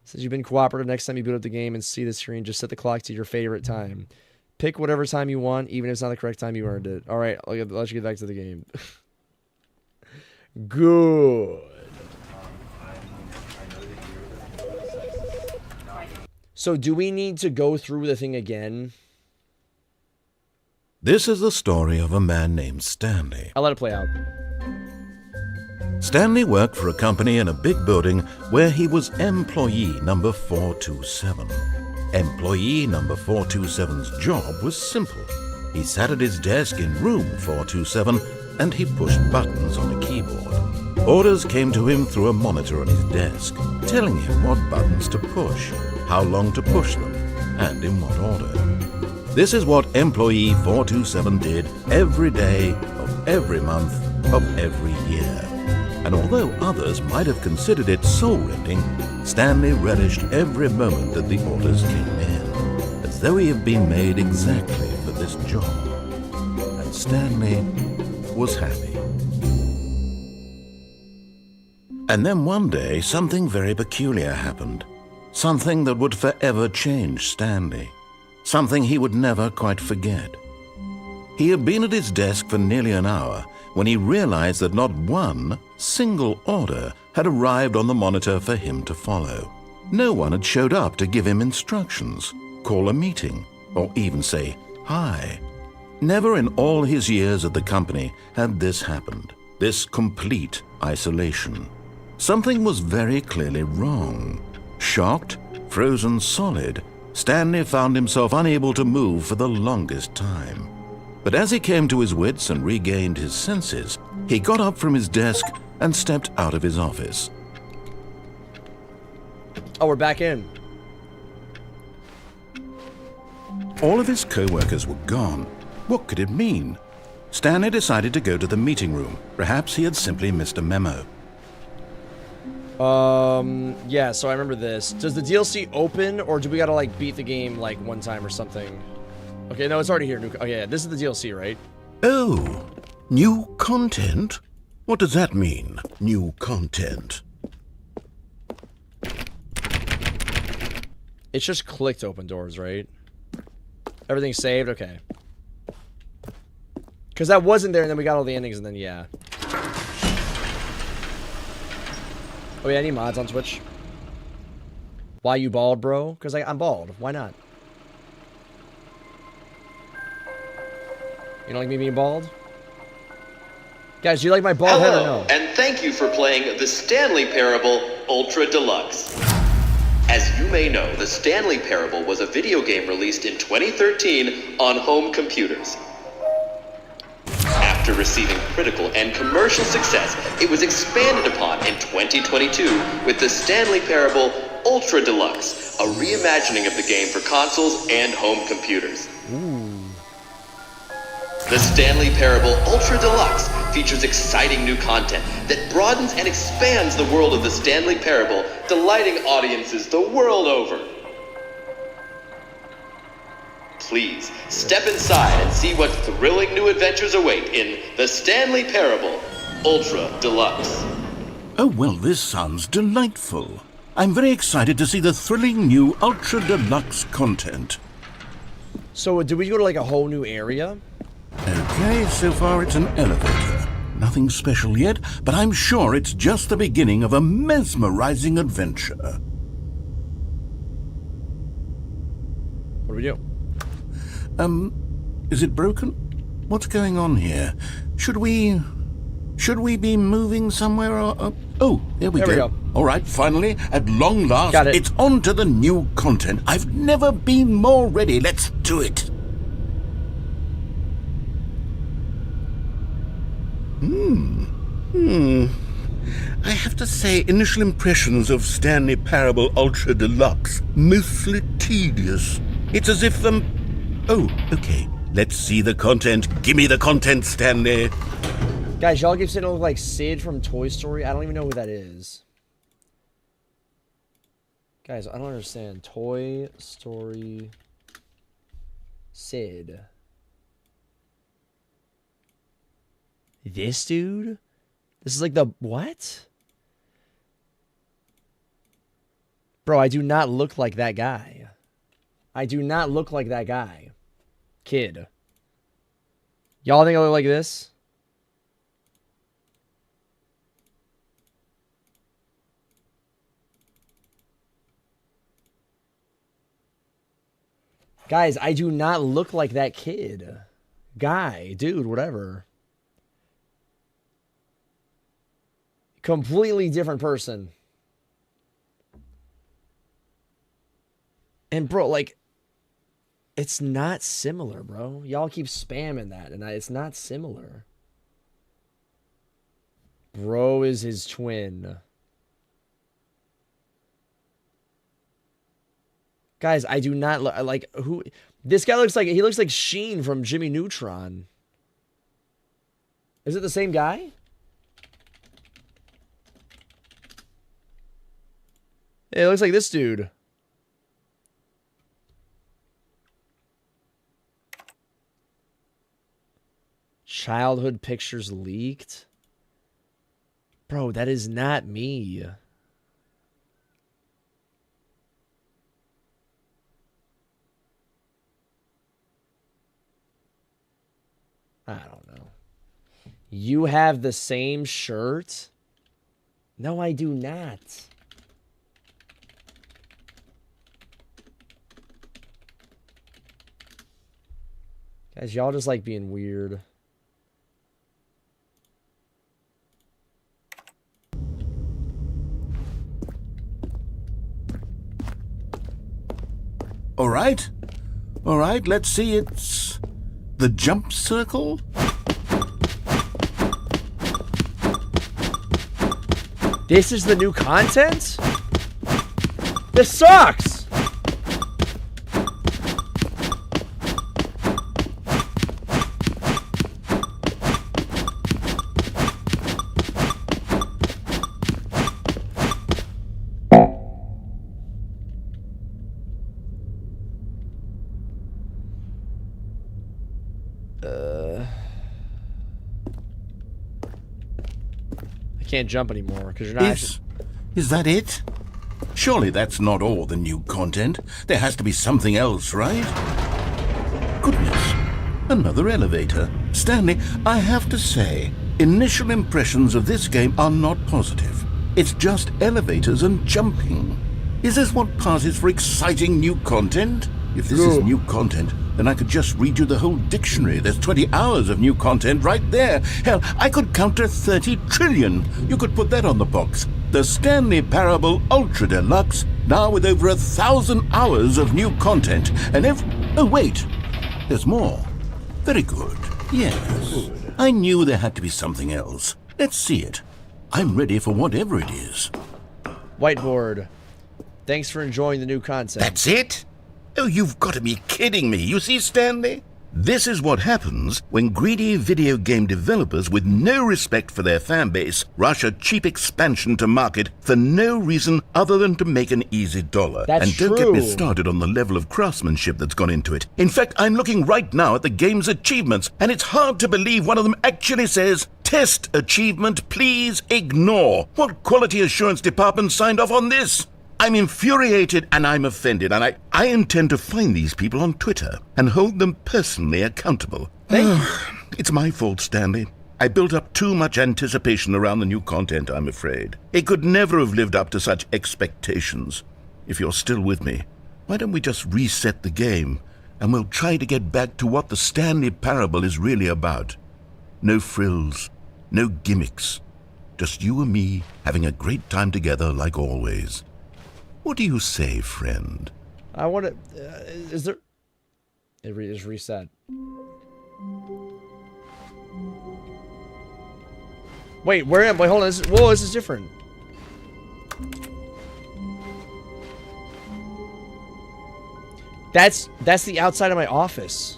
Since you've been cooperative, next time you boot up the game and see the screen, just set the clock to your favorite time. Pick whatever time you want, even if it's not the correct time you earned it. All right, I'll let you get back to the game. Good. So do we need to go through the thing again? This is the story of a man named Stanley. I'll let it play out. Stanley worked for a company in a big building where he was employee number 427. Employee number 427's job was simple. He sat at his desk in room 427 and he pushed buttons on a keyboard. Orders came to him through a monitor on his desk, telling him what buttons to push, how long to push them, and in what order. This is what employee 427 did every day of every month of every year. And although others might have considered it soul-rending, Stanley relished every moment that the orders came in, as though he had been made exactly for this job. And Stanley was happy. And then one day, something very peculiar happened. Something that would forever change Stanley. Something he would never quite forget. He had been at his desk for nearly an hour when he realized that not one single order had arrived on the monitor for him to follow. No one had showed up to give him instructions, call a meeting, or even say hi. Never in all his years at the company had this happened, this complete isolation. Something was very clearly wrong. Shocked, frozen solid, Stanley found himself unable to move for the longest time. But as he came to his wits and regained his senses, he got up from his desk and stepped out of his office. Oh, we're back in. All of his co-workers were gone. What could it mean? Stanley decided to go to the meeting room. Perhaps he had simply missed a memo. Yeah, so I remember this. Does the DLC open, or do we gotta, like, beat the game, like, one time or something? Okay, no, it's already here. Oh, yeah, this is the DLC, right? Oh, new content? What does that mean, new content? It's just click to open doors, right? Everything's saved? Okay. Because that wasn't there, and then we got all the endings, and then, yeah. Oh, yeah, I need mods on Twitch. Why you bald, bro? Because I'm bald. Why not? You don't like me being bald? Guys, do you like my bald head or no? And thank you for playing the Stanley Parable Ultra Deluxe. As you may know, the Stanley Parable was a video game released in 2013 on home computers. After receiving critical and commercial success, it was expanded upon in 2022 with the Stanley Parable Ultra Deluxe, a reimagining of the game for consoles and home computers. Ooh. The Stanley Parable Ultra Deluxe features exciting new content that broadens and expands the world of the Stanley Parable, delighting audiences the world over. Please, step inside and see what thrilling new adventures await in the Stanley Parable Ultra Deluxe. Oh, well, this sounds delightful. I'm very excited to see the thrilling new Ultra Deluxe content. So did we go to like a whole new area? Okay, so far it's an elevator. Nothing special yet, but I'm sure it's just the beginning of a mesmerizing adventure. What do we do? Is it broken? What's going on here? Should we be moving somewhere or... oh, there we go. All right, finally, at long last, Got it. It's on to the new content. I've never been more ready. Let's do it. I have to say, initial impressions of Stanley Parable Ultra Deluxe, mostly tedious. It's as if oh, okay. Let's see the content. Give me the content, Stanley. Guys, y'all keep saying it look like Sid from Toy Story. I don't even know who that is. Guys, I don't understand. Toy Story Sid. This dude? This is like the... what? Bro, I do not look like that guy. I do not look like that guy. Kid. Y'all think I look like this? Guys, I do not look like that kid. Guy, dude, whatever. Completely different person. And bro, like, it's not similar, bro. Y'all keep spamming that, and it's not similar. Bro is his twin. Guys, I do not look like who. This guy looks like, he looks like Sheen from Jimmy Neutron. Is it the same guy? It looks like this dude. Childhood pictures leaked. Bro, that is not me. I don't know. You have the same shirt? No, I do not. Guys, y'all just like being weird. All right, let's see. It's the jump circle. This is the new content? This sucks! Can't jump anymore because you're not. Is that it? Surely that's not all the new content. There has to be something else, right? Goodness, another elevator. Stanley, I have to say, initial impressions of this game are not positive. It's just elevators and jumping. Is this what passes for exciting new content? If this is new content, then I could just read you the whole dictionary. There's 20 hours of new content right there. Hell, I could count to 30 trillion. You could put that on the box. The Stanley Parable Ultra Deluxe, now with over 1,000 hours of new content. And oh wait, there's more. Very good. Yes. I knew there had to be something else. Let's see it. I'm ready for whatever it is. Whiteboard. Thanks for enjoying the new concept. That's it? Oh, you've got to be kidding me. You see, Stanley? This is what happens when greedy video game developers with no respect for their fan base rush a cheap expansion to market for no reason other than to make an easy dollar. That's and don't get me true. started on the level of craftsmanship that's gone into it. In fact, I'm looking right now at the game's achievements, and it's hard to believe one of them actually says, "Test achievement, please ignore." What quality assurance department signed off on this? I'm infuriated and I'm offended, and I intend to find these people on Twitter and hold them personally accountable. It's my fault, Stanley. I built up too much anticipation around the new content, I'm afraid. It could never have lived up to such expectations. If you're still with me, why don't we just reset the game, and we'll try to get back to what the Stanley Parable is really about. No frills, no gimmicks. Just you and me having a great time together like always. What do you say, friend? I want to... is there... It is reset. Wait, where am I? Wait, hold on. Whoa, this is different. That's the outside of my office.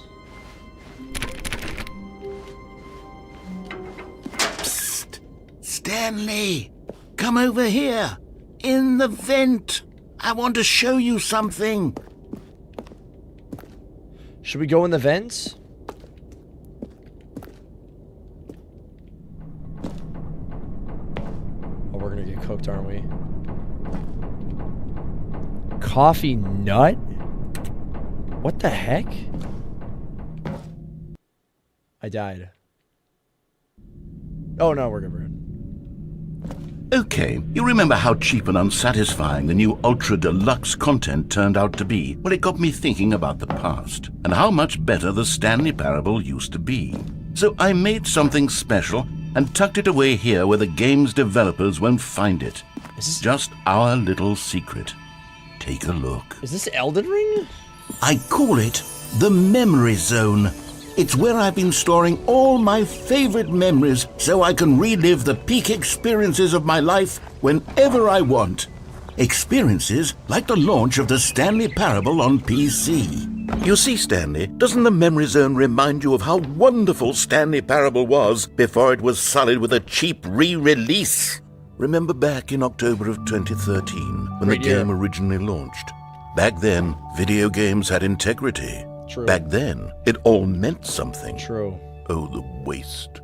Psst! Stanley! Come over here! In the vent! I want to show you something! Should we go in the vents? Oh, we're gonna get cooked, aren't we? Coffee nut? What the heck? I died. Oh no, we're good, we're good. Okay, you remember how cheap and unsatisfying the new Ultra Deluxe content turned out to be? Well, it got me thinking about the past, and how much better the Stanley Parable used to be. So I made something special and tucked it away here where the game's developers won't find it. Is this, Just our little secret. Take a look. is this Elden Ring? I call it the Memory Zone. It's where I've been storing all my favorite memories so I can relive the peak experiences of my life whenever I want. Experiences like the launch of the Stanley Parable on PC. You see, Stanley, doesn't the Memory Zone remind you of how wonderful Stanley Parable was before it was sullied with a cheap re-release? Remember back in October of 2013 when the game originally launched? Back then, video games had integrity. True. Back then, it all meant something. True. Oh, the waste.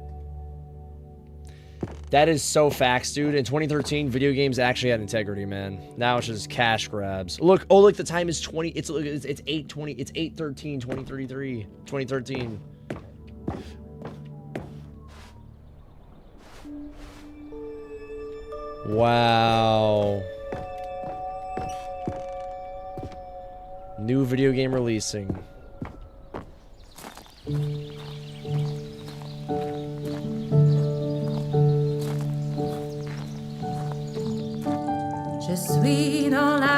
That is so facts, dude. In 2013, video games actually had integrity, man. Now it's just cash grabs. Look, oh look, the time is 20. It's 8:20. It's 8:13, 2033, 2013. Wow. New video game releasing.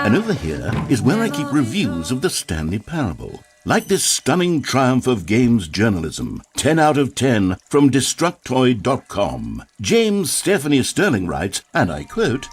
And over here is where I keep reviews of the Stanley Parable. Like this stunning triumph of games journalism, 10 out of 10 from Destructoid.com. James Stephanie Sterling writes, and I quote,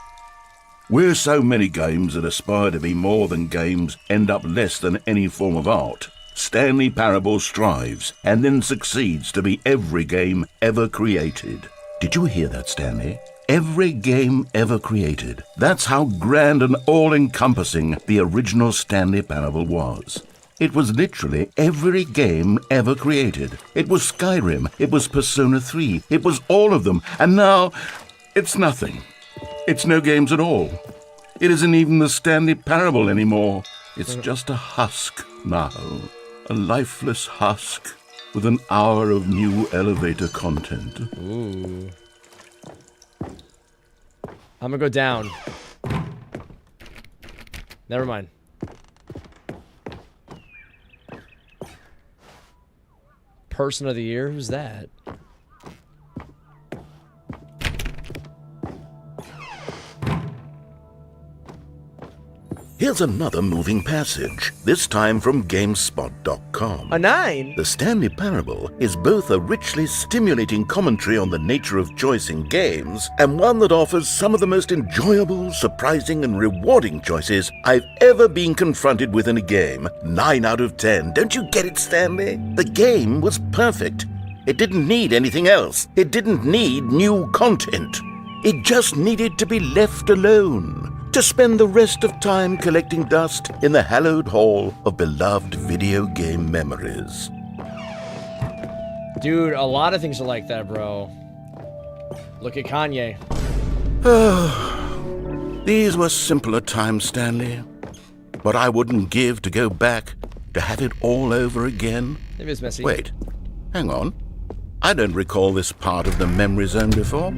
"Where so many games that aspire to be more than games end up less than any form of art, Stanley Parable strives and then succeeds to be every game ever created." Did you hear that, Stanley? Every game ever created. That's how grand and all-encompassing the original Stanley Parable was. It was literally every game ever created. It was Skyrim, it was Persona 3, it was all of them, and now it's nothing. It's no games at all. It isn't even the Stanley Parable anymore. It's just a husk now. A lifeless husk with an hour of new elevator content. Ooh. I'm gonna go down. Never mind. Person of the year? Who's that? Here's another moving passage, this time from GameSpot.com. A 9? The Stanley Parable is both a richly stimulating commentary on the nature of choice in games and one that offers some of the most enjoyable, surprising, and rewarding choices I've ever been confronted with in a game. 9 out of 10. Don't you get it, Stanley? The game was perfect. It didn't need anything else. It didn't need new content. It just needed to be left alone, to spend the rest of time collecting dust in the hallowed hall of beloved video game memories. Dude, a lot of things are like that, bro. Look at Kanye. These were simpler times, Stanley. What I wouldn't give to go back, to have it all over again. Maybe it's messy. Wait, hang on. I don't recall this part of the memory zone before.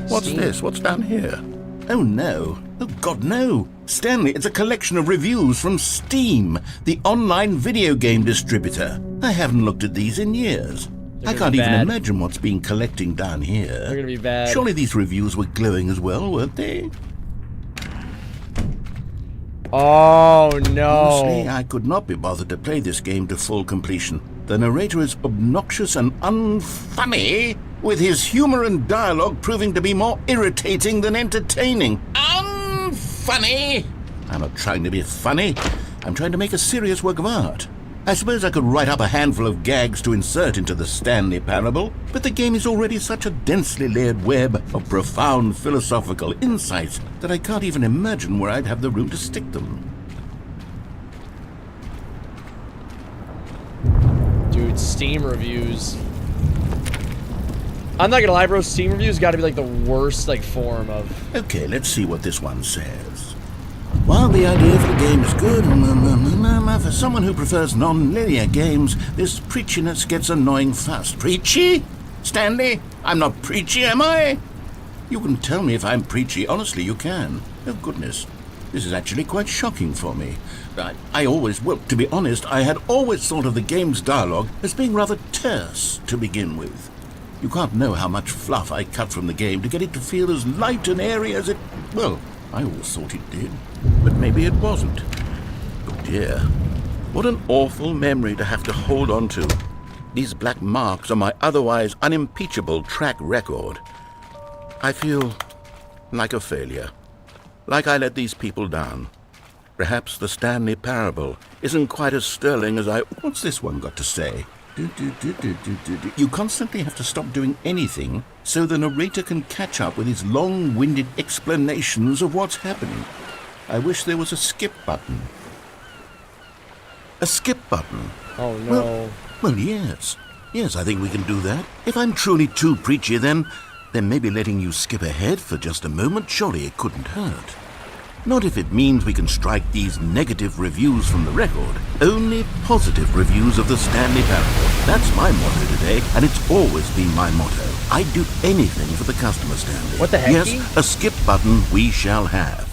What's Steam. this? What's down here? Oh no. Oh God, no. Stanley, it's a collection of reviews from Steam, the online video game distributor. I haven't looked at these in years. I gonna can't be even bad. imagine what's being collecting down here. They're gonna be bad. Surely these reviews were glowing as well, weren't they? Oh no. Honestly, I could not be bothered to play this game to full completion. The narrator is obnoxious and unfunny, with his humor and dialogue proving to be more irritating than entertaining. Unfunny! I'm not trying to be funny. I'm trying to make a serious work of art. I suppose I could write up a handful of gags to insert into the Stanley Parable, but the game is already such a densely layered web of profound philosophical insights that I can't even imagine where I'd have the room to stick them. Dude, Steam reviews. I'm not gonna lie, bro. Steam reviews got to be like the worst like form of. Okay, let's see what this one says. While the idea for the game is good, for someone who prefers non-linear games, this preachiness gets annoying fast. Preachy? Stanley, I'm not preachy, am I? You can tell me if I'm preachy. Honestly, you can. Oh, goodness. This is actually quite shocking for me. Well, to be honest, I had always thought of the game's dialogue as being rather terse to begin with. You can't know how much fluff I cut from the game to get it to feel as light and airy as it... Well, I always thought it did, but maybe it wasn't. Oh dear, what an awful memory to have to hold on to. These black marks on my otherwise unimpeachable track record. I feel like a failure, like I let these people down. Perhaps the Stanley Parable isn't quite as sterling as I... What's this one got to say? You constantly have to stop doing anything so the narrator can catch up with his long-winded explanations of what's happening. I wish there was a skip button. A skip button? Oh no. Well, yes. Yes, I think we can do that. If I'm truly too preachy, then maybe letting you skip ahead for just a moment, surely it couldn't hurt. Not if it means we can strike these negative reviews from the record. Only positive reviews of the Stanley Parable. That's my motto today, and it's always been my motto. I'd do anything for the customer, Stanley. What the heck? Yes, a skip button we shall have.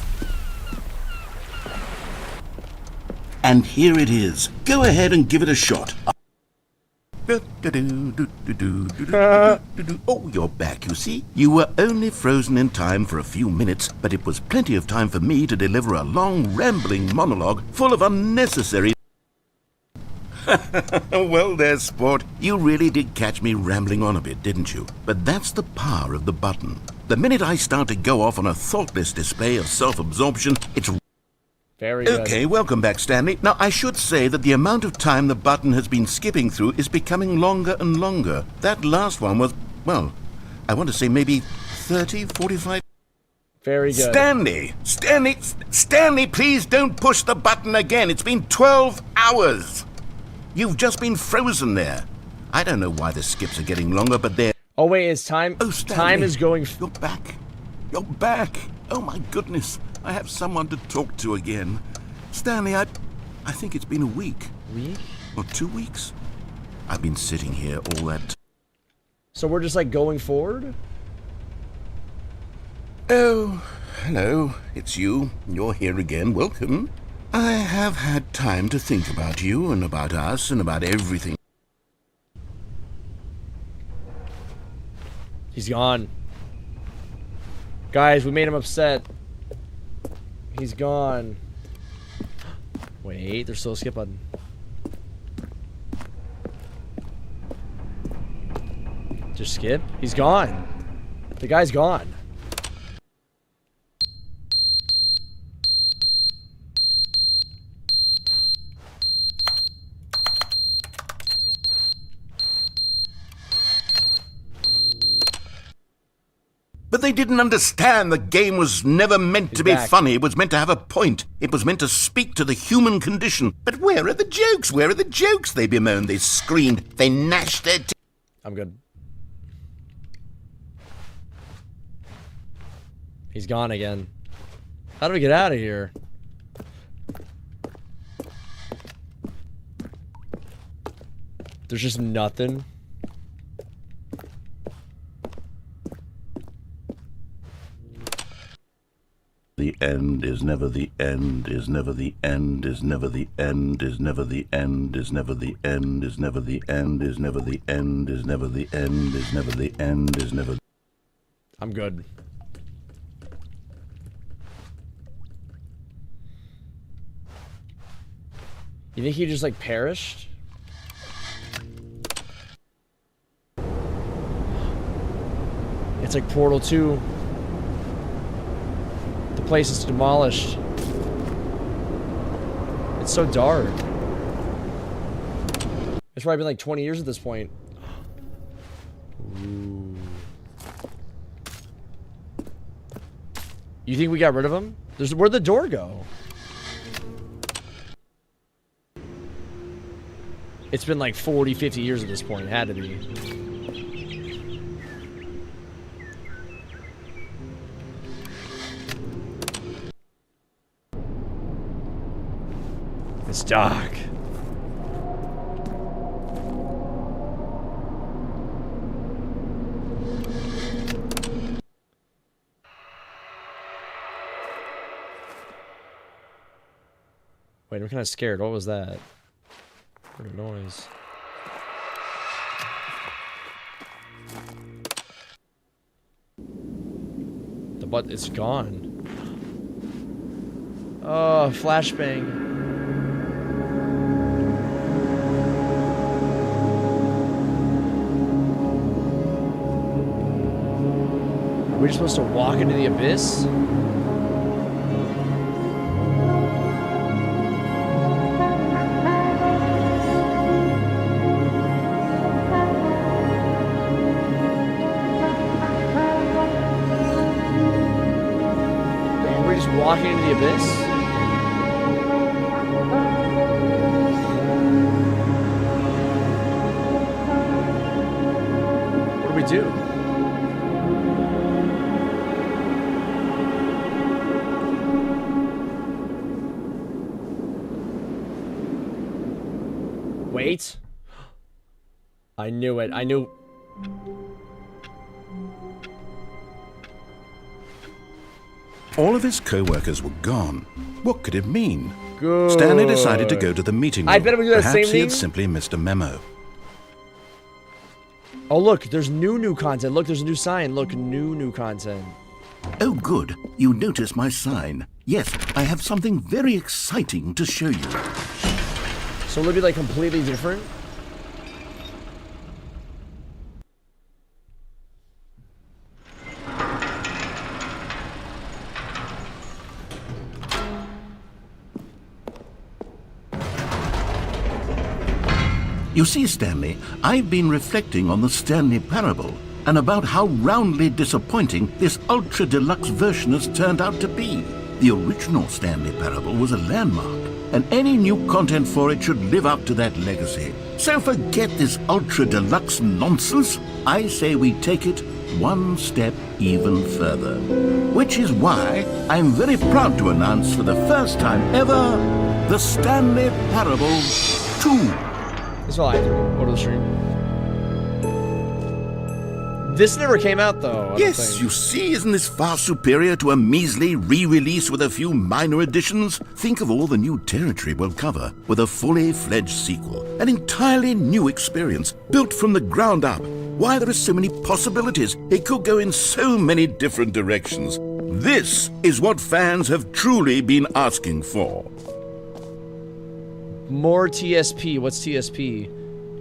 And here it is. Go ahead and give it a shot. Oh, you're back, you see. You were only frozen in time for a few minutes, but it was plenty of time for me to deliver a long, rambling monologue full of unnecessary... Well, there's sport. You really did catch me rambling on a bit, didn't you? But that's the power of the button. The minute I start to go off on a thoughtless display of self-absorption, it's... Very good. Okay, welcome back, Stanley. Now, I should say that the amount of time the button has been skipping through is becoming longer and longer. That last one was, well, I want to say maybe 30, 45... Very good. Stanley, please don't push the button again. It's been 12 hours. You've just been frozen there. I don't know why the skips are getting longer, but they're... Oh wait, is time? Oh, Stanley, time is going. You're back. You're back. Oh my goodness. I have someone to talk to again. Stanley, I think it's been a week. Week? Or 2 weeks. I've been sitting here all that... So we're just like going forward? Oh, hello. It's you. You're here again. Welcome. I have had time to think about you and about us and about everything. He's gone. Guys, we made him upset. He's gone. Wait, there's still a skip button. Just skip? He's gone. The guy's gone. But they didn't understand the game was never meant to be funny. It was meant to have a point. It was meant to speak to the human condition. But where are the jokes? Where are the jokes? They bemoaned, they screamed, they gnashed their teeth. I'm good. He's gone again. How do we get out of here? There's just nothing. The end is never the end, is never the end, is never the end, is never the end, is never the end, is never the end, is never the end, is never the end, is never the end, is never. I'm good. You think he just like perished? It's like Portal 2. The place is demolished. It's so dark. It's probably been like 20 years at this point. Ooh. You think we got rid of him? Where'd the door go? It's been like 40, 50 years at this point. It had to be. It's dark. Wait, I'm kind of scared. What was that? What a noise. The butt is gone. Oh, flashbang. Are we just supposed to walk into the abyss? Are we just walking into the abyss? What do we do? Wait. I knew it. I knew. All of his co-workers were gone. What could it mean? Good. Stanley decided to go to the meeting room. I bet we do that Perhaps same he thing. had simply missed a memo. Oh, look. There's new content. Look, there's a new sign. Look, new content. Oh, good. You notice my sign. Yes, I have something very exciting to show you. So will it be like completely different? You see, Stanley, I've been reflecting on the Stanley Parable and about how roundly disappointing this ultra deluxe version has turned out to be. The original Stanley Parable was a landmark, and any new content for it should live up to that legacy. So forget this ultra deluxe nonsense. I say we take it one step even further. Which is why I'm very proud to announce for the first time ever, the Stanley Parable 2. That's all I have to go to the stream. This never came out though. I don't Yes, think. you see, isn't this far superior to a measly re-release with a few minor additions? Think of all the new territory we'll cover with a fully fledged sequel. An entirely new experience, built from the ground up. Why, there are so many possibilities. It could go in so many different directions. This is what fans have truly been asking for. More TSP. What's TSP?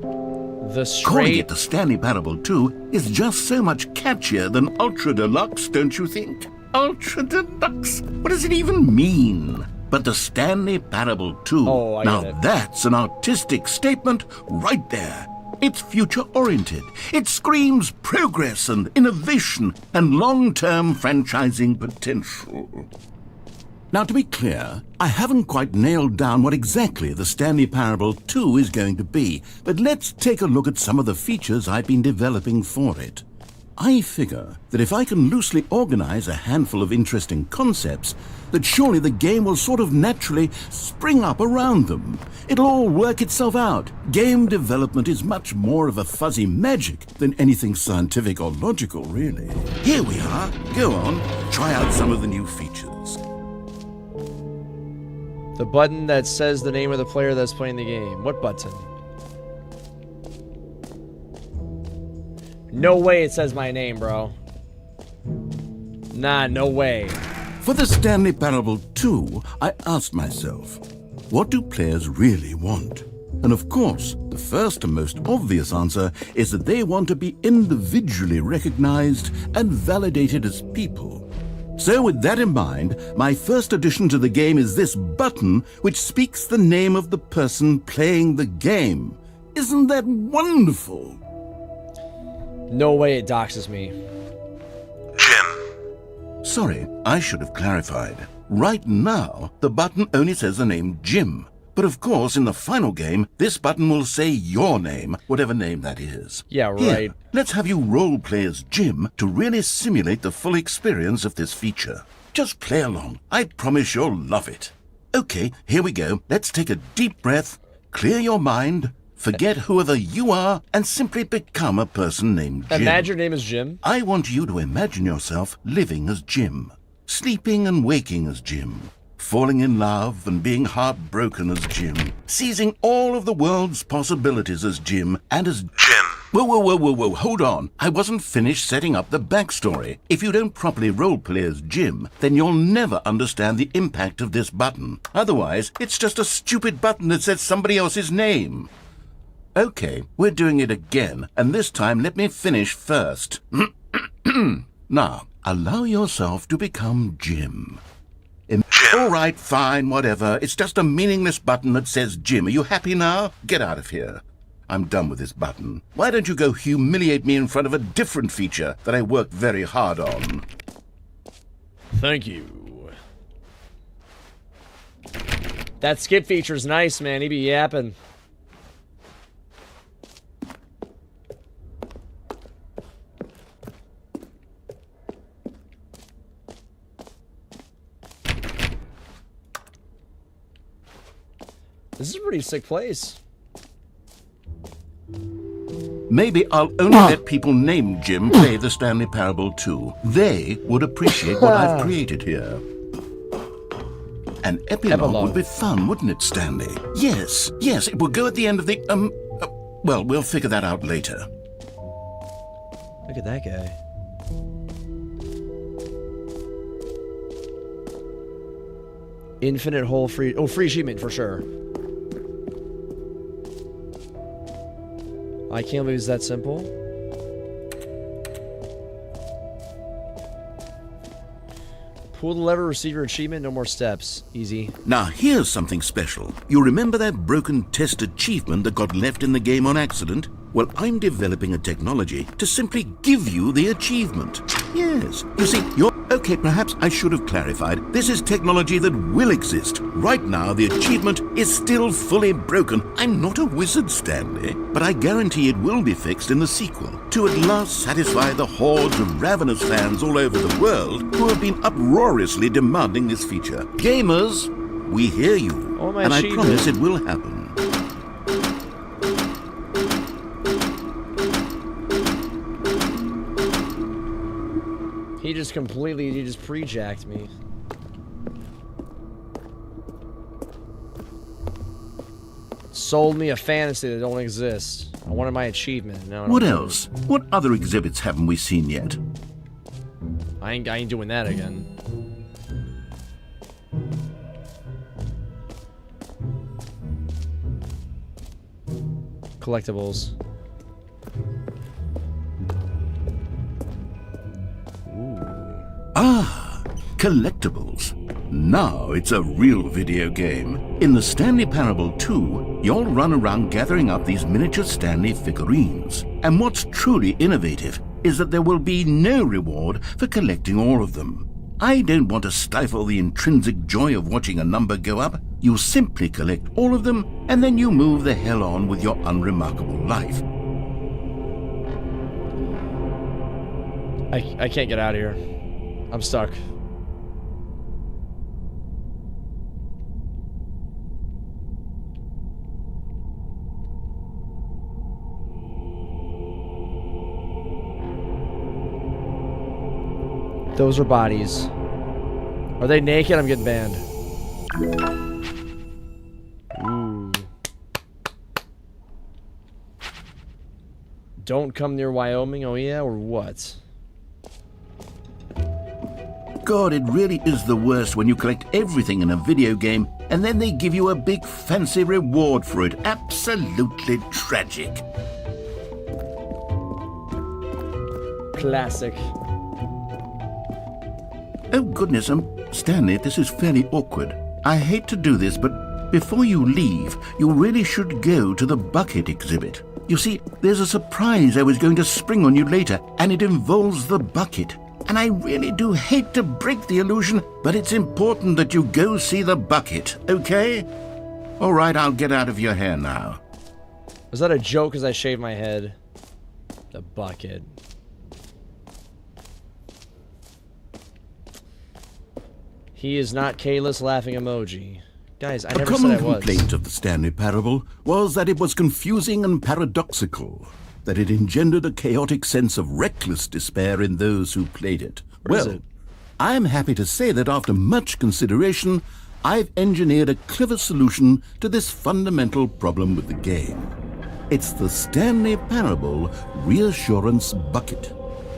The Calling straight. it the Stanley Parable 2 is just so much catchier than Ultra Deluxe, don't you think? Ultra Deluxe? What does it even mean? But the Stanley Parable 2, Oh, I now get it. that's an artistic statement right there. It's future-oriented. It screams progress and innovation and long-term franchising potential. Now, to be clear, I haven't quite nailed down what exactly the Stanley Parable 2 is going to be, but let's take a look at some of the features I've been developing for it. I figure that if I can loosely organize a handful of interesting concepts, that surely the game will sort of naturally spring up around them. It'll all work itself out. Game development is much more of a fuzzy magic than anything scientific or logical, really. Here we are. Go on, try out some of the new features. The button that says the name of the player that's playing the game. What button? No way it says my name, bro. Nah, no way. For the Stanley Parable 2, I asked myself, what do players really want? And of course, the first and most obvious answer is that they want to be individually recognized and validated as people. So with that in mind, my first addition to the game is this button which speaks the name of the person playing the game. Isn't that wonderful? No way it doxes me. Sorry, I should have clarified. Right now, the button only says the name Jim. But of course, in the final game, this button will say your name, whatever name that is. Yeah, Here, right. let's have you role play as Jim to really simulate the full experience of this feature. Just play along. I promise you'll love it. Okay, here we go. Let's take a deep breath, clear your mind, forget whoever you are, and simply become a person named Jim. Imagine your name is Jim. I want you to imagine yourself living as Jim, sleeping and waking as Jim, falling in love and being heartbroken as Jim, seizing all of the world's possibilities as Jim, and as Jim. Whoa, hold on. I wasn't finished setting up the backstory. If you don't properly roleplay as Jim, then you'll never understand the impact of this button. Otherwise, it's just a stupid button that says somebody else's name. Okay, we're doing it again, and this time let me finish first. Now, allow yourself to become Jim. All right, fine, whatever. It's just a meaningless button that says Jim. Are you happy now? Get out of here. I'm done with this button. Why don't you go humiliate me in front of a different feature that I worked very hard on? Thank you. That skip feature's nice, man. He be yapping. This is a pretty sick place. Maybe I'll only let people named Jim play the Stanley Parable 2. They would appreciate what I've created here. An epilogue would be fun, wouldn't it, Stanley? Yes, it will go at the end of the, well, we'll figure that out later. Look at that guy. Infinite hole free. Oh, free achievement for sure. I can't believe it's that simple. Pull the lever, receive your achievement, no more steps. Easy. Now here's something special. You remember that broken test achievement that got left in the game on accident? Well, I'm developing a technology to simply give you the achievement. Yes, you see, you're... Okay, perhaps I should have clarified. This is technology that will exist. Right now, the achievement is still fully broken. I'm not a wizard, Stanley, but I guarantee it will be fixed in the sequel to at last satisfy the hordes of ravenous fans all over the world who have been uproariously demanding this feature. Gamers, we hear you, Oh, my and I achievement. promise it will happen. He just pre-jacked me. Sold me a fantasy that don't exist. I wanted my achievement. Now I don't What do it. else? What other exhibits haven't we seen yet? I ain't doing that again. Collectibles. Collectibles. Now it's a real video game. In the Stanley Parable 2, you'll run around gathering up these miniature Stanley figurines. And what's truly innovative is that there will be no reward for collecting all of them. I don't want to stifle the intrinsic joy of watching a number go up. You simply collect all of them, and then you move the hell on with your unremarkable life. I can't get out of here. I'm stuck. Those are bodies. Are they naked? I'm getting banned. Ooh. Don't come near Wyoming, oh yeah, or what? God, it really is the worst when you collect everything in a video game and then they give you a big fancy reward for it. Absolutely tragic. Classic. Oh goodness, Stanley, this is fairly awkward. I hate to do this, but before you leave, you really should go to the bucket exhibit. You see, there's a surprise I was going to spring on you later, and it involves the bucket. And I really do hate to break the illusion, but it's important that you go see the bucket, okay? All right, I'll get out of your hair now. Was that a joke as I shaved my head? The bucket. He is not Kayla's laughing emoji. Guys, I never said I was. A common complaint of the Stanley Parable was that it was confusing and paradoxical, that it engendered a chaotic sense of reckless despair in those who played it. Where is Well, it? I'm happy to say that after much consideration, I've engineered a clever solution to this fundamental problem with the game. It's the Stanley Parable Reassurance Bucket.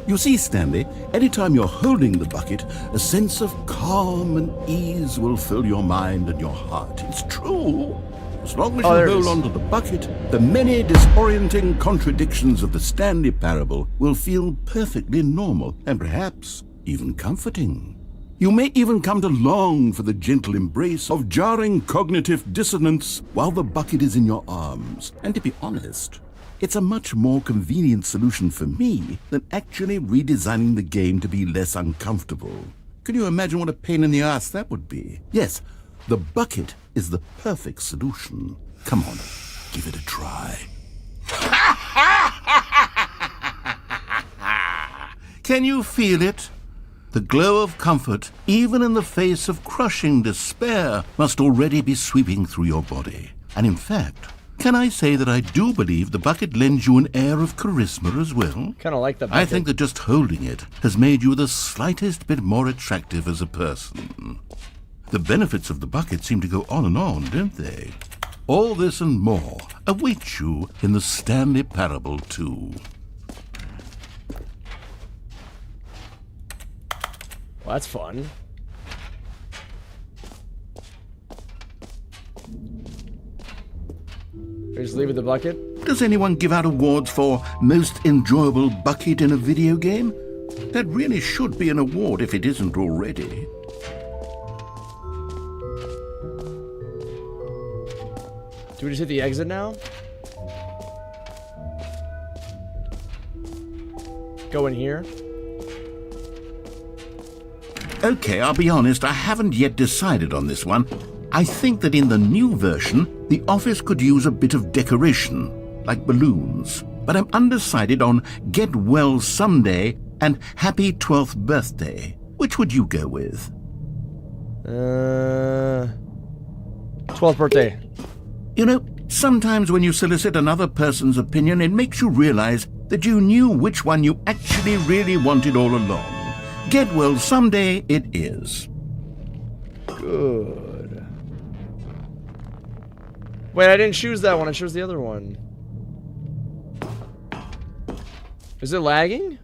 You see, Stanley, anytime you're holding the bucket, a sense of calm and ease will fill your mind and your heart. It's true. As long as there you it hold is. on to the bucket, the many disorienting contradictions of the Stanley Parable will feel perfectly normal and perhaps even comforting. You may even come to long for the gentle embrace of jarring cognitive dissonance while the bucket is in your arms. And to be honest, it's a much more convenient solution for me than actually redesigning the game to be less uncomfortable. Can you imagine what a pain in the ass that would be? Yes, the bucket is the perfect solution. Come on, give it a try. Can you feel it? The glow of comfort, even in the face of crushing despair, must already be sweeping through your body. And in fact, can I say that I do believe the bucket lends you an air of charisma as well? Kind of like the bucket. I think that just holding it has made you the slightest bit more attractive as a person. The benefits of the bucket seem to go on and on, don't they? All this and more await you in the Stanley Parable 2. Well, that's fun. Just leave it the bucket. Does anyone give out awards for most enjoyable bucket in a video game? That really should be an award if it isn't already. Do we just hit the exit now? Go in here. Okay, I'll be honest, I haven't yet decided on this one. I think that in the new version, the office could use a bit of decoration, like balloons. But I'm undecided on Get Well Someday and Happy 12th Birthday. Which would you go with? 12th birthday. You know, sometimes when you solicit another person's opinion, it makes you realize that you knew which one you actually really wanted all along. Get Well Someday it is. Good. Wait, I didn't choose that one. I chose the other one. Is it lagging?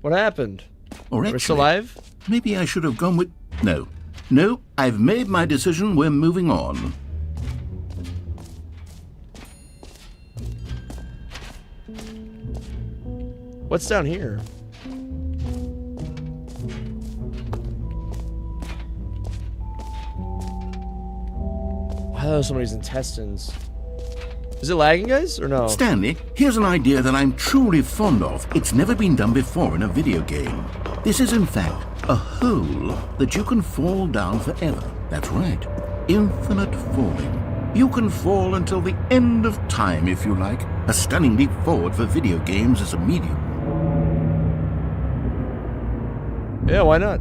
What happened? Or Are we still actually, live? maybe I should have gone with... No, I've made my decision. We're moving on. What's down here? I thought it was somebody's intestines. Is it lagging, guys, or no? Stanley, here's an idea that I'm truly fond of. It's never been done before in a video game. This is, in fact, a hole that you can fall down forever. That's right. Infinite falling. You can fall until the end of time, if you like. A stunning leap forward for video games as a medium. Yeah, why not?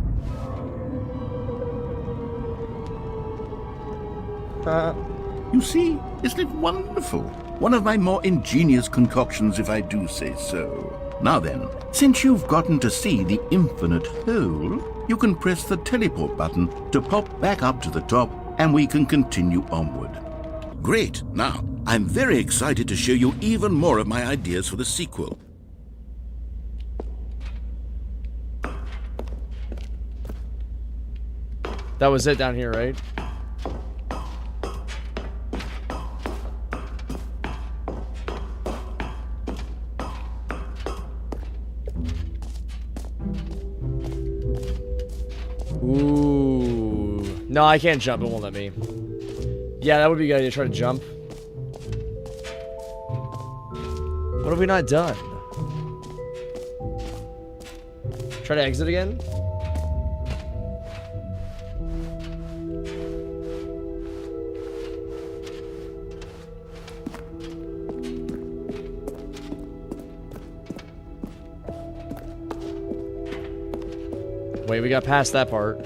You see, isn't it wonderful? One of my more ingenious concoctions, if I do say so. Now then, since you've gotten to see the infinite hole, you can press the teleport button to pop back up to the top, and we can continue onward. Great. Now, I'm very excited to show you even more of my ideas for the sequel. That was it down here, right? Ooh. No, I can't jump. It won't let me. Yeah, that would be a good idea to try to jump. What have we not done? Try to exit again? Wait, we got past that part.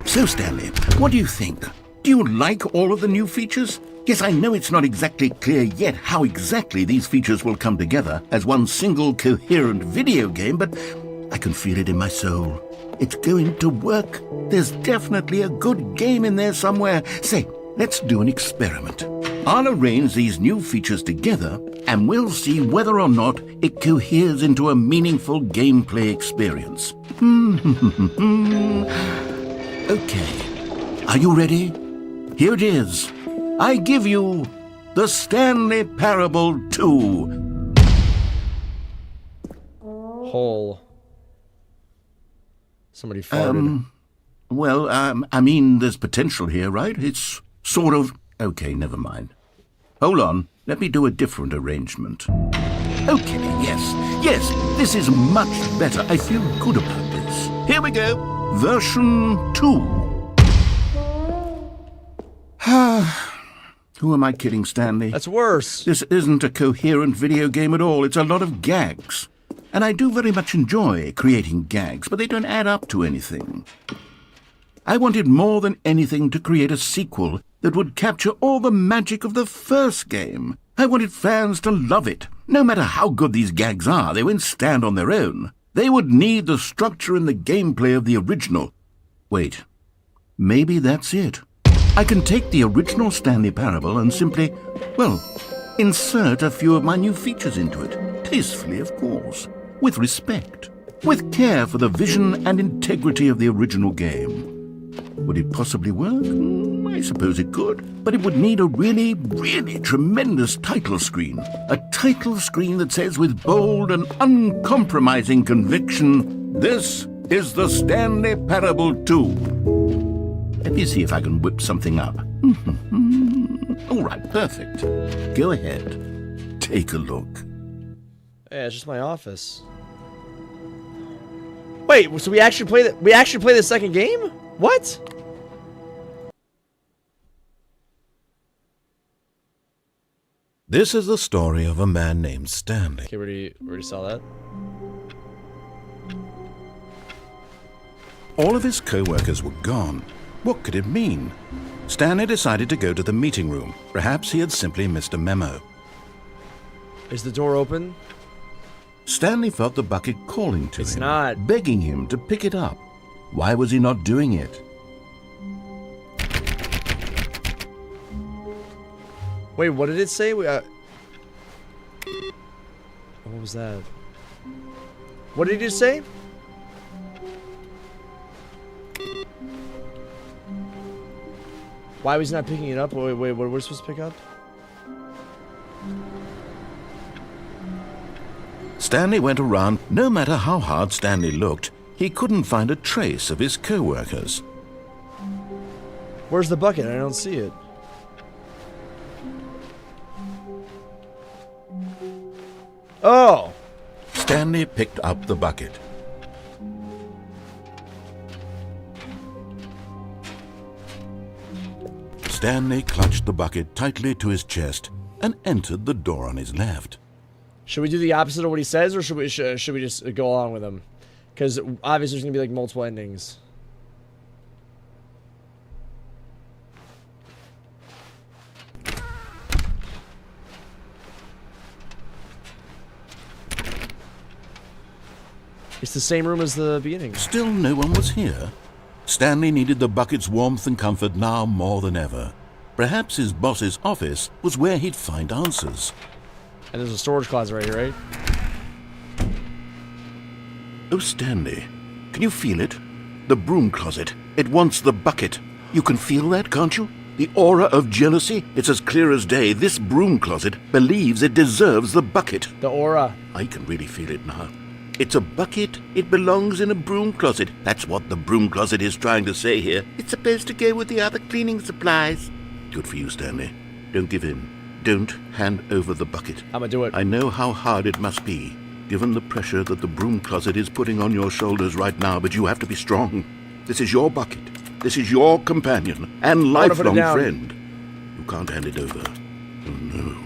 So, Stanley, what do you think? Do you like all of the new features? Yes, I know it's not exactly clear yet how exactly these features will come together as one single coherent video game, but I can feel it in my soul. It's going to work. There's definitely a good game in there somewhere. Say, let's do an experiment. I'll arrange these new features together, and we'll see whether or not it coheres into a meaningful gameplay experience. Okay, are you ready? Here it is. I give you the Stanley Parable 2. Hole. Somebody farted. Well, I mean, there's potential here, right? It's sort of... Okay, never mind. Hold on, let me do a different arrangement. Okay, yes, this is much better. I feel good about this. Here we go. Version 2. Who am I kidding, Stanley? That's worse. This isn't a coherent video game at all. It's a lot of gags. And I do very much enjoy creating gags, but they don't add up to anything. I wanted more than anything to create a sequel that would capture all the magic of the first game. I wanted fans to love it. No matter how good these gags are, they won't stand on their own. They would need the structure and the gameplay of the original. Wait, maybe that's it. I can take the original Stanley Parable and simply, well, insert a few of my new features into it. Tastefully, of course. With respect. With care for the vision and integrity of the original game. Would it possibly work? I suppose it could. But it would need a really, really tremendous title screen. A title screen that says with bold and uncompromising conviction, "This is the Stanley Parable 2. Let me see if I can whip something up. All right, perfect. Go ahead. Take a look. Yeah, it's just my office. Wait, so we actually play the the second game? What? This is the story of a man named Stanley. Okay, we already saw that. All of his co-workers were gone. What could it mean? Stanley decided to go to the meeting room. Perhaps he had simply missed a memo. Is the door open? Stanley felt the bucket calling to him. It's not. Begging him to pick it up. Why was he not doing it? Wait, what did it say? What was that? What did he just say? Why was he not picking it up? Wait, what were we supposed to pick up? Stanley went around. No matter how hard Stanley looked, he couldn't find a trace of his co-workers. Where's the bucket? I don't see it. Oh! Stanley picked up the bucket. Stanley clutched the bucket tightly to his chest and entered the door on his left. Should we do the opposite of what he says, or should we just go along with him? Because obviously there's gonna be like multiple endings. It's the same room as the beginning. Still no one was here. Stanley needed the bucket's warmth and comfort now more than ever. Perhaps his boss's office was where he'd find answers. And there's a storage closet right here, right? Oh, Stanley, can you feel it? The broom closet. It wants the bucket. You can feel that, can't you? The aura of jealousy? It's as clear as day. This broom closet believes it deserves the bucket. The aura. I can really feel it now. It's a bucket. It belongs in a broom closet. That's what the broom closet is trying to say here. It's supposed to go with the other cleaning supplies. Good for you, Stanley. Don't give in. Don't hand over the bucket. I'm gonna do it. I know how hard it must be, given the pressure that the broom closet is putting on your shoulders right now, but you have to be strong. This is your bucket. This is your companion and lifelong friend. You can't hand it over. Oh no.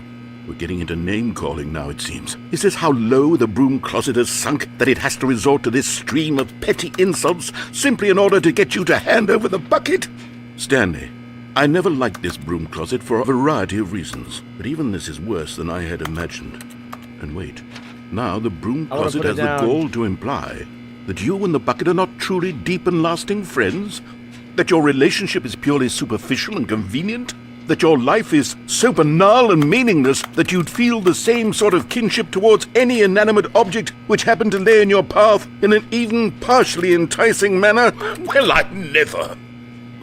We're getting into name-calling now, it seems. Is this how low the broom closet has sunk, that it has to resort to this stream of petty insults simply in order to get you to hand over the bucket? Stanley, I never liked this broom closet for a variety of reasons, but even this is worse than I had imagined. And wait, now the broom closet has the gall to imply that you and the bucket are not truly deep and lasting friends? That your relationship is purely superficial and convenient? That your life is so banal and meaningless that you'd feel the same sort of kinship towards any inanimate object which happened to lay in your path in an even partially enticing manner? Well, I never.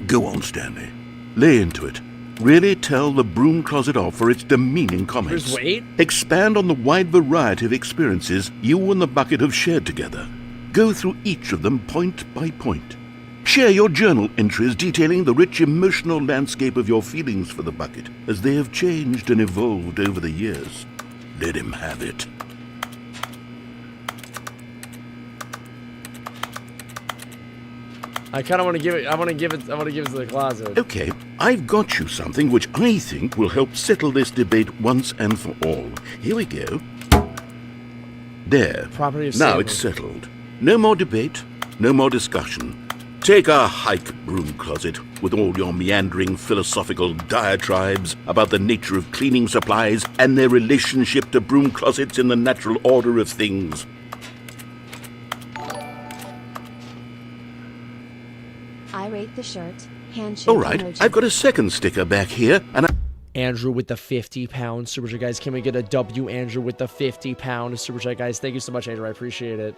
Go on, Stanley. Lay into it. Really tell the broom closet off for its demeaning comments. Just wait. Expand on the wide variety of experiences you and the bucket have shared together. Go through each of them point by point. Share your journal entries detailing the rich emotional landscape of your feelings for the bucket as they have changed and evolved over the years. Let him have it. I kind of want to give it. I want to give it to the closet. Okay, I've got you something which I think will help settle this debate once and for all. Here we go. There. Property of now Salem. it's settled. No more debate, no more discussion. Take a hike, broom closet, with all your meandering philosophical diatribes about the nature of cleaning supplies and their relationship to broom closets in the natural order of things. I rate the shirt. Handshake All right, emoji. I've got a second sticker back here, and Andrew with the 50-pound super chat, guys. Can we get a W, Andrew, with the 50-pound super chat, guys? Thank you so much, Andrew. I appreciate it.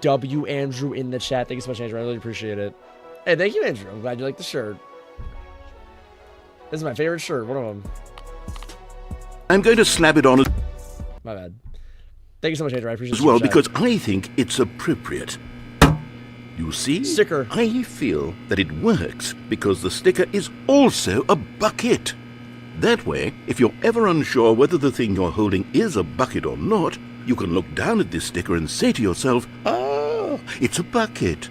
W, Andrew, in the chat. Thank you so much, Andrew. I really appreciate it. Hey, thank you, Andrew. I'm glad you like the shirt. This is my favorite shirt. One of them. I'm going to slap it on My bad. Thank you so much, Andrew. I appreciate it. as well because I think it's appropriate. You see? Sticker. I feel that it works because the sticker is also a bucket. That way, if you're ever unsure whether the thing you're holding is a bucket or not, you can look down at this sticker and say to yourself, ah, it's a bucket.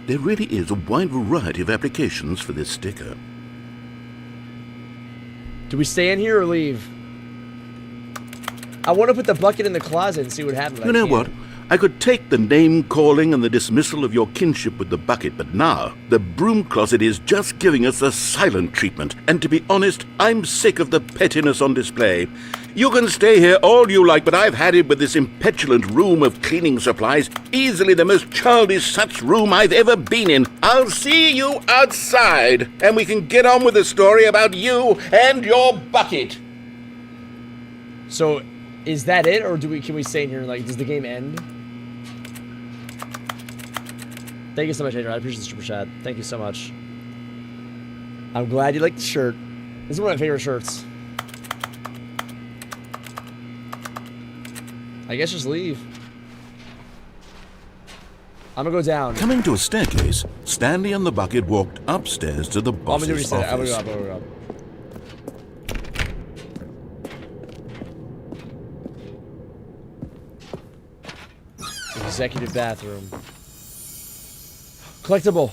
There really is a wide variety of applications for this sticker. Do we stay in here or leave? I want to put the bucket in the closet and see what happens. You know what? I could take the name-calling and the dismissal of your kinship with the bucket, but now the broom closet is just giving us the silent treatment. And to be honest, I'm sick of the pettiness on display. You can stay here all you like, but I've had it with this impetulant room of cleaning supplies. Easily the most childish such room I've ever been in. I'll see you outside, and we can get on with the story about you and your bucket. So, is that it, or can we stay in here? Like, does the game end? Thank you so much, Andrew. I appreciate the super chat. Thank you so much. I'm glad you like the shirt. This is one of my favorite shirts. I guess just leave. I'm gonna go down. Coming to a staircase, Stanley and the bucket walked upstairs to the I'm gonna do what you boss's said. I'm gonna office. go up. I'm gonna go up. Executive bathroom. Collectible.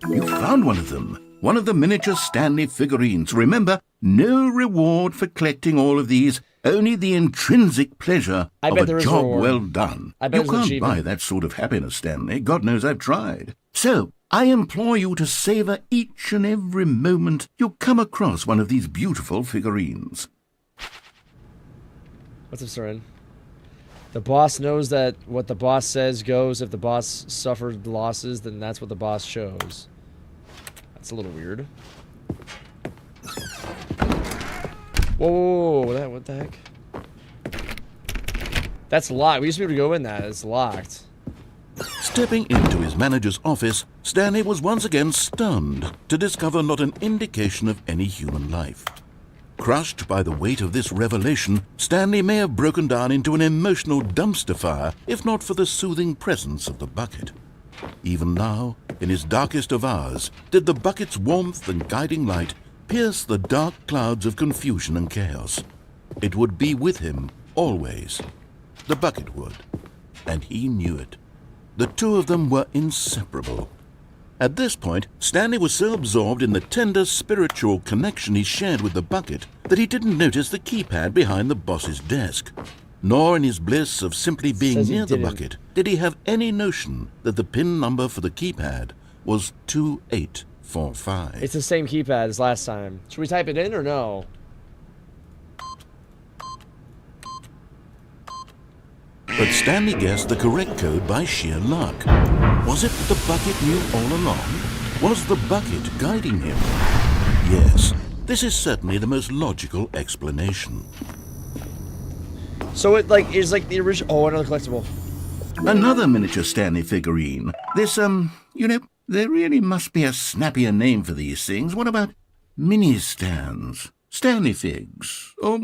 You found one of them. one of the miniature Stanley figurines. Remember, no reward for collecting all of these, only the intrinsic pleasure of a job well done. I bet You can't buy that sort of happiness, Stanley. God knows I've tried. So, I implore you to savor each and every moment you come across one of these beautiful figurines. What's up, Soren? The boss knows that what the boss says goes. If the boss suffered losses, then that's what the boss shows. That's a little weird. Whoa, what the heck? That's locked. We used to be able to go in that. It's locked. Stepping into his manager's office, Stanley was once again stunned to discover not an indication of any human life. Crushed by the weight of this revelation, Stanley may have broken down into an emotional dumpster fire if not for the soothing presence of the bucket. Even now, in his darkest of hours, did the bucket's warmth and guiding light pierce the dark clouds of confusion and chaos. It would be with him always. The bucket would, and he knew it. The two of them were inseparable. At this point, Stanley was so absorbed in the tender spiritual connection he shared with the bucket that he didn't notice the keypad behind the boss's desk. Nor in his bliss of simply being near the bucket did he have any notion that the PIN number for the keypad was 2845. It's the same keypad as last time. Should we type it in or no? But Stanley guessed the correct code by sheer luck. Was it that the bucket knew all along? Was the bucket guiding him? Yes, this is certainly the most logical explanation. So it is like the original. Oh, another collectible. Another miniature Stanley figurine. This, there really must be a snappier name for these things. What about mini-stands? Stanley figs? Or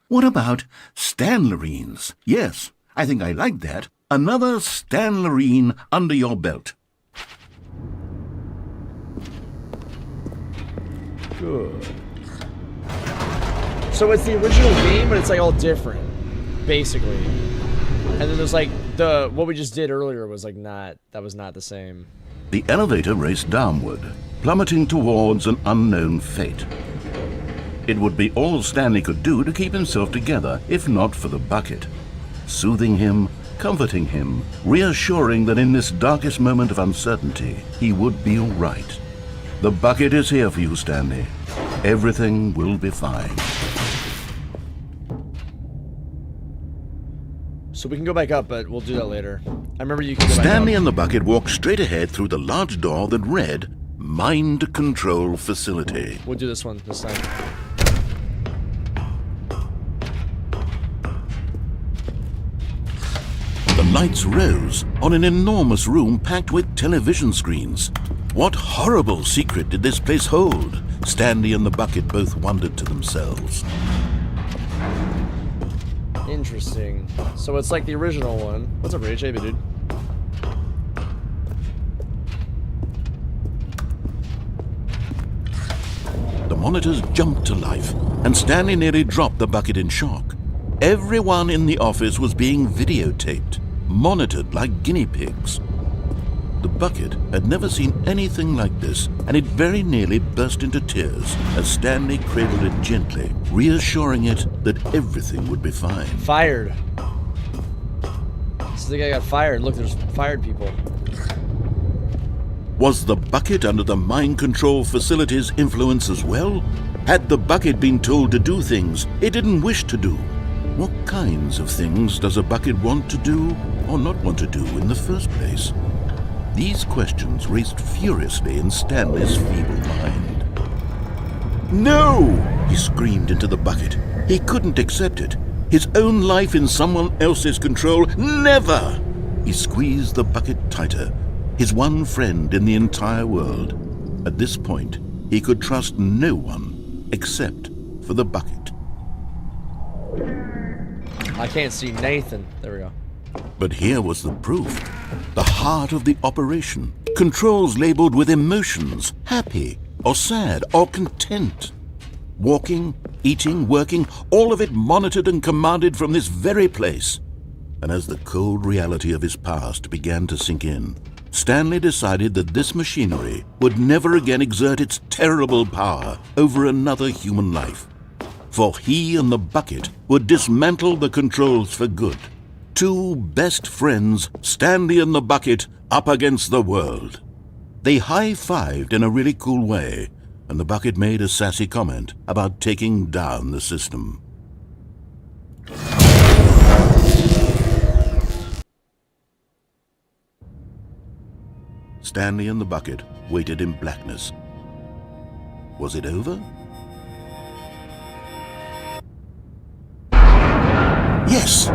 what about Stanlerines? Yes, I think I like that. Another Stanlerine under your belt. Good. So it's the original game, but it's like all different, basically. And then there's like what we just did earlier was like that was not the same. The elevator raced downward, plummeting towards an unknown fate. It would be all Stanley could do to keep himself together, if not for the bucket. Soothing him, comforting him, reassuring that in this darkest moment of uncertainty, he would be all right. The bucket is here for you, Stanley. Everything will be fine. So we can go back up, but we'll do that later. I remember you can go Stanley back up. and the bucket walked straight ahead through the large door that read, Mind Control Facility. We'll do this one this time. The lights rose on an enormous room packed with television screens. What horrible secret did this place hold? Stanley and the bucket both wondered to themselves. Interesting. So it's like the original one. What's up, Rage? Hey, dude. The monitors jumped to life, and Stanley nearly dropped the bucket in shock. Everyone in the office was being videotaped, monitored like guinea pigs. The bucket had never seen anything like this, and it very nearly burst into tears as Stanley cradled it gently, reassuring it that everything would be fine. Fired. So the guy got fired. Look, there's fired people. Was the bucket under the mind control facility's influence as well? Had the bucket been told to do things it didn't wish to do? What kinds of things does a bucket want to do or not want to do in the first place? These questions raced furiously in Stanley's feeble mind. No! He screamed into the bucket. He couldn't accept it. His own life in someone else's control. Never! He squeezed the bucket tighter. His one friend in the entire world. At this point, he could trust no one except for the bucket. I can't see Nathan. There we go. But here was the proof. The heart of the operation. Controls labeled with emotions, happy or sad or content. Walking, eating, working, all of it monitored and commanded from this very place. And as the cold reality of his past began to sink in, Stanley decided that this machinery would never again exert its terrible power over another human life. For he and the bucket would dismantle the controls for good. Two best friends, Stanley and the bucket, up against the world. They high-fived in a really cool way, and the bucket made a sassy comment about taking down the system. Stanley and the bucket waited in blackness. Was it over? Yes,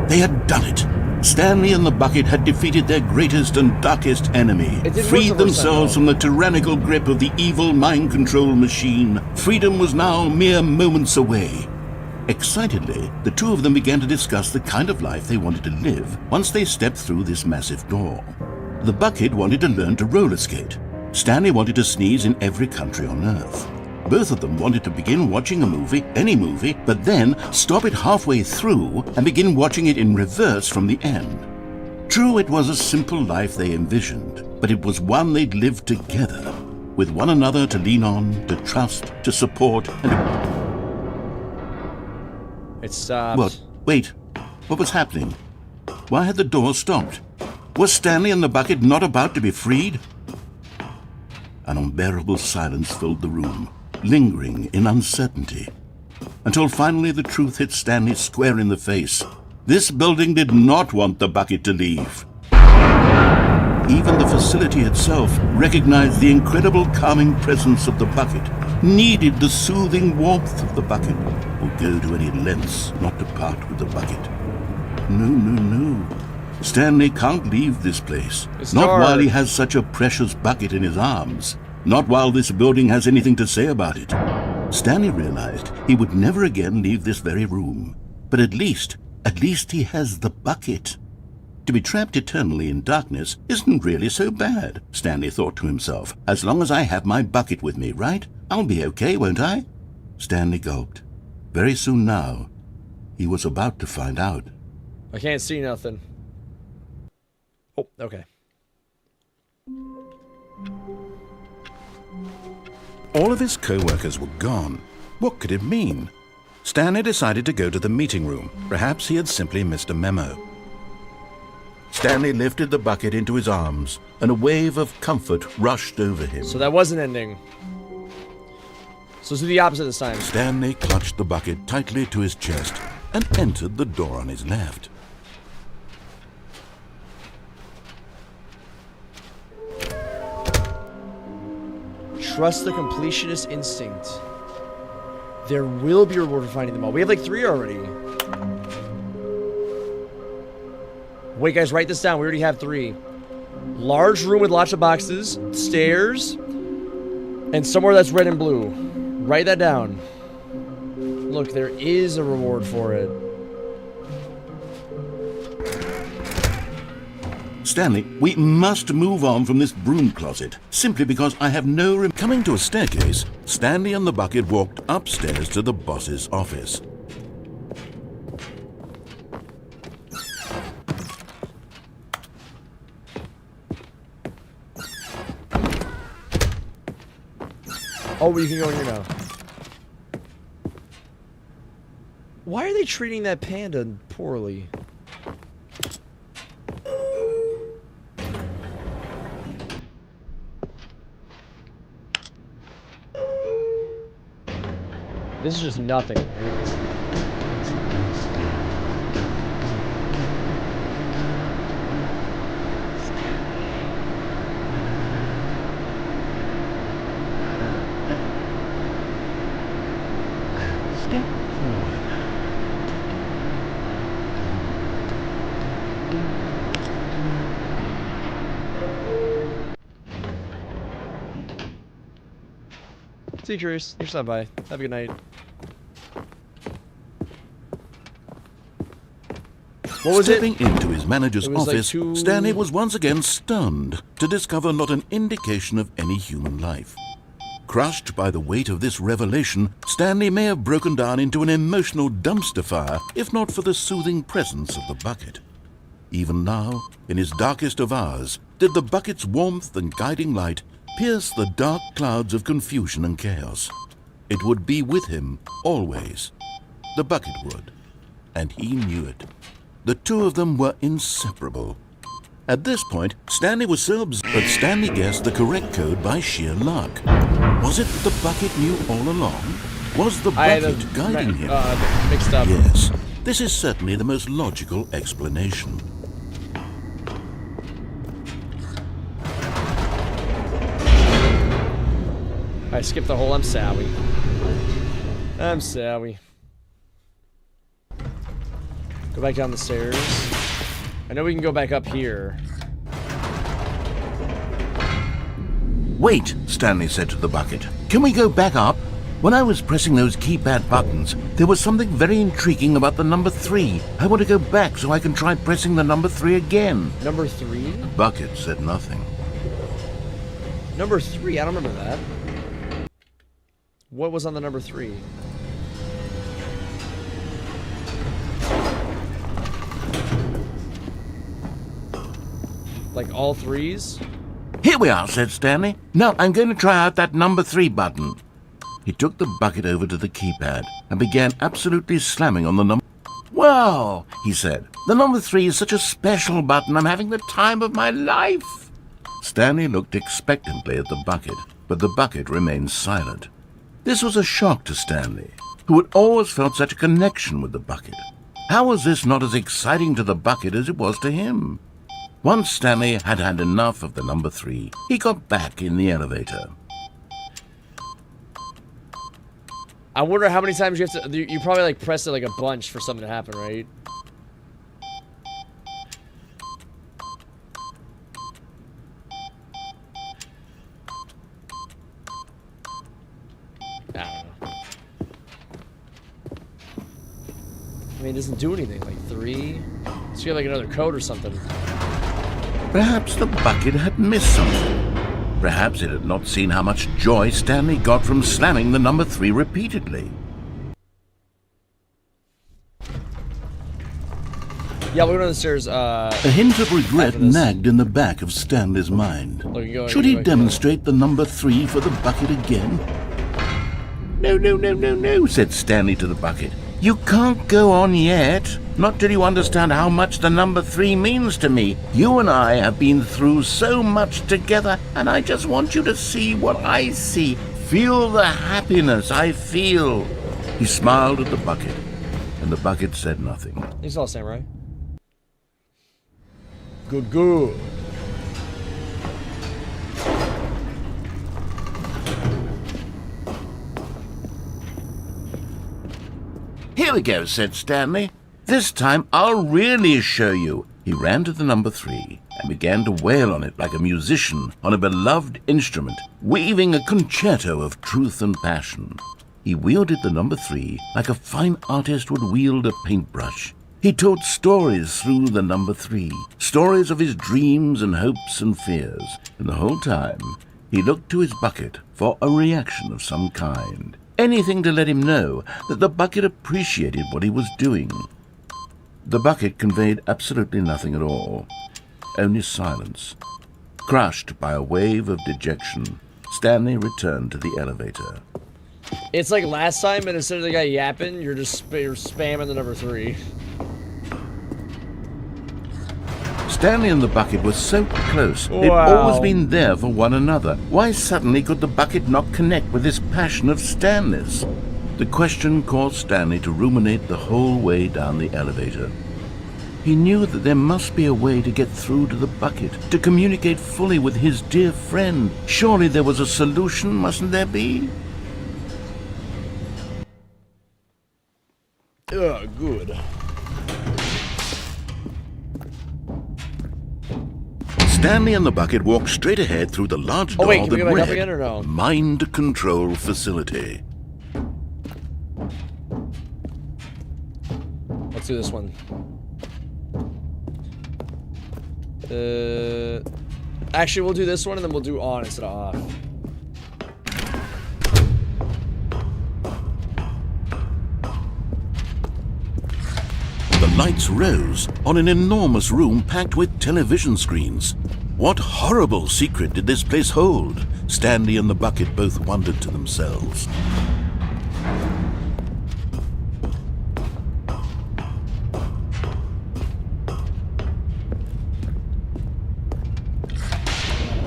they had done it. Stanley and the bucket had defeated their greatest and darkest enemy, freed themselves from the tyrannical grip of the evil mind control machine. Freedom was now mere moments away. Excitedly, the two of them began to discuss the kind of life they wanted to live once they stepped through this massive door. The bucket wanted to learn to roller skate. Stanley wanted to sneeze in every country on Earth. Both of them wanted to begin watching a movie, any movie, but then stop it halfway through and begin watching it in reverse from the end. True, it was a simple life they envisioned, but it was one they'd lived together, with one another to lean on, to trust, to support, and It stopped. What? Wait. What was happening? Why had the door stopped? Was Stanley and the bucket not about to be freed? An unbearable silence filled the room, lingering in uncertainty, until finally the truth hit Stanley square in the face. This building did not want the bucket to leave. Even the facility itself recognized the incredible calming presence of the bucket, needed the soothing warmth of the bucket, would go to any lengths not to part with the bucket. No. Stanley can't leave this place. Not while he has such a precious bucket in his arms. Not while this building has anything to say about it. Stanley realized he would never again leave this very room. But at least he has the bucket. To be trapped eternally in darkness isn't really so bad, Stanley thought to himself. As long as I have my bucket with me, right? I'll be okay, won't I? Stanley gulped. Very soon now, he was about to find out. I can't see nothing. Oh, okay. All of his co-workers were gone. What could it mean? Stanley decided to go to the meeting room. Perhaps he had simply missed a memo. Stanley lifted the bucket into his arms, and a wave of comfort rushed over him. So that was an ending. So let's do the opposite this time. Stanley clutched the bucket tightly to his chest and entered the door on his left. Trust the completionist instinct. There will be a reward for finding them all. We have like 3 already. Wait, guys, write this down. We already have 3. Large room with lots of boxes, stairs, and somewhere that's red and blue. Write that down. Look, there is a reward for it. Stanley, we must move on from this broom closet, simply because I have no room. Coming to a staircase, Stanley and the bucket walked upstairs to the boss's office. Oh, you can go in here now. Why are they treating that panda poorly? This is just nothing. Step forward. See you, Cruz. You're stopping by. Have a good night. What was Stepping into his manager's like office, 2... Stanley was once again stunned to discover not an indication of any human life. Crushed by the weight of this revelation, Stanley may have broken down into an emotional dumpster fire if not for the soothing presence of the bucket. Even now, in his darkest of hours, did the bucket's warmth and guiding light pierce the dark clouds of confusion and chaos. It would be with him always. The bucket would. And he knew it. The two of them were inseparable. At this point, Stanley was so absorbed, but Stanley guessed the correct code by sheer luck. Was it that the bucket knew all along? Was the bucket guiding him? Mixed up. Yes, this is certainly the most logical explanation. I skipped the hole. I'm sorry. I'm sorry. Go back down the stairs. I know we can go back up here. Wait, Stanley said to the bucket. Can we go back up? When I was pressing those keypad buttons, there was something very intriguing about the number 3. I want to go back so I can try pressing the number 3 again. Number 3? The bucket said nothing. Number 3? I don't remember that. What was on the number 3? Like all 3s? Here we are, said Stanley. Now I'm going to try out that number 3 button. He took the bucket over to the keypad and began absolutely slamming on the number. Wow, he said. The number 3 is such a special button. I'm having the time of my life. Stanley looked expectantly at the bucket, but the bucket remained silent. This was a shock to Stanley, who had always felt such a connection with the bucket. How was this not as exciting to the bucket as it was to him? Once Stanley had had enough of the number 3, he got back in the elevator. I wonder how many times you have to... You probably like press it like a bunch for something to happen, right? I don't know. I mean, it doesn't do anything. Like 3? So you have like another code or something. Perhaps the bucket had missed something. Perhaps it had not seen how much joy Stanley got from slamming the number 3 repeatedly. Yeah, we'll go down the stairs. A hint of regret nagged in the back of Stanley's mind. Should he demonstrate the number 3 for the bucket again? No, said Stanley to the bucket. You can't go on yet. Not till you understand how much the number 3 means to me. You and I have been through so much together, and I just want you to see what I see. Feel the happiness I feel. He smiled at the bucket, and the bucket said nothing. He's all samurai. Good. Here we go, said Stanley. This time I'll really show you. He ran to the number 3 and began to wail on it like a musician on a beloved instrument, weaving a concerto of truth and passion. He wielded the number 3 like a fine artist would wield a paintbrush. He told stories through the number 3, stories of his dreams and hopes and fears, and the whole time he looked to his bucket for a reaction of some kind. Anything to let him know that the bucket appreciated what he was doing. The bucket conveyed absolutely nothing at all, only silence. Crushed by a wave of dejection, Stanley returned to the elevator. It's like last time, but instead of the guy yapping, you're just you're spamming the number 3. Stanley and the bucket were so close. Wow. They'd always been there for one another. Why suddenly could the bucket not connect with this passion of Stanley's? The question caused Stanley to ruminate the whole way down the elevator. He knew that there must be a way to get through to the bucket, to communicate fully with his dear friend. Surely there was a solution, mustn't there be? Ugh, good. Stanley and the bucket walked straight ahead through the large door wait, can we that go back up read again or no? Mind Control Facility. Let's do this one. Actually, we'll do this one and then we'll do on instead of off. The lights rose on an enormous room packed with television screens. What horrible secret did this place hold? Stanley and the bucket both wondered to themselves.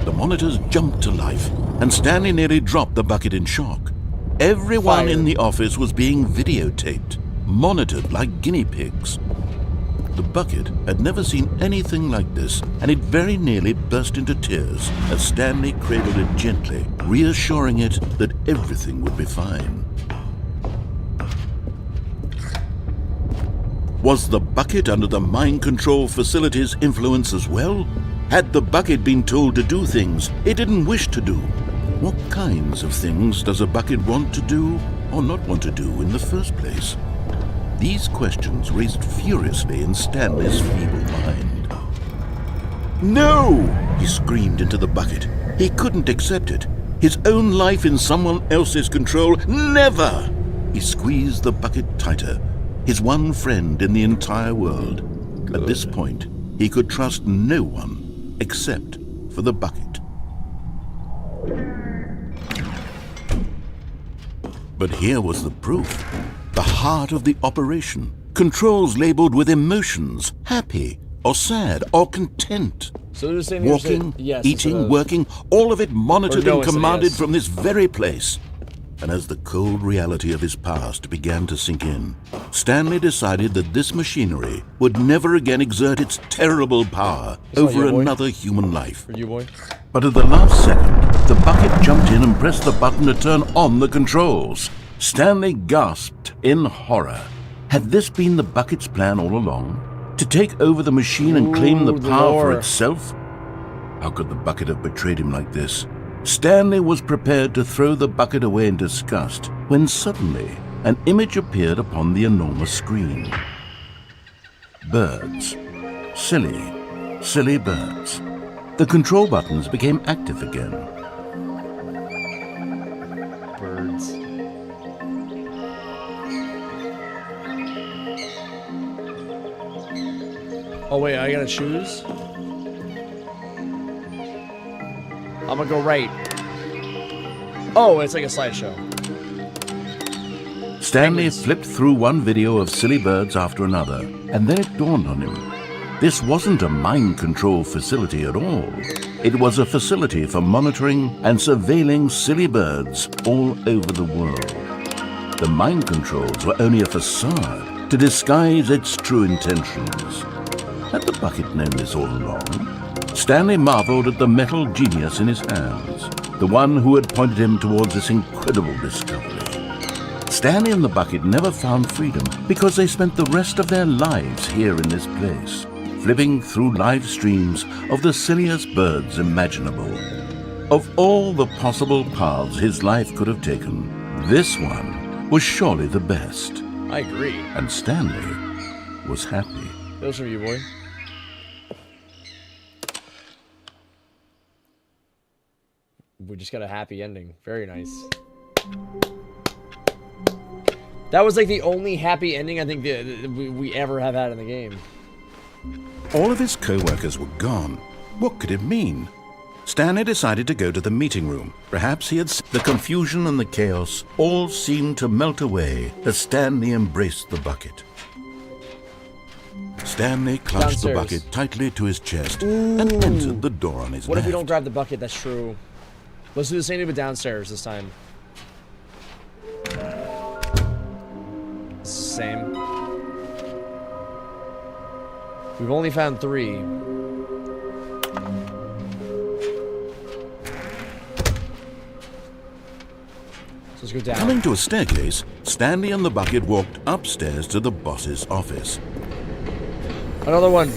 The monitors jumped to life, and Stanley nearly dropped the bucket in shock. Everyone in the office was being videotaped, monitored like guinea pigs. The bucket had never seen anything like this, and it very nearly burst into tears as Stanley cradled it gently, reassuring it that everything would be fine. Was the bucket under the mind control facility's influence as well? Had the bucket been told to do things it didn't wish to do? What kinds of things does a bucket want to do or not want to do in the first place? These questions raced furiously in Stanley's feeble mind. No! He screamed into the bucket. He couldn't accept it. His own life in someone else's control, never! He squeezed the bucket tighter, his one friend in the entire world. At this point, he could trust no one except for the bucket. But here was the proof. The heart of the operation. Controls labeled with emotions, happy or sad or content. So they're saying Walking, yes, eating, working, all of it monitored no, and commanded yes. from this very place. And as the cold reality of his past began to sink in, Stanley decided that this machinery would never again exert its terrible power over another human life. For you, boy. But at the last second, the bucket jumped in and pressed the button to turn on the controls. Stanley gasped in horror. Had this been the bucket's plan all along? To take over the machine and claim the power for itself? How could the bucket have betrayed him like this? Stanley was prepared to throw the bucket away in disgust when suddenly an image appeared upon the enormous screen. Birds. Silly, silly birds. The control buttons became active again. Birds. Oh wait, I gotta choose? I'm gonna go right. Oh, it's like a slideshow. Stanley flipped through one video of silly birds after another, and then it dawned on him. This wasn't a mind control facility at all. It was a facility for monitoring and surveilling silly birds all over the world. The mind controls were only a facade to disguise its true intentions. Had the bucket known this all along? Stanley marveled at the metal genius in his hands, the one who had pointed him towards this incredible discovery. Stanley and the bucket never found freedom because they spent the rest of their lives here in this place, flipping through live streams of the silliest birds imaginable. Of all the possible paths his life could have taken, this one was surely the best. I agree. And Stanley was happy. Those are you, boy. We just got a happy ending. Very nice. That was like the only happy ending I think that we ever have had in the game. All of his co-workers were gone. What could it mean? Stanley decided to go to the meeting room. Perhaps he had the confusion and the chaos all seemed to melt away as Stanley embraced the bucket. Stanley clutched the bucket tightly to his chest and entered the door on his What if we left. don't grab the bucket? That's true. Let's do the same thing but downstairs this time. Same. We've only found 3. So let's go down. Coming to a staircase, Stanley and the bucket walked upstairs to the boss's office. Another one.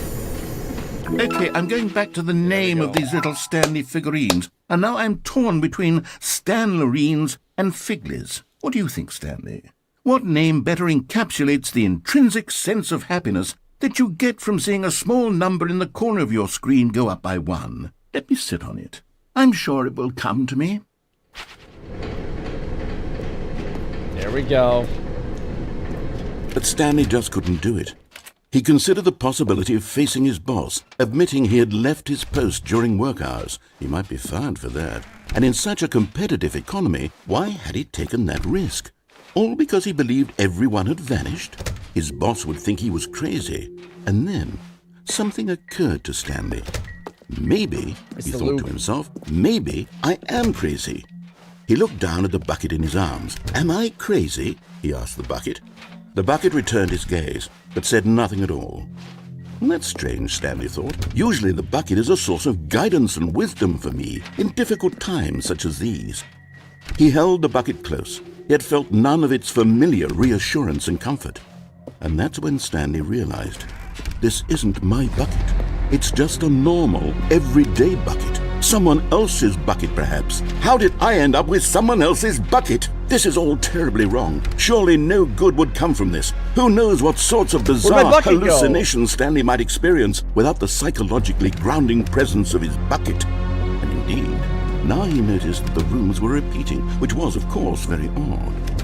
Okay, I'm going back to the name of these little Stanley figurines, and now I'm torn between Stanlerines and Figlies. What do you think, Stanley? What name better encapsulates the intrinsic sense of happiness that you get from seeing a small number in the corner of your screen go up by 1? Let me sit on it. I'm sure it will come to me. There we go. But Stanley just couldn't do it. He considered the possibility of facing his boss, admitting he had left his post during work hours. He might be fired for that. And in such a competitive economy, why had he taken that risk? All because he believed everyone had vanished? His boss would think he was crazy. And then something occurred to Stanley. Maybe, he thought to himself, maybe I am crazy. He looked down at the bucket in his arms. Am I crazy? He asked the bucket. The bucket returned his gaze, but said nothing at all. That's strange, Stanley thought. Usually the bucket is a source of guidance and wisdom for me in difficult times such as these. He held the bucket close, yet felt none of its familiar reassurance and comfort. And that's when Stanley realized, this isn't my bucket. It's just a normal, everyday bucket. Someone else's bucket, perhaps. How did I end up with someone else's bucket? This is all terribly wrong. Surely no good would come from this. Who knows what sorts of bizarre hallucinations Stanley might experience without the psychologically grounding presence of his bucket. And indeed, now he noticed that the rooms were repeating, which was, of course, very odd.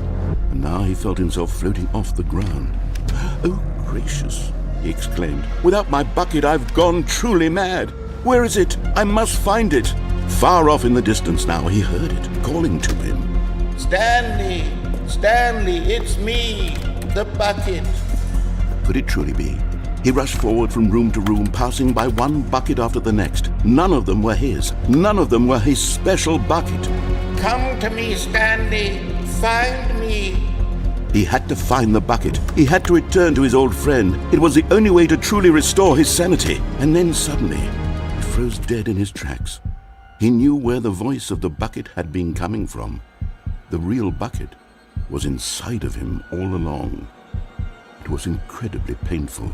And now he felt himself floating off the ground. Oh, gracious, he exclaimed. Without my bucket, I've gone truly mad. Where is it? I must find it. Far off in the distance now, he heard it, calling to him. Stanley! Stanley, it's me, the bucket. Could it truly be? He rushed forward from room to room, passing by one bucket after the next. None of them were his. None of them were his special bucket. Come to me, Stanley. Find me. He had to find the bucket. He had to return to his old friend. It was the only way to truly restore his sanity. And then suddenly, he froze dead in his tracks. He knew where the voice of the bucket had been coming from. The real bucket was inside of him all along. It was incredibly painful.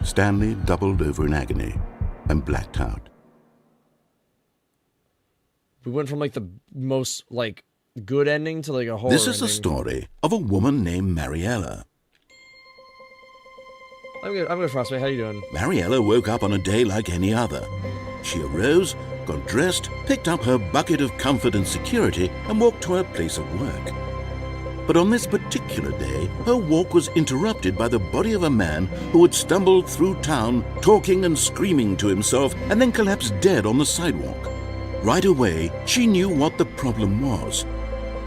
Stanley doubled over in agony and blacked out. We went from like the most like good ending to like a horror This is the ending. story of a woman named Mariella. I'm good, Frostbite. How you doing? Mariella woke up on a day like any other. She arose, got dressed, picked up her bucket of comfort and security, and walked to her place of work. But on this particular day, her walk was interrupted by the body of a man who had stumbled through town, talking and screaming to himself, and then collapsed dead on the sidewalk. Right away, she knew what the problem was.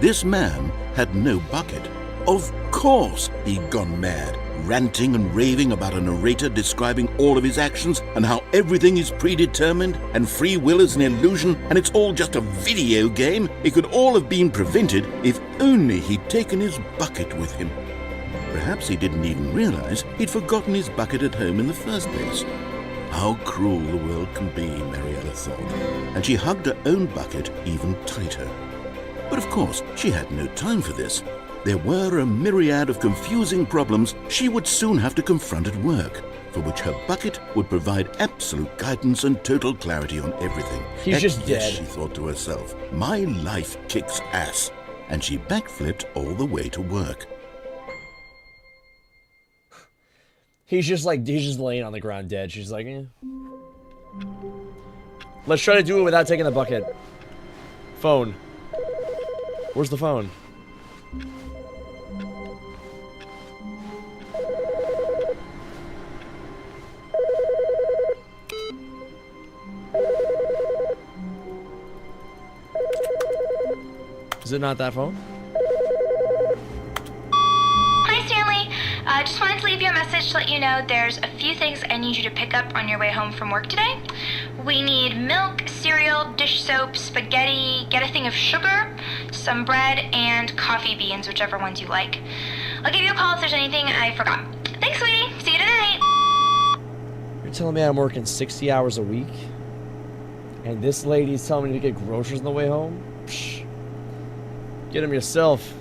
This man had no bucket. Of course he'd gone mad, ranting and raving about a narrator describing all of his actions and how everything is predetermined and free will is an illusion and it's all just a video game. It could all have been prevented if only he'd taken his bucket with him. Perhaps he didn't even realize he'd forgotten his bucket at home in the first place. How cruel the world can be, Mariella thought, and she hugged her own bucket even tighter. But of course, she had no time for this. There were a myriad of confusing problems she would soon have to confront at work, for which her bucket would provide absolute guidance and total clarity on everything. He's just dead. She thought to herself, my life kicks ass. And she backflipped all the way to work. He's just laying on the ground dead. She's like, eh. Let's try to do it without taking the bucket. Phone. Where's the phone? Is it not that phone? Hi, Stanley. Just wanted to leave you a message to let you know there's a few things I need you to pick up on your way home from work today. We need milk, cereal, dish soap, spaghetti, get a thing of sugar, some bread, and coffee beans, whichever ones you like. I'll give you a call if there's anything I forgot. Thanks, sweetie. See you tonight. You're telling me I'm working 60 hours a week? And this lady's telling me to get groceries on the way home? Psh. Get them yourself.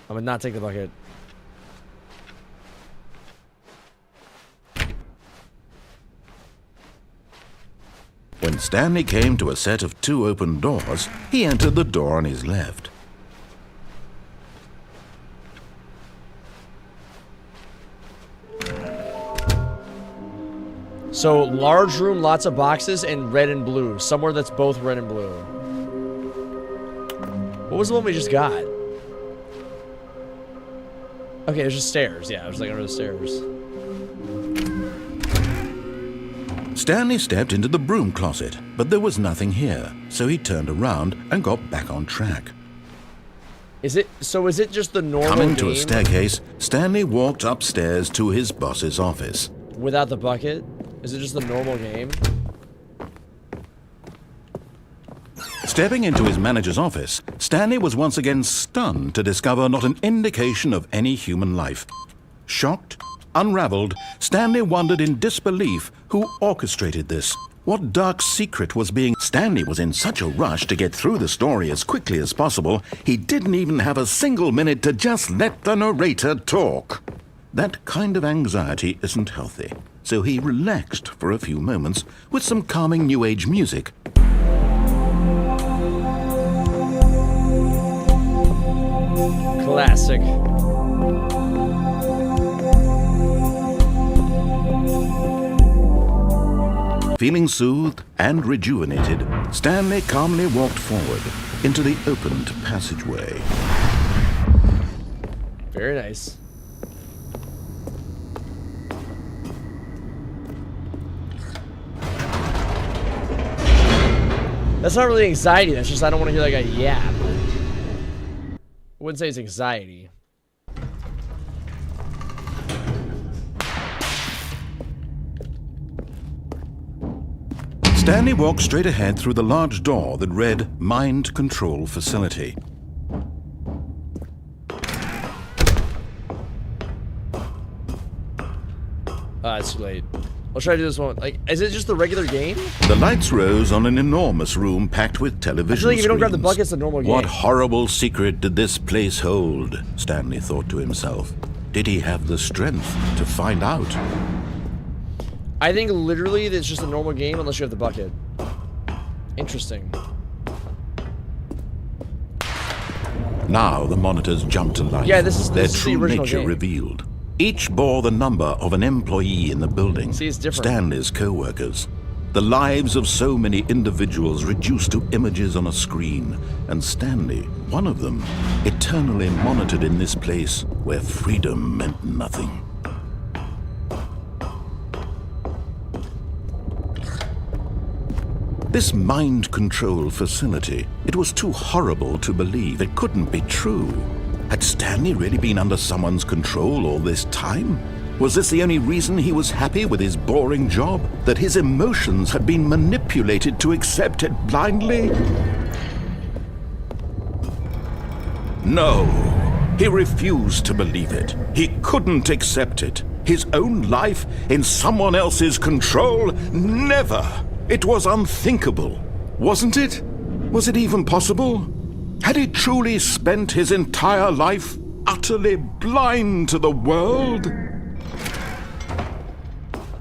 I'm gonna not take the bucket. When Stanley came to a set of 2 open doors, he entered the door on his left. So, large room, lots of boxes, and red and blue. Somewhere that's both red and blue. What was the one we just got? Okay, there's just stairs. Yeah, I was like under the stairs. Stanley stepped into the broom closet, but there was nothing here, so he turned around and got back on track. Is it just the normal Coming to a game staircase, Stanley walked upstairs to his boss's office. without the bucket? Is it just the normal game? Stepping into his manager's office, Stanley was once again stunned to discover not an indication of any human life. Shocked, unraveled, Stanley wondered in disbelief who orchestrated this. What dark secret was being... Stanley was in such a rush to get through the story as quickly as possible, he didn't even have a single minute to just let the narrator talk. That kind of anxiety isn't healthy, so he relaxed for a few moments with some calming New Age music. Classic. Feeling soothed and rejuvenated, Stanley calmly walked forward into the opened passageway. Very nice. That's not really anxiety, that's just I don't want to hear like a yap. I wouldn't say it's anxiety. Stanley walked straight ahead through the large door that read Mind Control Facility. It's too late. I'll try to do this one. Like, is it just the regular game? The lights rose on an enormous room packed with television I feel like if you don't grab the screens. bucket, it's a normal game. What horrible secret did this place hold? Stanley thought to himself. Did he have the strength to find out? I think literally it's just a normal game unless you have the bucket. Interesting. Now the monitors jumped to life. Yeah, this is their the true original nature game. revealed. Each bore the number of an employee in the building. See, it's different. Stanley's co-workers. The lives of so many individuals reduced to images on a screen. And Stanley, one of them, eternally monitored in this place where freedom meant nothing. This mind control facility, it was too horrible to believe. It couldn't be true. Had Stanley really been under someone's control all this time? Was this the only reason he was happy with his boring job? That his emotions had been manipulated to accept it blindly? No, he refused to believe it. He couldn't accept it. His own life in someone else's control? Never! It was unthinkable, wasn't it? Was it even possible? Had he truly spent his entire life utterly blind to the world?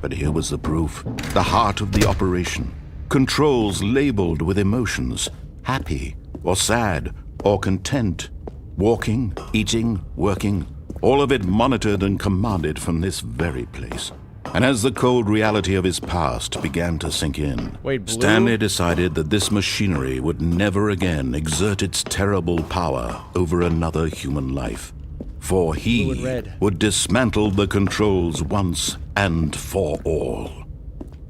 But here was the proof, the heart of the operation. Controls labeled with emotions, happy or sad or content. Walking, eating, working, all of it monitored and commanded from this very place. And as the cold reality of his past began to sink in, Wait, Blue? Stanley decided that this machinery would never again exert its terrible power over another human life. For Blue he and red. would dismantle the controls once and for all.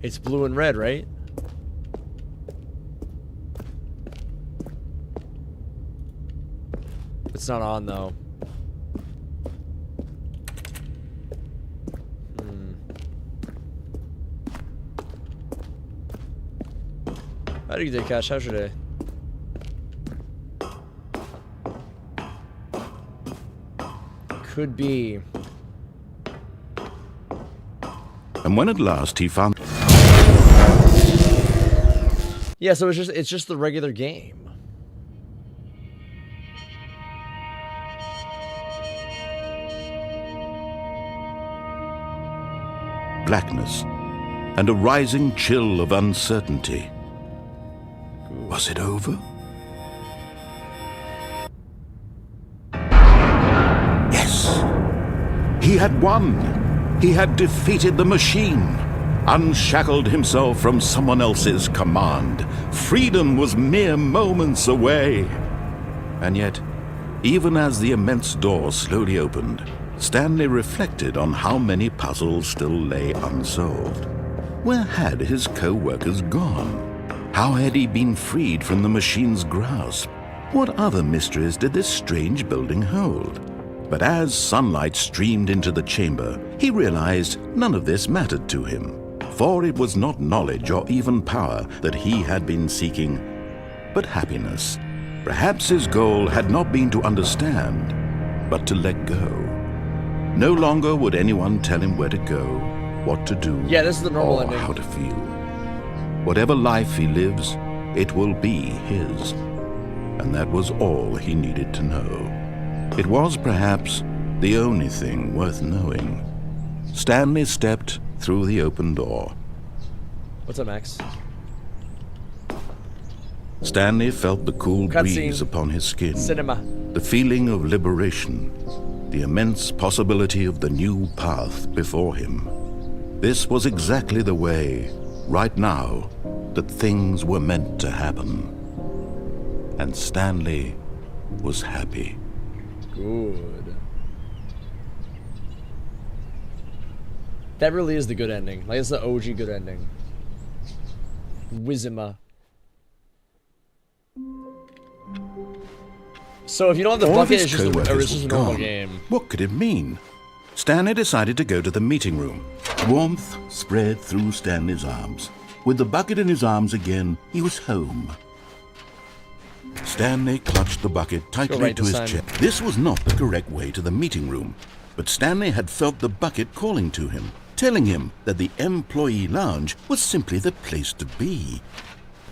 It's blue and red, right? It's not on though. How do you do, Cash? How's your day? Could be. And when at last he found... Yeah, so it's just the regular game. blackness and a rising chill of uncertainty. Was it over? Yes. He had won. He had defeated the machine, unshackled himself from someone else's command. Freedom was mere moments away. And yet, even as the immense door slowly opened, Stanley reflected on how many puzzles still lay unsolved. Where had his co-workers gone? How had he been freed from the machine's grasp? What other mysteries did this strange building hold? But as sunlight streamed into the chamber, he realized none of this mattered to him, for it was not knowledge or even power that he had been seeking, but happiness. Perhaps his goal had not been to understand, but to let go. No longer would anyone tell him where to go, what to do, Yeah, this is the normal or ending. how to feel. Whatever life he lives, it will be his. And that was all he needed to know. It was perhaps the only thing worth knowing. Stanley stepped through the open door. What's up, Max? Stanley felt the cool Cutscene. breeze upon his skin. Cinema. The feeling of liberation, the immense possibility of the new path before him. This was exactly the way, right now, that things were meant to happen. And Stanley was happy. Good. That really is the good ending. Like, it's the OG good ending. Wizima. So if you don't have the All of bucket, his it's just, co-workers it's just a were normal gone. game. What could it mean? Stanley decided to go to the meeting room. Warmth spread through Stanley's arms. With the bucket in his arms again, he was home. Stanley clutched the bucket tightly right to to his sign. chest. This was not the correct way to the meeting room, but Stanley had felt the bucket calling to him, telling him that the employee lounge was simply the place to be.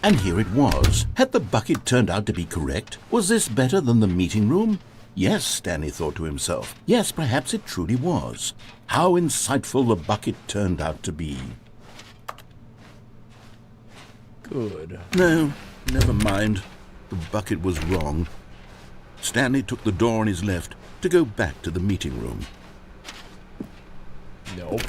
And here it was. Had the bucket turned out to be correct? Was this better than the meeting room? Yes, Stanley thought to himself. Yes, perhaps it truly was. How insightful the bucket turned out to be. Good. No, never mind. The bucket was wrong. Stanley took the door on his left to go back to the meeting room. Nope.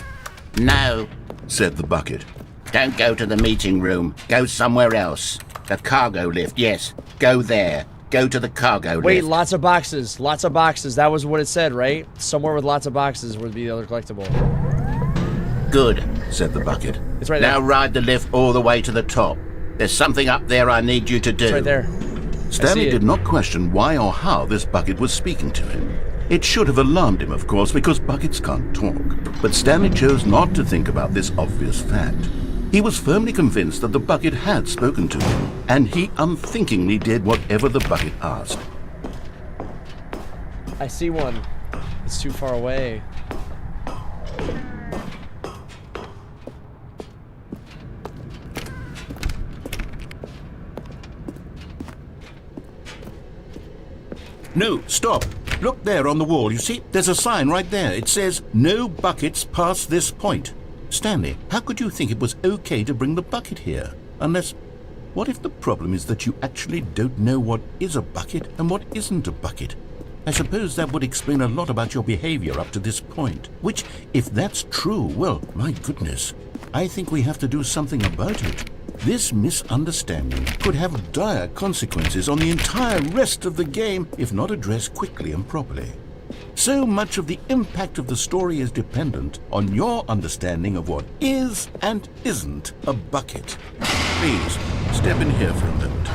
No, Said the bucket. don't go to the meeting room. Go somewhere else. The cargo lift, yes. Go there. Go to the cargo Wait, lift. lots of boxes. Lots of boxes. That was what it said, right? Somewhere with lots of boxes would be the other collectible. Good. Said the bucket. It's right Now there. ride the lift all the way to the top. There's something up there I need you to do. It's right there. Stanley it. did not question why or how this bucket was speaking to him. It should have alarmed him, of course, because buckets can't talk. But Stanley chose not to think about this obvious fact. He was firmly convinced that the bucket had spoken to him, and he unthinkingly did whatever the bucket asked. I see one. It's too far away. No, stop. Look there on the wall, you see? There's a sign right there. It says, "No buckets past this point." Stanley, how could you think it was okay to bring the bucket here? Unless, what if the problem is that you actually don't know what is a bucket and what isn't a bucket? I suppose that would explain a lot about your behavior up to this point. Which, if that's true, well, my goodness, I think we have to do something about it. This misunderstanding could have dire consequences on the entire rest of the game if not addressed quickly and properly. So much of the impact of the story is dependent on your understanding of what is and isn't a bucket. Please, step in here for a minute.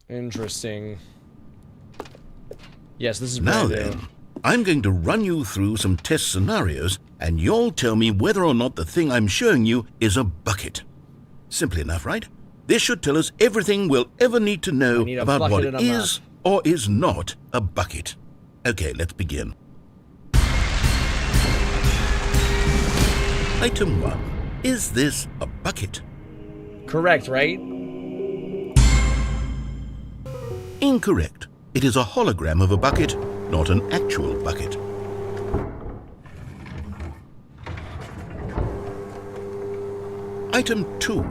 Interesting. Yes, this is Now brand new. then, I'm going to run you through some test scenarios, and you'll tell me whether or not the thing I'm showing you is a bucket. Simple enough, right? This should tell us everything we'll ever need to know need a about bucket what and a is or is not a bucket. Okay, let's begin. Item 1. Is this a bucket? Correct, right? Incorrect. It is a hologram of a bucket, not an actual bucket. Item 2.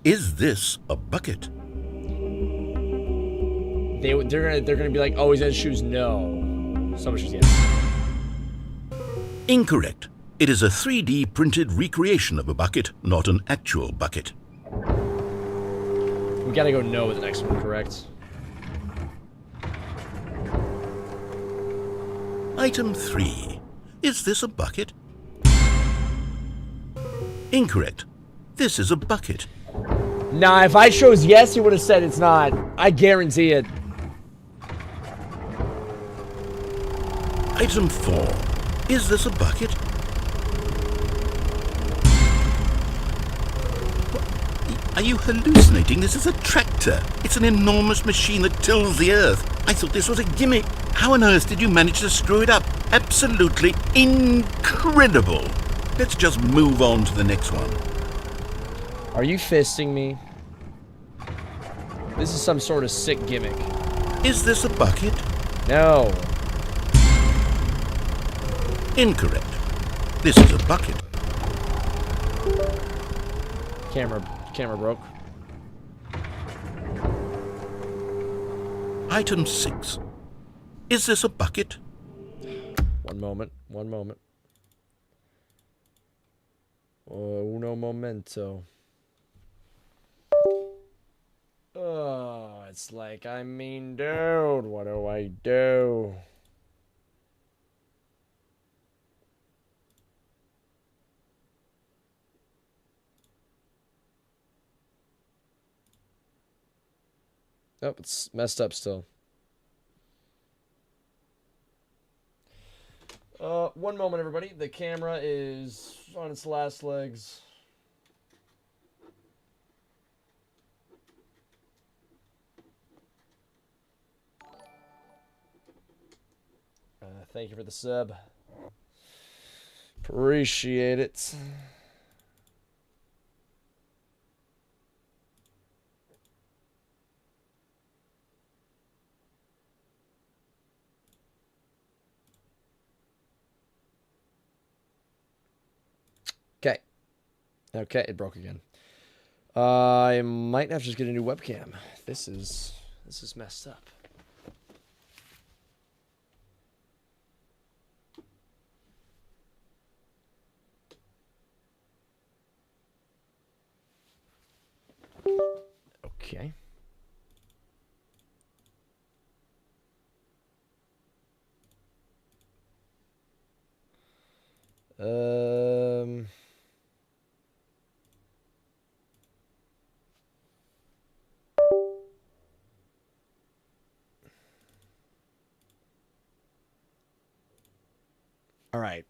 Is this a bucket? They're gonna be like, oh, he's gonna choose no. Someone choose yes. Incorrect. It is a 3D printed recreation of a bucket, not an actual bucket. We gotta go no with the next one, correct? Item 3. Is this a bucket? Incorrect. This is a bucket. Nah, if I chose yes, he would have said it's not. I guarantee it. Item 4. Is this a bucket? Are you hallucinating? This is a tractor. It's an enormous machine that tills the earth. I thought this was a gimmick. How on earth did you manage to screw it up? Absolutely incredible. Let's just move on to the next one. Are you fisting me? This is some sort of sick gimmick. Is this a bucket? No. Incorrect. This is a bucket. Camera broke. Item 6. Is this a bucket? One moment. Uno momento. Oh, it's like, I mean, dude, what do I do? Nope, it's messed up still. One moment, everybody. The camera is on its last legs. Thank you for the sub. Appreciate it. Okay, it broke again. I might have to just get a new webcam. This is messed up. Okay. All right.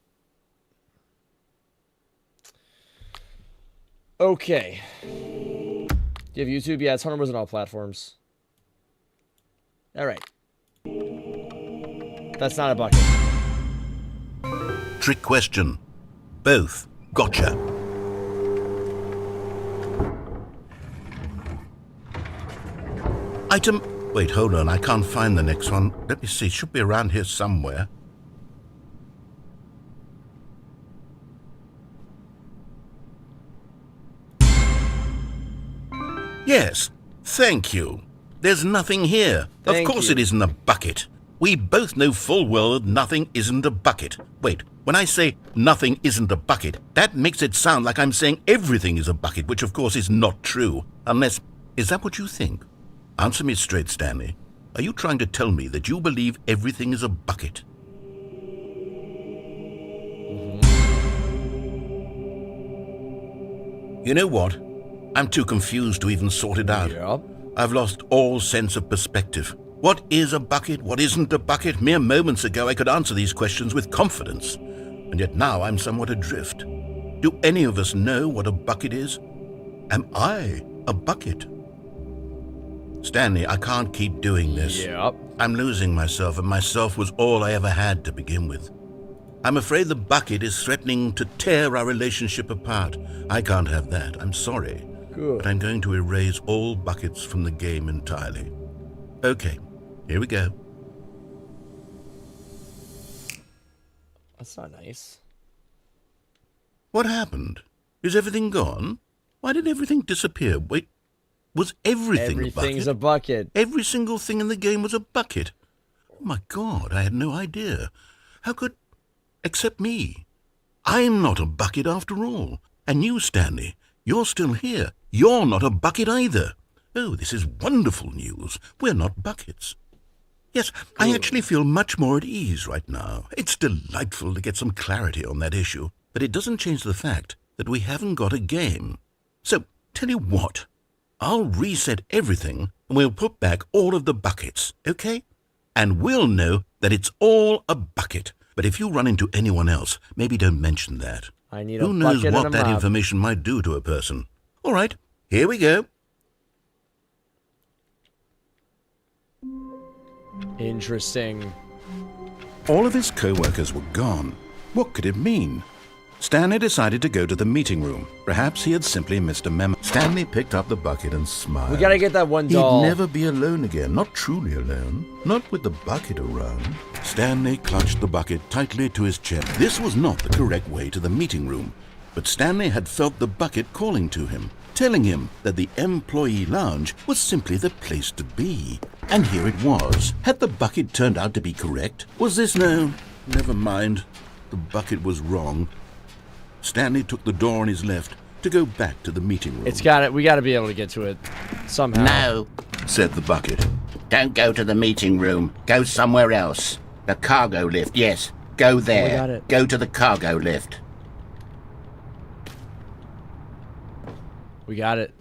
Okay. Do you have YouTube? Yeah, it's 100% on all platforms. All right. That's not a bucket. Trick question. Both. Gotcha. Item... Wait, hold on. I can't find the next one. Let me see. It should be around here somewhere. Yes, thank you. There's nothing here. Of course it isn't a bucket. We both know full well that nothing isn't a bucket. Wait, when I say nothing isn't a bucket, that makes it sound like I'm saying everything is a bucket, which of course is not true. Unless, is that what you think? Answer me straight, Stanley. Are you trying to tell me that you believe everything is a bucket? You know what? I'm too confused to even sort it out. Yep. I've lost all sense of perspective. What is a bucket? What isn't a bucket? Mere moments ago I could answer these questions with confidence. And yet now I'm somewhat adrift. Do any of us know what a bucket is? Am I a bucket? Stanley, I can't keep doing this. Yep. I'm losing myself, and myself was all I ever had to begin with. I'm afraid the bucket is threatening to tear our relationship apart. I can't have that. I'm sorry. Good. But I'm going to erase all buckets from the game entirely. Okay, here we go. That's not nice. What happened? Is everything gone? Why did everything disappear? Wait, was everything a bucket? Everything's a bucket. Every single thing in the game was a bucket. Oh my God, I had no idea. How could... Except me. I'm not a bucket after all. And you, Stanley, you're still here. You're not a bucket either. Oh, this is wonderful news. We're not buckets. Yes, I actually feel much more at ease right now. It's delightful to get some clarity on that issue, but it doesn't change the fact that we haven't got a game. So, tell you what, I'll reset everything and we'll put back all of the buckets, okay? And we'll know that it's all a bucket. But if you run into anyone else, maybe don't mention that. I need a Who knows bucket what and a that mop. information might do to a person. All right, here we go. Interesting. All of his co-workers were gone. What could it mean? Stanley decided to go to the meeting room. Perhaps he had simply missed a memo. Stanley picked up the bucket and smiled. We gotta get that one doll. He'd never be alone again, not truly alone, not with the bucket around. Stanley clutched the bucket tightly to his chest. This was not the correct way to the meeting room, but Stanley had felt the bucket calling to him, telling him that the employee lounge was simply the place to be. And here it was. Had the bucket turned out to be correct? Was this no? Never mind. The bucket was wrong. Stanley took the door on his left to go back to the meeting room. It's got it. We got to be able to get to it somehow. No, said the bucket. don't go to the meeting room. Go somewhere else. The cargo lift, yes. Go there. got it. Go to the cargo lift. We got it.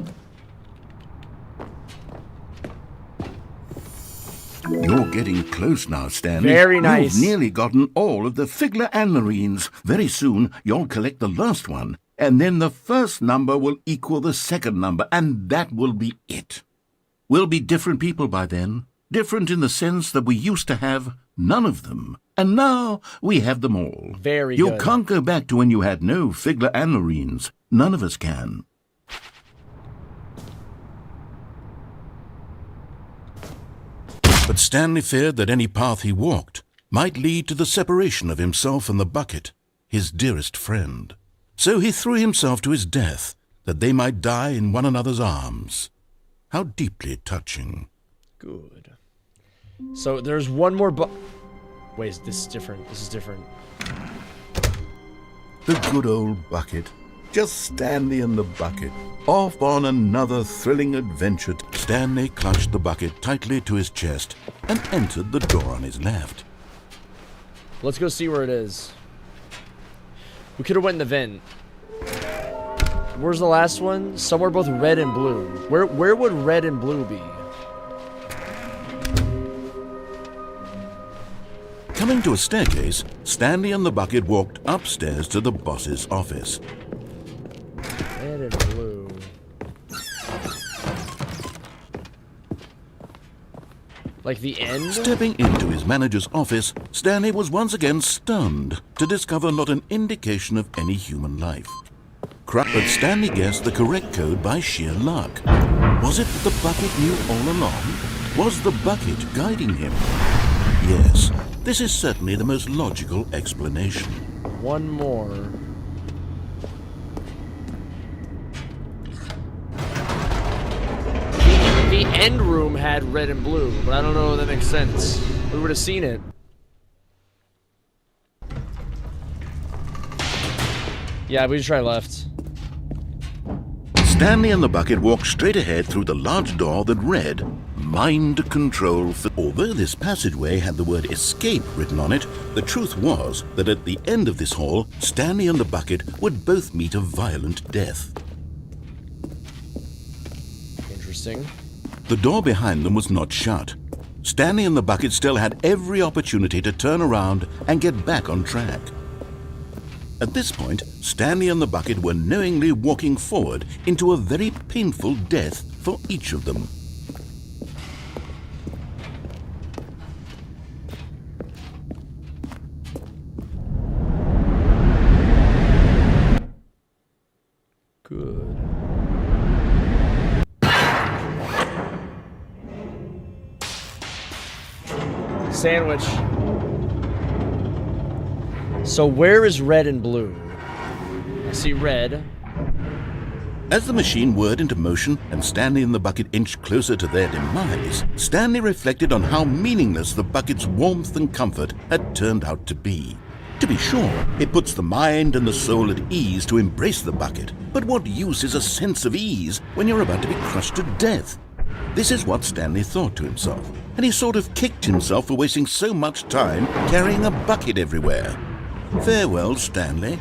You're getting close now, Stanley. Very nice. You've nearly gotten all of the Figler and Marines. Very soon, you'll collect the last one, and then the first number will equal the second number, and that will be it. We'll be different people by then. Different in the sense that we used to have none of them, and now we have them all. Very You good. can't go back to when you had no Figler and Marines. None of us can. But Stanley feared that any path he walked might lead to the separation of himself and the bucket, his dearest friend. So he threw himself to his death, that they might die in one another's arms. How deeply touching. Good. So there's one more Wait, this is different. This is different. The good old bucket. Just Stanley and the bucket. Off on another thrilling adventure. Stanley clutched the bucket tightly to his chest and entered the door on his left. Let's go see where it is. We could have went in the vent. Where's the last one? Somewhere both red and blue. Where would red and blue be? Coming to a staircase, Stanley and the bucket walked upstairs to the boss's office. Red and blue. Like the end? Stepping into his manager's office, Stanley was once again stunned to discover not an indication of any human life. But Stanley guessed the correct code by sheer luck. Was it that the bucket knew all along? Was the bucket guiding him? Yes, this is certainly the most logical explanation. One more. The end room had red and blue, but I don't know if that makes sense. We would have seen it. Yeah, we just try left. Stanley and the bucket walked straight ahead through the large door that read, Mind Control. Although this passageway had the word escape written on it, the truth was that at the end of this hall, Stanley and the bucket would both meet a violent death. Interesting. The door behind them was not shut. Stanley and the bucket still had every opportunity to turn around and get back on track. At this point, Stanley and the bucket were knowingly walking forward into a very painful death for each of them. Good. Sandwich. So where is red and blue? I see red. As the machine whirred into motion and Stanley and the bucket inched closer to their demise, Stanley reflected on how meaningless the bucket's warmth and comfort had turned out to be. To be sure, it puts the mind and the soul at ease to embrace the bucket, but what use is a sense of ease when you're about to be crushed to death? This is what Stanley thought to himself, and he sort of kicked himself for wasting so much time carrying a bucket everywhere. Farewell, Stanley.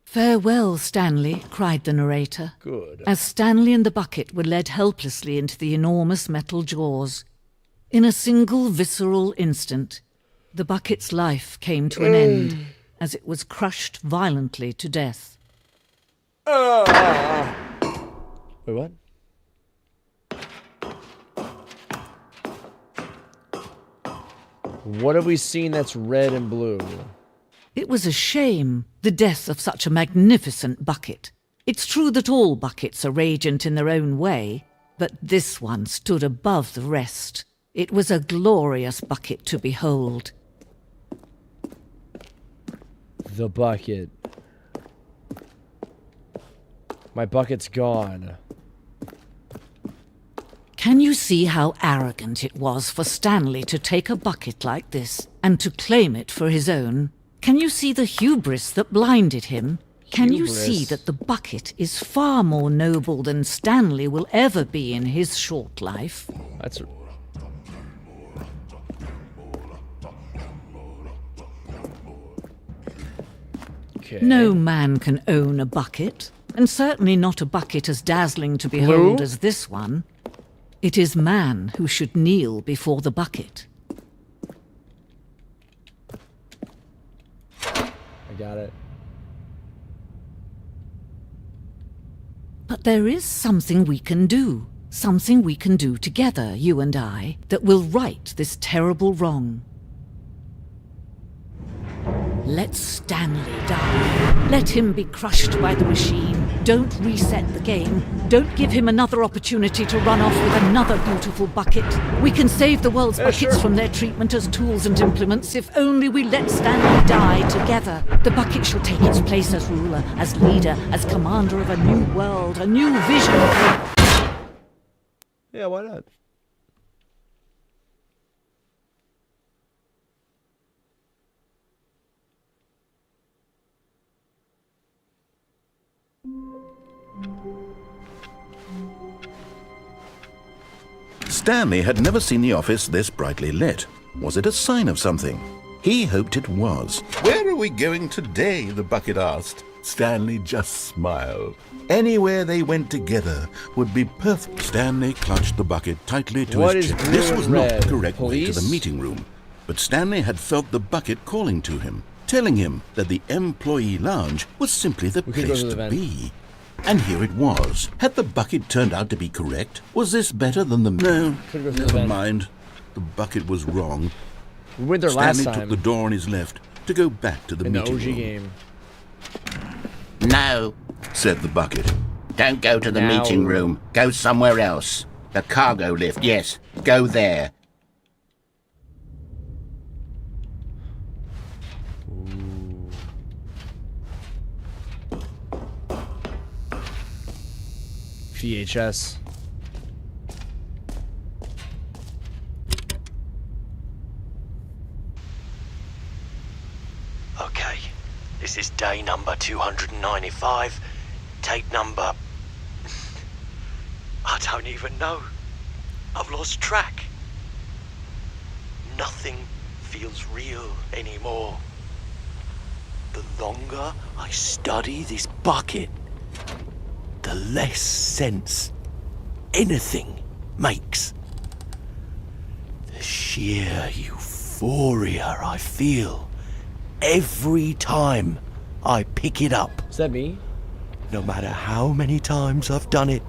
Farewell, Stanley, cried the narrator. Good. As Stanley and the bucket were led helplessly into the enormous metal jaws. In a single visceral instant, the bucket's life came to an end as it was crushed violently to death. Wait, what? What have we seen that's red and blue? It was a shame, the death of such a magnificent bucket. It's true that all buckets are radiant in their own way, but this one stood above the rest. It was a glorious bucket to behold. The bucket. My bucket's gone. Can you see how arrogant it was for Stanley to take a bucket like this and to claim it for his own? Can you see the hubris that blinded him? Can you see that the bucket is far more noble than Stanley will ever be in his short life? That's... Okay. No man can own a bucket, and certainly not a bucket as dazzling to behold as this one. It is man who should kneel before the bucket. I got it. But there is something we can do. Something we can do together, you and I, that will right this terrible wrong. Let Stanley die. Let him be crushed by the machine. Don't reset the game. Don't give him another opportunity to run off with another beautiful bucket. We can save the world's buckets from their treatment as tools and implements if only we let Stanley die together. The bucket shall take its place as ruler, as leader, as commander of a new world, a new vision. Yeah, why not? Stanley had never seen the office this brightly lit. Was it a sign of something? He hoped it was. Where are we going today? The bucket asked. Stanley just smiled. Anywhere they went together would be perfect. Stanley clutched the bucket tightly to his chest. This was not the correct way to the meeting room, but Stanley had felt the bucket calling to him, telling him that the employee lounge was simply the place to be. And here it was. Had the bucket turned out to be correct? Was this better than the... No, never mind. The bucket was wrong. We went there last time. Stanley took the door on his left to go back to the meeting room. game. No, said the bucket. don't go to the meeting room. Go somewhere else. The cargo lift, yes. Go there. VHS. Okay, this is day number 295. Tape number... I don't even know. I've lost track. Nothing feels real anymore. The longer I study this bucket, the less sense anything makes. The sheer euphoria I feel every time I pick it up. Is that me? No matter how many times I've done it,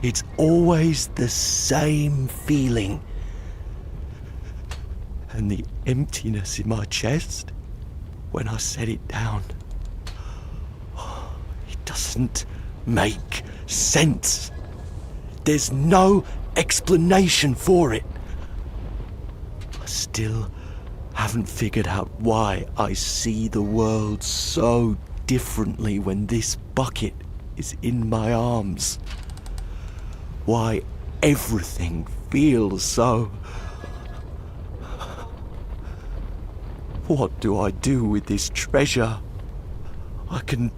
it's always the same feeling. And the emptiness in my chest when I set it down. It doesn't make sense. There's no explanation for it. I still haven't figured out why I see the world so differently when this bucket is in my arms. Why everything feels so... What do I do with this treasure? I can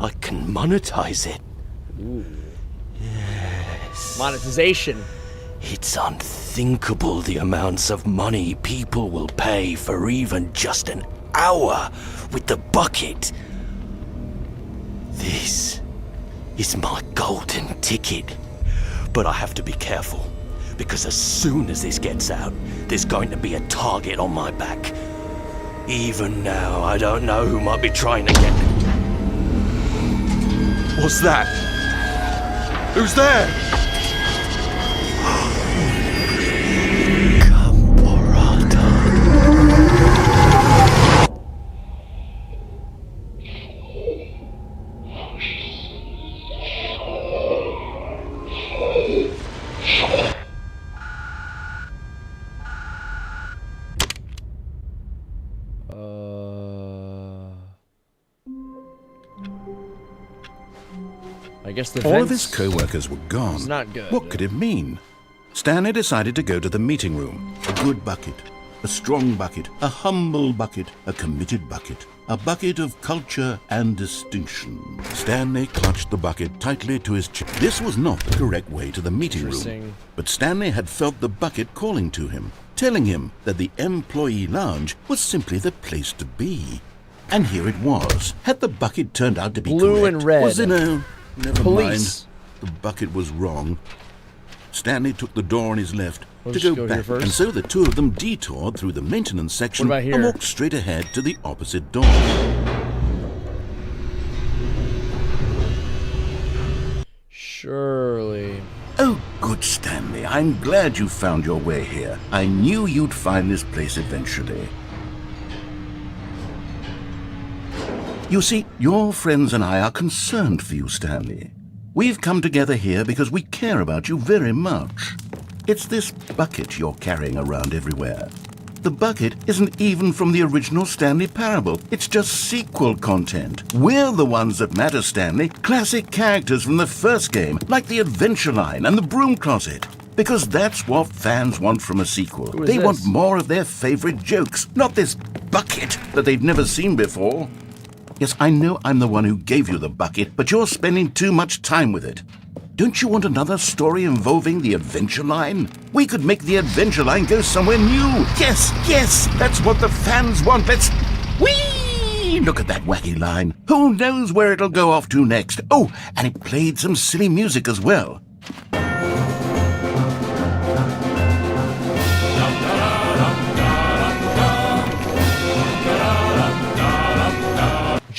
I can monetize it. Monetization. It's unthinkable the amounts of money people will pay for even just an hour with the bucket. This is my golden ticket. But I have to be careful, because as soon as this gets out, there's going to be a target on my back. Even now, I don't know who might be trying to get... What's that? Who's there? I guess the All of his vents co-workers were gone. was not good. What could it mean? Stanley decided to go to the meeting room. A good bucket, a strong bucket, a humble bucket, a committed bucket, a bucket of culture and distinction. Stanley clutched the bucket tightly to his chest. This was not the correct way to the meeting room, Interesting. but Stanley had felt the bucket calling to him, telling him that the employee lounge was simply the place to be. And here it was. Had the bucket turned out to be Blue correct, and red. was it no? Never Police. mind. The bucket was wrong. Stanley took the door on his left We'll to just go go here back, first. and so the two of them detoured through the maintenance section What about here? and walked straight ahead to the opposite door. Surely. Oh, good Stanley, I'm glad you found your way here. I knew you'd find this place eventually. You see, your friends and I are concerned for you, Stanley. We've come together here because we care about you very much. It's this bucket you're carrying around everywhere. The bucket isn't even from the original Stanley Parable. It's just sequel content. We're the ones that matter, Stanley. Classic characters from the first game, like the Adventure Line and the Broom Closet. Because that's what fans want from a sequel. Who is They want this? more of their favorite jokes, not this bucket that they've never seen before. Yes, I know I'm the one who gave you the bucket, but you're spending too much time with it. Don't you want another story involving the Adventure Line? We could make the Adventure Line go somewhere new. Yes, yes, that's what the fans want. Let's... Whee! Look at that wacky line. Who knows where it'll go off to next? Oh, and it played some silly music as well.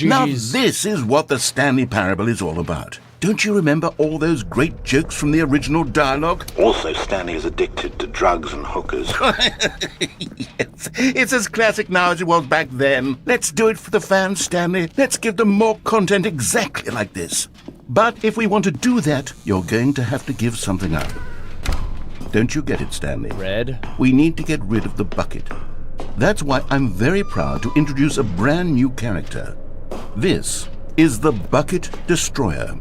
Now GG's. this is what the Stanley Parable is all about. Don't you remember all those great jokes from the original dialogue? Also, Stanley is addicted to drugs and hookers. Yes, it's as classic now as it was back then. Let's do it for the fans, Stanley. Let's give them more content exactly like this. But if we want to do that, you're going to have to give something up. Don't you get it, Stanley? Red. We need to get rid of the bucket. That's why I'm very proud to introduce a brand new character. This is the Bucket Destroyer.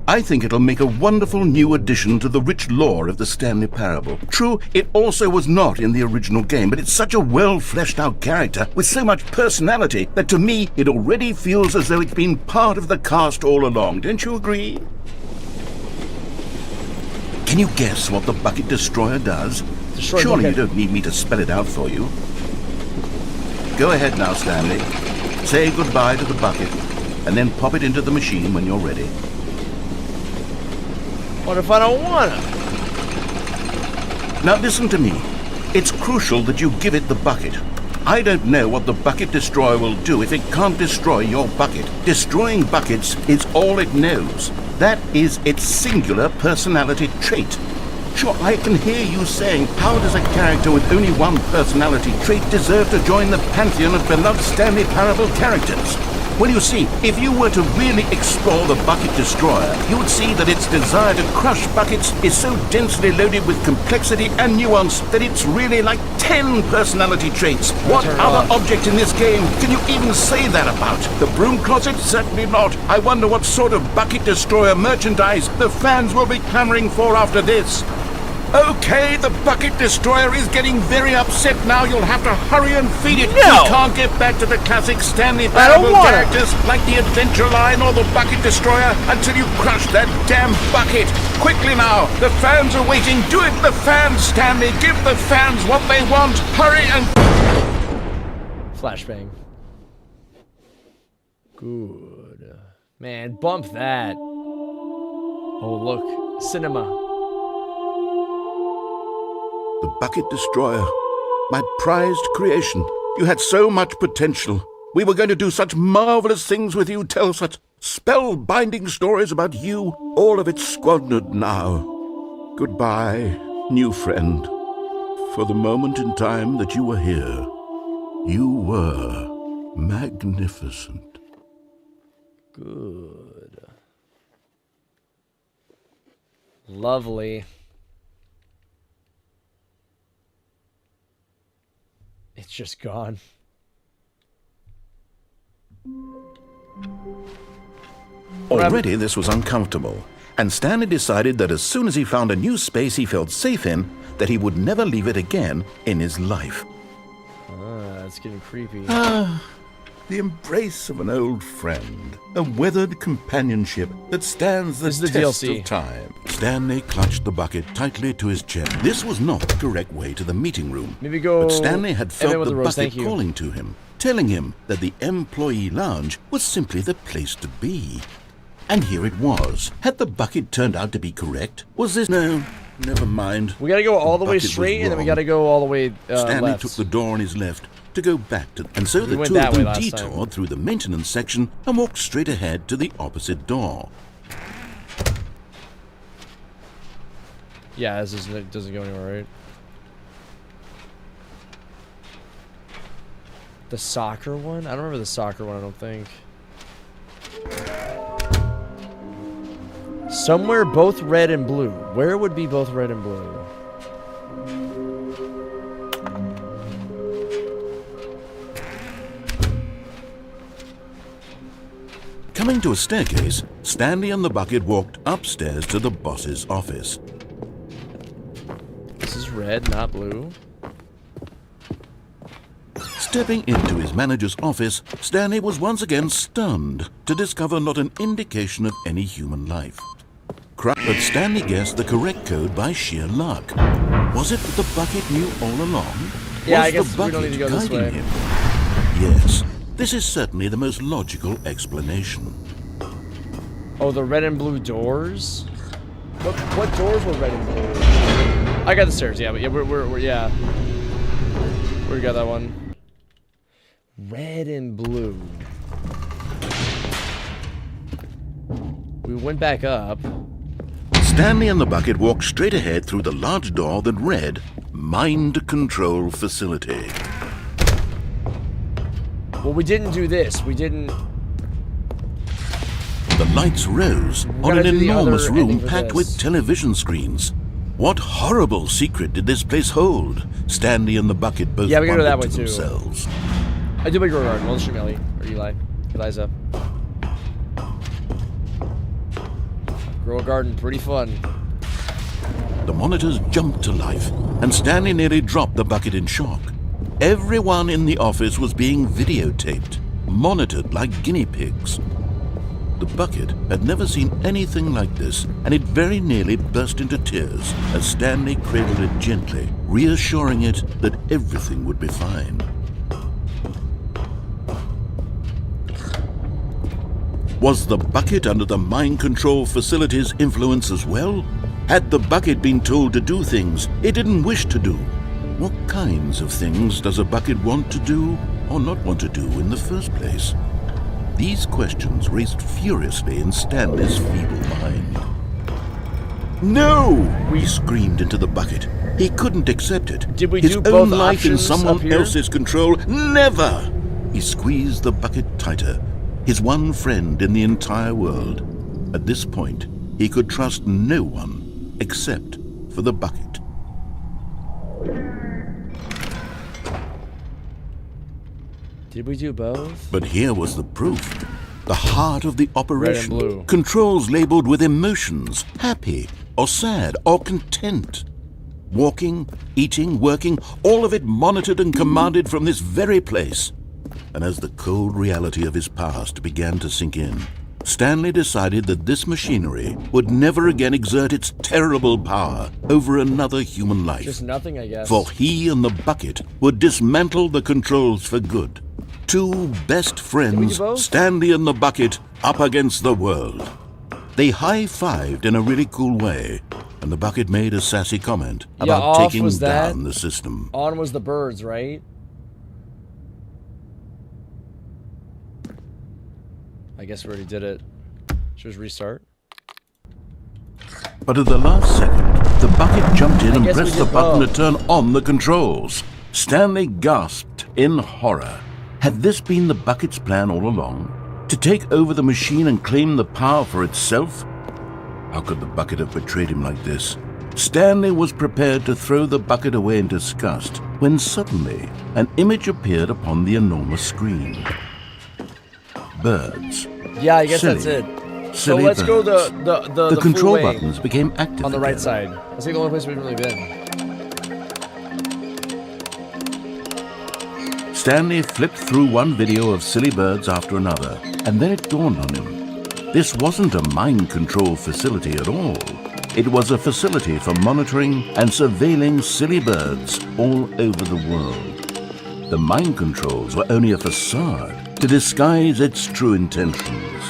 I think it'll make a wonderful new addition to the rich lore of the Stanley Parable. True, it also was not in the original game, but it's such a well-fleshed-out character with so much personality that to me it already feels as though it's been part of the cast all along. Don't you agree? Can you guess what the Bucket Destroyer does? Destroy Surely you bucket. don't need me to spell it out for you. Go ahead now, Stanley. Say goodbye to the bucket, and then pop it into the machine when you're ready. What if I don't wanna? Now listen to me. It's crucial that you give it the bucket. I don't know what the Bucket Destroyer will do if it can't destroy your bucket. Destroying buckets is all it knows. That is its singular personality trait. Sure, I can hear you saying, how does a character with only one personality trait deserve to join the pantheon of beloved Stanley Parable characters? Well, you see, if you were to really explore the Bucket Destroyer, you would see that its desire to crush buckets is so densely loaded with complexity and nuance that it's really like 10 personality traits. What Turn other off. object in this game can you even say that about? The Broom Closet? Certainly not. I wonder what sort of Bucket Destroyer merchandise the fans will be clamoring for after this. Okay, the bucket destroyer is getting very upset now. You'll have to hurry and feed it. No! We can't get back to the classic Stanley don't Parable wanna. characters like the Adventure Line or the Bucket Destroyer until you crush that damn bucket. Quickly now, the fans are waiting. Do it, the fans, Stanley. Give the fans what they want. Hurry and... Flashbang. Good. Man, bump that. Oh, look. Cinema. The Bucket Destroyer. My prized creation. You had so much potential. We were going to do such marvelous things with you, tell such spellbinding stories about you. All of it squandered now. Goodbye, new friend. For the moment in time that you were here, you were magnificent. Good. Lovely. It's just gone. Already this was uncomfortable, and Stanley decided that as soon as he found a new space he felt safe in, that he would never leave it again in his life. It's getting creepy. The embrace of an old friend, a weathered companionship that stands the This is the test DLC. of time. Stanley clutched the bucket tightly to his chest. This was not the correct way to the meeting room. Maybe go But Stanley had Evan felt with the the rose, bucket thank you. calling to him, telling him that the employee lounge was simply the place to be. And here it was. Had the bucket turned out to be correct? Was this... No, never mind. We gotta go all the way bucket was straight, and then we wrong. gotta go all the way Stanley left. took the door on his left to go back to... And so We the went two that of way them last detoured time. through the maintenance section and walked straight ahead to the opposite door. Yeah, it doesn't go anywhere, right? The soccer one? I don't remember the soccer one, I don't think. Somewhere both red and blue. Where would be both red and blue? Coming to a staircase, Stanley and the bucket walked upstairs to the boss's office. This is red, not blue. Stepping into his manager's office, Stanley was once again stunned to discover not an indication of any human life. But Stanley guessed the correct code by sheer luck. Was it that the bucket knew all along? Yeah, was I guess the we don't bucket need to go this guiding way. him? Yes, this is certainly the most logical explanation. Oh, the red and blue doors? What doors were red and blue? I got the stairs, yeah, but yeah, we're yeah. We got that one. Red and blue. We went back up. Stanley and the bucket walked straight ahead through the large door that read, Mind Control Facility. Well, we didn't do this. We didn't... The lights rose on gotta an do the enormous other room ending for packed this. with television screens. What horrible secret did this place hold? Stanley and the bucket both Yeah, we gotta go wondered that to way, too. themselves. I do my grow garden. Well, shoot me, Ellie. Or Eli. Eliza. Grow a garden, pretty fun. The monitors jumped to life, and Stanley nearly dropped the bucket in shock. Everyone in the office was being videotaped, monitored like guinea pigs. The bucket had never seen anything like this, and it very nearly burst into tears as Stanley cradled it gently, reassuring it that everything would be fine. Was the bucket under the mind control facility's influence as well? Had the bucket been told to do things it didn't wish to do? What kinds of things does a bucket want to do or not want to do in the first place? These questions raced furiously in Stanley's feeble mind. No! He screamed into the bucket. He couldn't accept it. Did we His do own both life in options someone up here? else's control? Never! He squeezed the bucket tighter. His one friend in the entire world. At this point, he could trust no one except for the bucket. Did we do both? But here was the proof. The heart of the operation. blue. Controls labeled with emotions, happy or sad or content. Walking, eating, working, all of it monitored and commanded from this very place. And as the cold reality of his past began to sink in, Stanley decided that this machinery would never again exert its terrible power over another human life. Just nothing, I guess. For he and the bucket would dismantle the controls for good. Two best friends, Stanley and the bucket, up against the world. They high-fived in a really cool way, and the bucket made a sassy comment about taking down the system. On was the birds, right? I guess we already did it. Should we just restart? But at the last second, the bucket jumped in and pressed the button to turn on the controls. Stanley gasped in horror. Had this been the bucket's plan all along? To take over the machine and claim the power for itself? How could the bucket have betrayed him like this? Stanley was prepared to throw the bucket away in disgust when suddenly an image appeared upon the enormous screen. Birds. Yeah, I guess that's it. So let's go the control full way buttons became active on the right again. side. That's like the only place we've really been. Stanley flipped through one video of silly birds after another, and then it dawned on him. This wasn't a mind control facility at all. It was a facility for monitoring and surveilling silly birds all over the world. The mind controls were only a facade to disguise its true intentions.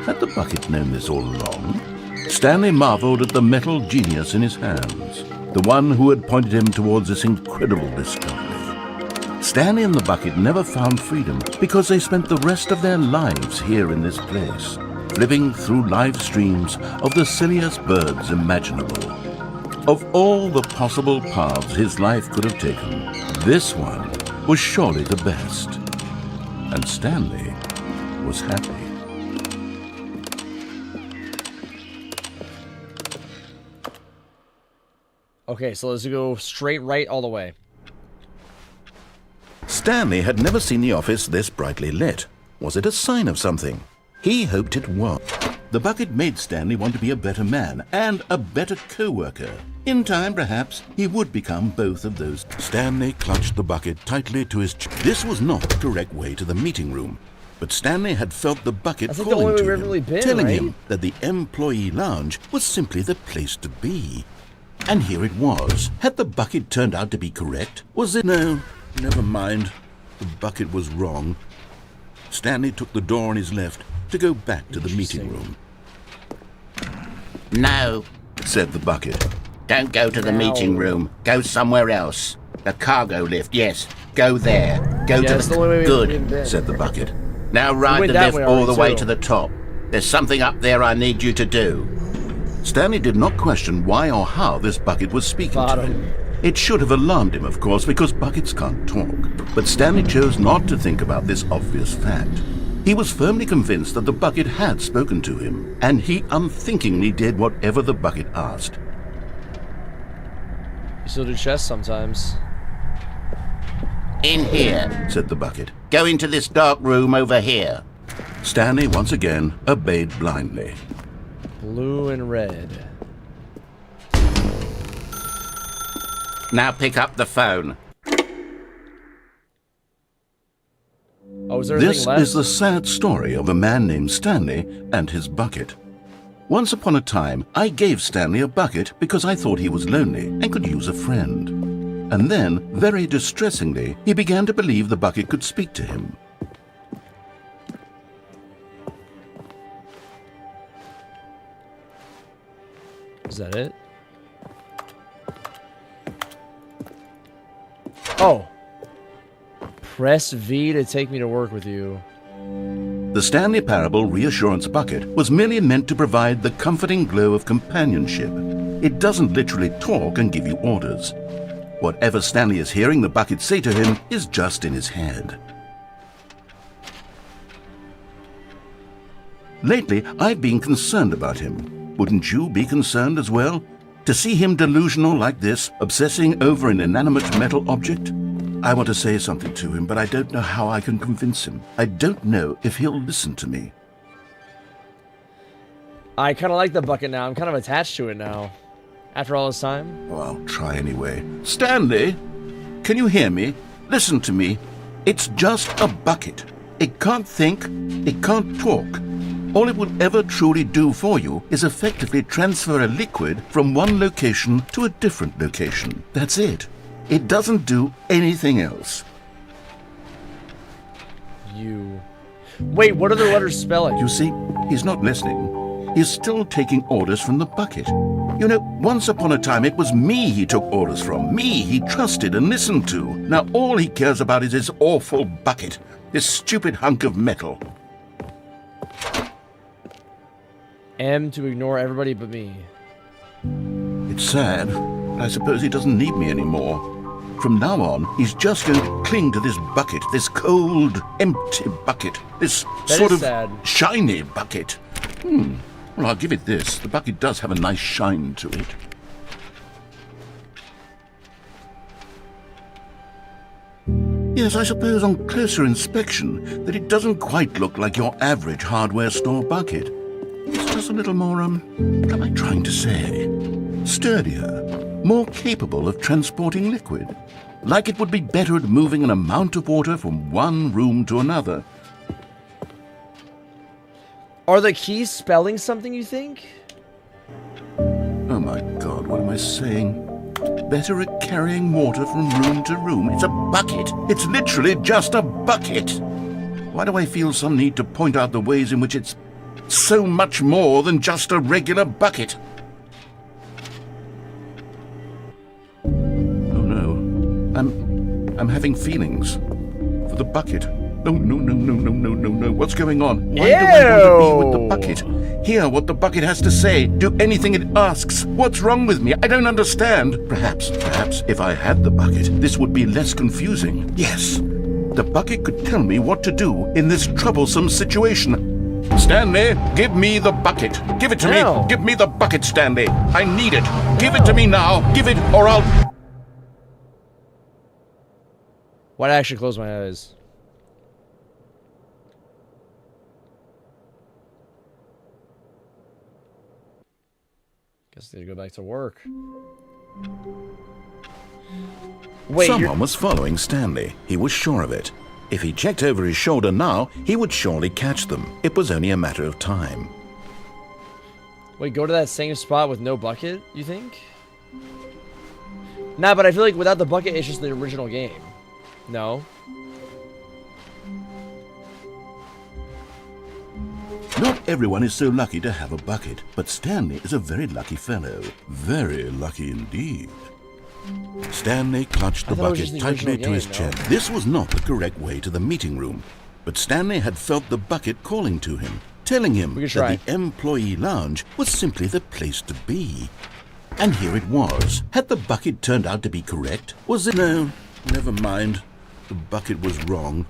Had the bucket known this all along? Stanley marveled at the metal genius in his hands, the one who had pointed him towards this incredible discovery. Stanley and the bucket never found freedom because they spent the rest of their lives here in this place, flipping through live streams of the silliest birds imaginable. Of all the possible paths his life could have taken, this one was surely the best. And Stanley was happy. Okay, so let's go straight right all the way. Stanley had never seen the office this brightly lit. Was it a sign of something? He hoped it was. The bucket made Stanley want to be a better man and a better co-worker. In time, perhaps, he would become both of those. Stanley clutched the bucket tightly to his chest. This was not the correct way to the meeting room, but Stanley had felt the bucket calling to him, telling him that the employee lounge was simply the place to be. And here it was. Had the bucket turned out to be correct? Was it? No, never mind. The bucket was wrong. Stanley took the door on his left to go back to the meeting room. No, said the bucket. Don't go to the meeting room. Go somewhere else. The cargo lift, yes. Go there. Go to the... Good, said the bucket. Now ride the lift all the way to the top. There's something up there I need you to do. Stanley did not question why or how this bucket was speaking to him. It should have alarmed him, of course, because buckets can't talk. But Stanley chose not to think about this obvious fact. He was firmly convinced that the bucket had spoken to him, and he unthinkingly did whatever the bucket asked. You still do chess sometimes. In here, said the bucket. Go into this dark room over here. Stanley once again obeyed blindly. Blue and red. Now pick up the phone. Oh, is there this is the sad story of a man named Stanley and his bucket. Once upon a time, I gave Stanley a bucket because I thought he was lonely and could use a friend. And then, very distressingly, he began to believe the bucket could speak to him. Is that it? Oh. Press V to take me to work with you. The Stanley Parable Reassurance Bucket was merely meant to provide the comforting glow of companionship. It doesn't literally talk and give you orders. Whatever Stanley is hearing the bucket say to him is just in his head. Lately, I've been concerned about him. Wouldn't you be concerned as well? To see him delusional like this, obsessing over an inanimate metal object? I want to say something to him, but I don't know how I can convince him. I don't know if he'll listen to me. I kind of like the bucket now. I'm kind of attached to it now. After all this time? Oh, I'll try anyway. Stanley, can you hear me? Listen to me. It's just a bucket. It can't think, it can't talk. All it will ever truly do for you is effectively transfer a liquid from one location to a different location. That's it. It doesn't do anything else. You. Wait, what are the letters spelling? You see, he's not listening. He's still taking orders from the bucket. You know, once upon a time it was me he took orders from. Me he trusted and listened to. Now all he cares about is his awful bucket. This stupid hunk of metal. M to ignore everybody but me. It's sad, but I suppose he doesn't need me anymore. From now on, he's just going to cling to this bucket, this cold, empty bucket, this sort of shiny bucket. Well, I'll give it this. The bucket does have a nice shine to it. Yes, I suppose on closer inspection that it doesn't quite look like your average hardware store bucket. It's just a little more, what am I trying to say? Sturdier, more capable of transporting liquid. Like it would be better at moving an amount of water from one room to another. Are the keys spelling something, you think? Oh my God, what am I saying? Better at carrying water from room to room. It's a bucket. It's literally just a bucket. Why do I feel some need to point out the ways in which it's so much more than just a regular bucket? Oh no. I'm having feelings for the bucket. No. What's going on? Why do I want to be with the bucket? Hear what the bucket has to say. Do anything it asks. What's wrong with me? I don't understand. Perhaps, if I had the bucket, this would be less confusing. Yes, the bucket could tell me what to do in this troublesome situation. Stanley, give me the bucket. Give it to me. Give me the bucket, Stanley. I need it. Give it to me now. Give it or I'll... Why'd I actually close my eyes? Guess I need to go back to work. Wait, someone was following Stanley. He was sure of it. If he checked over his shoulder now, he would surely catch them. It was only a matter of time. Wait, go to that same spot with no bucket, you think? Nah, but I feel like without the bucket, it's just the original game. No? Not everyone is so lucky to have a bucket, but Stanley is a very lucky fellow. Very lucky indeed. Stanley clutched the bucket tightly to his chest. This was not the correct way to the meeting room, but Stanley had felt the bucket calling to him, telling him that the employee lounge was simply the place to be. And here it was. Had the bucket turned out to be correct? Was it? No, never mind. The bucket was wrong.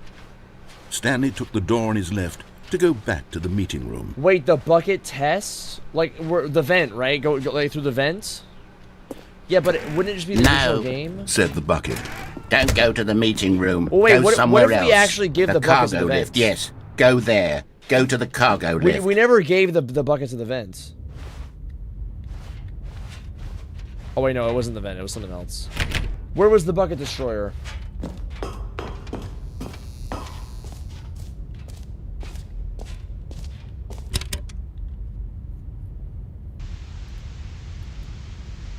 Stanley took the door on his left to go back to the meeting room. Wait, the bucket tests? Like, the vent, right? Go like, through the vent? Yeah, but wouldn't it just be the original game? Said the bucket. Don't go to the meeting room. Well, wait, go somewhere what if else. we actually give the buckets to the cargo vents? lift? Yes, go there. Go to the cargo lift. We never gave the buckets to the vents. Oh wait, no, it wasn't the vent. It was something else. Where was the bucket destroyer?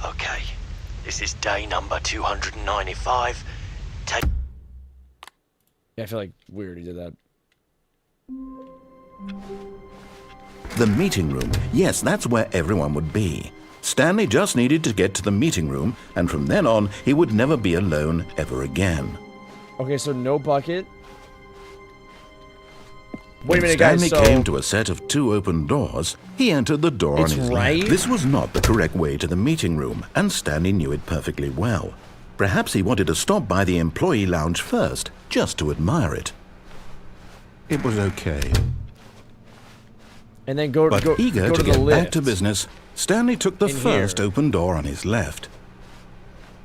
Okay, this is day number 295. Yeah, I feel like we already did that. The meeting room. Yes, that's where everyone would be. Stanley just needed to get to the meeting room, and from then on, he would never be alone ever again. Okay, so no bucket. When Wait a minute, Stanley guys, so... came to a set of 2 open doors, he entered the door on his left. This was not the correct way to the meeting room, and Stanley knew it perfectly well. Perhaps he wanted to stop by the employee lounge first, just to admire it. It was okay. And then go eager go to the get lift. back to business, Stanley took the first open door on his left.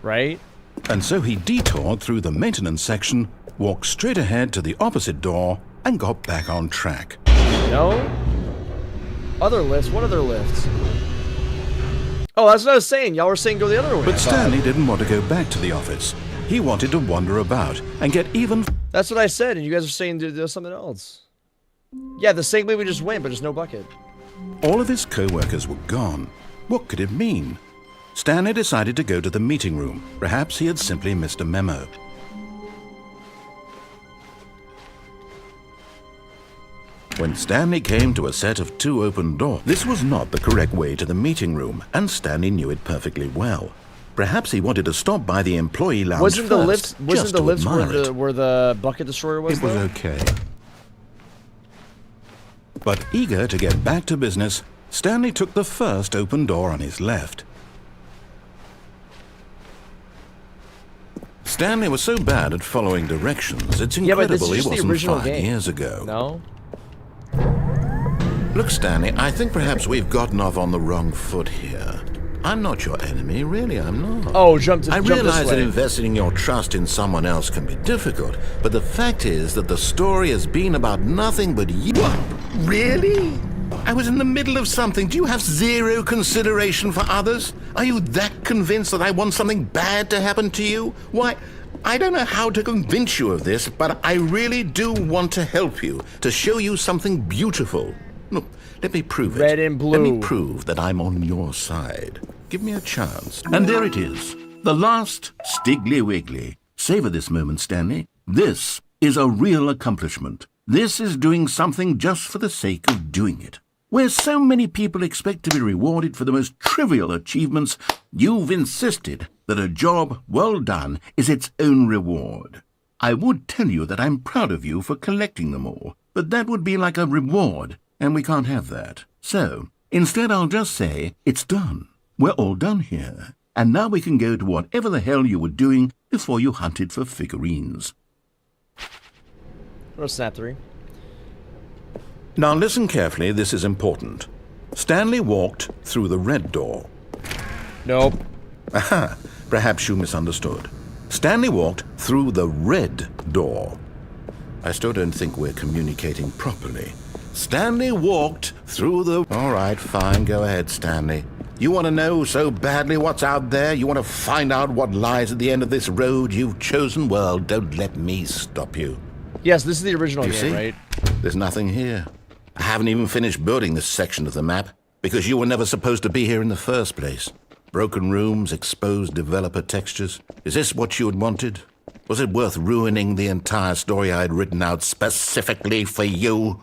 Right? And so he detoured through the maintenance section, walked straight ahead to the opposite door, and got back on track. No? Other lifts? What other lifts? Oh, that's what I was saying. Y'all were saying go the other way. But Stanley didn't want to go back to the office. He wanted to wander about and get even... That's what I said, and you guys are saying to do something else. Yeah, the same way we just went, but just no bucket. All of his co-workers were gone. What could it mean? Stanley decided to go to the meeting room. Perhaps he had simply missed a memo. When Stanley came to a set of 2 open doors, this was not the correct way to the meeting room, and Stanley knew it perfectly well. Perhaps he wanted to stop by the employee lounge Wasn't the lift where the bucket destroyer was? It was okay. But eager to get back to business, Stanley took the first open door on his left. Stanley was so bad at following directions, it's incredible he wasn't 5 years ago. No? Look, Stanley, I think perhaps we've gotten off on the wrong foot here. I'm not your enemy, really, I'm not. Oh, I realize that investing your trust in someone else can be difficult, but the fact is that the story has been about nothing but you. What? Really? I was in the middle of something. Do you have zero consideration for others? Are you that convinced that I want something bad to happen to you? Why, I don't know how to convince you of this, but I really do want to help you, to show you something beautiful. Look, let me prove it. Red and blue. Let me prove that I'm on your side. Give me a chance. And there it is. The last Stiggly Wiggly. Savor this moment, Stanley. This is a real accomplishment. This is doing something just for the sake of doing it. Where so many people expect to be rewarded for the most trivial achievements, you've insisted that a job well done is its own reward. I would tell you that I'm proud of you for collecting them all, but that would be like a reward, and we can't have that. So, instead I'll just say, it's done. We're all done here, and now we can go to whatever the hell you were doing before you hunted for figurines. Or snap 3. Now listen carefully, this is important. Stanley walked through the red door. Nope. Aha, perhaps you misunderstood. Stanley walked through the red door. I still don't think we're communicating properly. Stanley walked through the... All right, fine, go ahead, Stanley. You want to know so badly what's out there? You want to find out what lies at the end of this road you've chosen? Well, don't let me stop you. Yes, this is the original You game, see? right? There's nothing here. I haven't even finished building this section of the map because you were never supposed to be here in the first place. Broken rooms, exposed developer textures. Is this what you had wanted? Was it worth ruining the entire story I had written out specifically for you?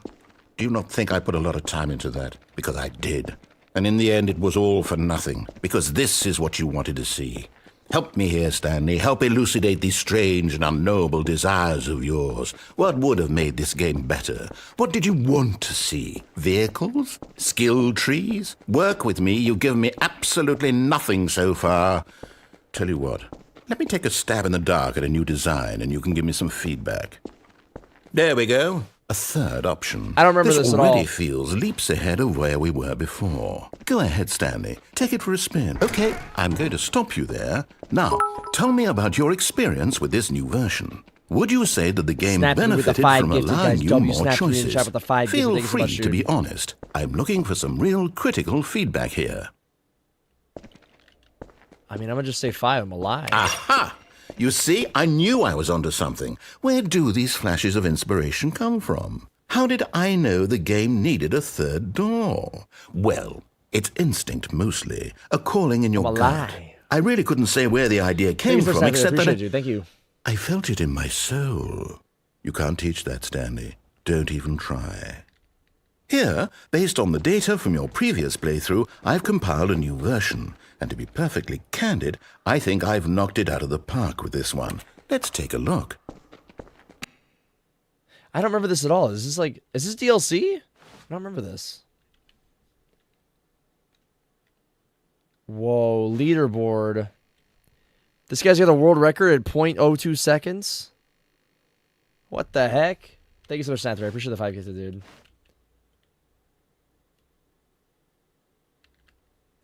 Do you not think I put a lot of time into that? Because I did. And in the end, it was all for nothing. Because this is what you wanted to see. Help me here, Stanley. Help elucidate these strange and unknowable desires of yours. What would have made this game better? What did you want to see? Vehicles? Skill trees? Work with me. You've given me absolutely nothing so far. Tell you what. Let me take a stab in the dark at a new design, and you can give me some feedback. There we go. A third option. I don't remember this at all. This already feels leaps ahead of where we were before. Go ahead, Stanley. Take it for a spin. Okay, I'm going to stop you there. Now, tell me about your experience with this new version. Would you say that the game benefited from allowing you more choices? Feel free to be honest. I'm looking for some real critical feedback here. I mean, I'm going to just say 5. I'm alive. Aha! You see, I knew I was onto something. Where do these flashes of inspiration come from? How did I know the game needed a third door? Well, it's instinct mostly, a calling in your gut. I really couldn't say where the idea came from, except that Thank you. I felt it in my soul. You can't teach that, Stanley. Don't even try. Here, based on the data from your previous playthrough, I've compiled a new version. And to be perfectly candid, I think I've knocked it out of the park with this one. Let's take a look. I don't remember this at all. Is this DLC? I don't remember this. Whoa, leaderboard. This guy's got a world record at 0.02 seconds. What the heck? Thank you so much, Santher. I appreciate the 5 gifted, dude.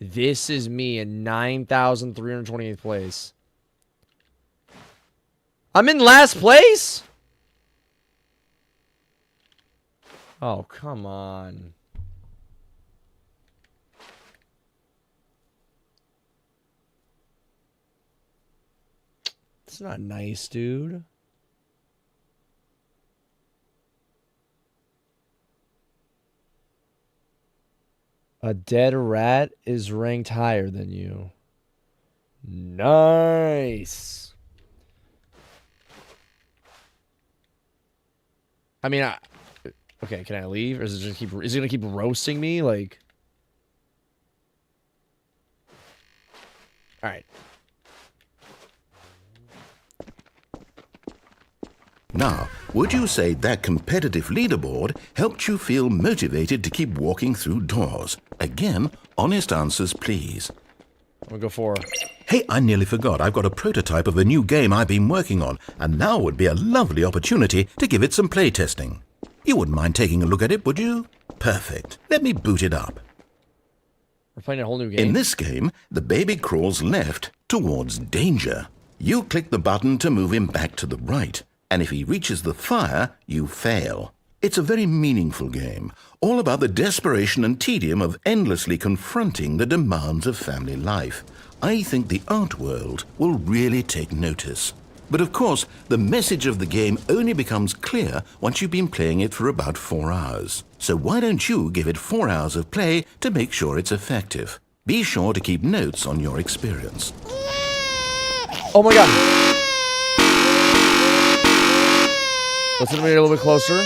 This is me in 9,328th place. I'm in last place? Oh, come on. It's not nice, dude. A dead rat is ranked higher than you. Nice. I mean, okay, can I leave? Or is it gonna keep roasting me? Like, all right. Now, would you say that competitive leaderboard helped you feel motivated to keep walking through doors? Again, honest answers, please. I'm gonna go for... Hey, I nearly forgot. I've got a prototype of a new game I've been working on, and now would be a lovely opportunity to give it some playtesting. You wouldn't mind taking a look at it, would you? Perfect. Let me boot it up. We're playing a whole new game? In this game, the baby crawls left towards danger. You click the button to move him back to the right, and if he reaches the fire, you fail. It's a very meaningful game, all about the desperation and tedium of endlessly confronting the demands of family life. I think the art world will really take notice. But of course, the message of the game only becomes clear once you've been playing it for about 4 hours. So why don't you give it 4 hours of play to make sure it's effective? Be sure to keep notes on your experience. Oh my god. Listen to me a little bit closer.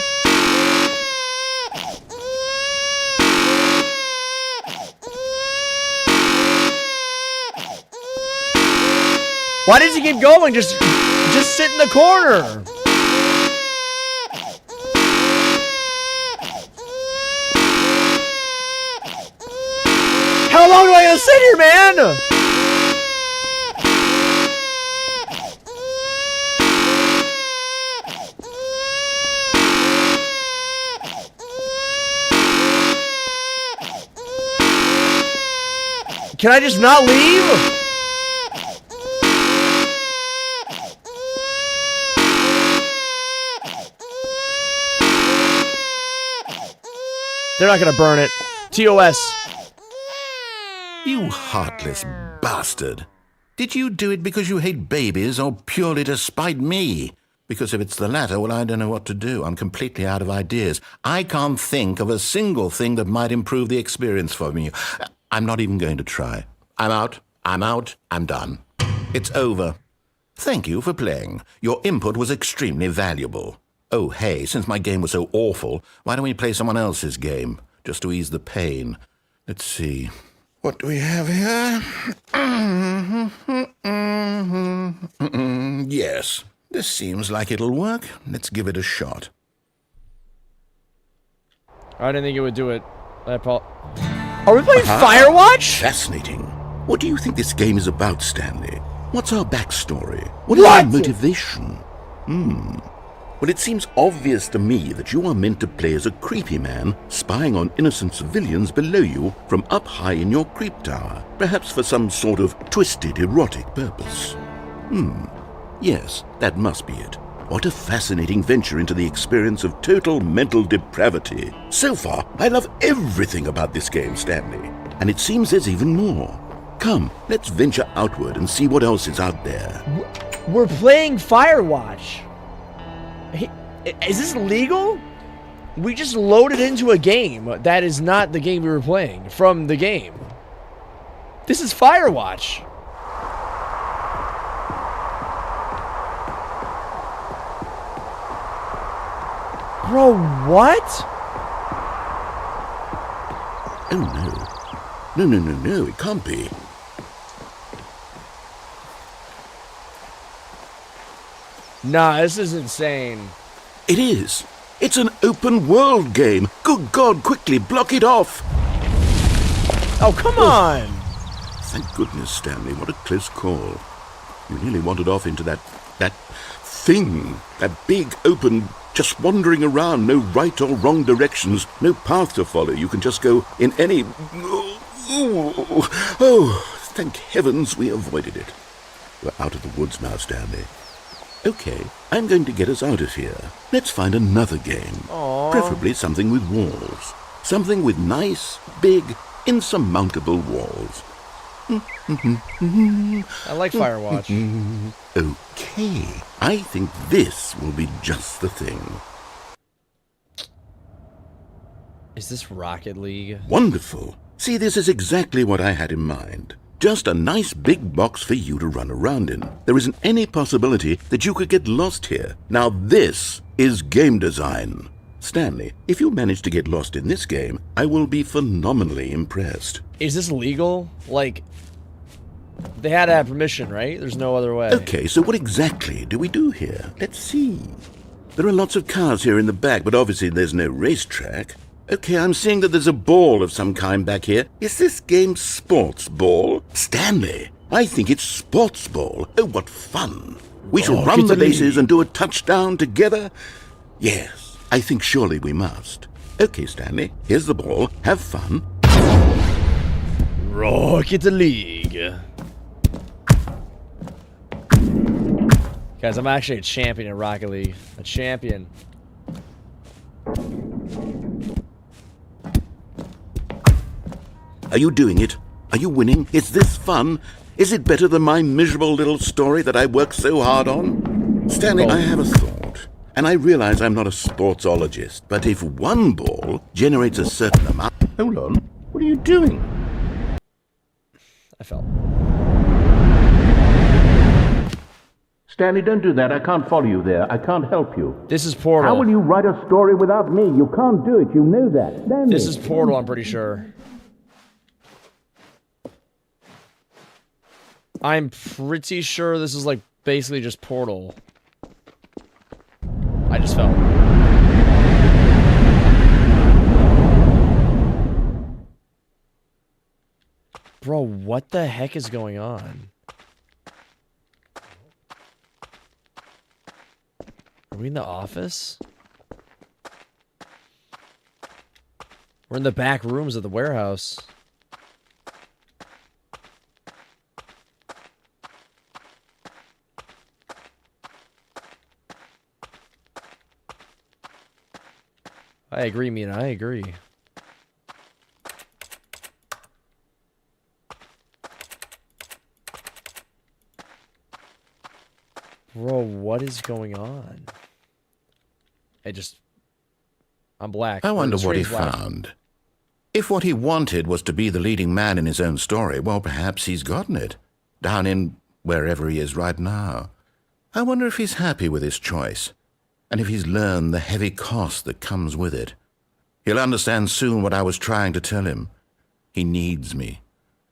Why does he keep going? Just sit in the corner. How long do I gotta sit here, man? Can I just not leave? They're not gonna burn it. TOS. You heartless bastard. Did you do it because you hate babies or purely to spite me? Because if it's the latter, well, I don't know what to do. I'm completely out of ideas. I can't think of a single thing that might improve the experience for me. I'm not even going to try. I'm out. I'm done. It's over. Thank you for playing. Your input was extremely valuable. Oh, hey, since my game was so awful, why don't we play someone else's game, just to ease the pain? Let's see. What do we have here? Yes, this seems like it'll work. Let's give it a shot. I didn't think it would do it. Are we playing Firewatch? Fascinating. What do you think this game is about, Stanley? What's our backstory? What is our motivation? Well, it seems obvious to me that you are meant to play as a creepy man spying on innocent civilians below you from up high in your creep tower, perhaps for some sort of twisted erotic purpose. Yes, that must be it. What a fascinating venture into the experience of total mental depravity. So far, I love everything about this game, Stanley, and it seems there's even more. Come, let's venture outward and see what else is out there. We're playing Firewatch. Is this legal? We just loaded into a game that is not the game we were playing from the game. This is Firewatch. Bro, what? Oh no. No, it can't be. Nah, this is insane. It is. It's an open world game. Good God, quickly block it off. Oh, come on. Thank goodness, Stanley. What a close call. You nearly wandered off into that thing. That big, open, just wandering around. No right or wrong directions. No path to follow. You can just go in any... Oh, thank heavens we avoided it. We're out of the woods now, Stanley. Okay, I'm going to get us out of here. Let's find another game. Aww. Preferably something with walls. Something with nice, big, insurmountable walls. I like Firewatch. Okay, I think this will be just the thing. Is this Rocket League? Wonderful. See, this is exactly what I had in mind. Just a nice big box for you to run around in. There isn't any possibility that you could get lost here. Now this is game design. Stanley, if you manage to get lost in this game, I will be phenomenally impressed. Is this legal? Like, they had to have permission, right? There's no other way. Okay, so what exactly do we do here? Let's see. There are lots of cars here in the back, but obviously there's no racetrack. Okay, I'm seeing that there's a ball of some kind back here. Is this game sports ball? Stanley, I think it's sports ball. Oh, what fun. We shall run the bases and do a touchdown together. Yes, I think surely we must. Okay, Stanley, here's the ball. Have fun. Rocket League. Guys, I'm actually a champion in Rocket League. A champion. Are you doing it? Are you winning? Is this fun? Is it better than my miserable little story that I worked so hard on? Stanley, I have a thought. And I realize I'm not a sportsologist, but if one ball generates a certain amount... Hold on. What are you doing? I fell. Stanley, don't do that. I can't follow you there. I can't help you. This is Portal. How will you write a story without me? You can't do it. You know that. Stanley. This is Portal, I'm pretty sure. I'm pretty sure this is like basically just Portal. I just fell. Bro, what the heck is going on? Are we in the office? We're in the back rooms of the warehouse. I agree, Mina. I agree. Bro, what is going on? I'm black. I wonder what he black. found. If what he wanted was to be the leading man in his own story, well, perhaps he's gotten it. Down in wherever he is right now. I wonder if he's happy with his choice. And if he's learned the heavy cost that comes with it. He'll understand soon what I was trying to tell him. He needs me.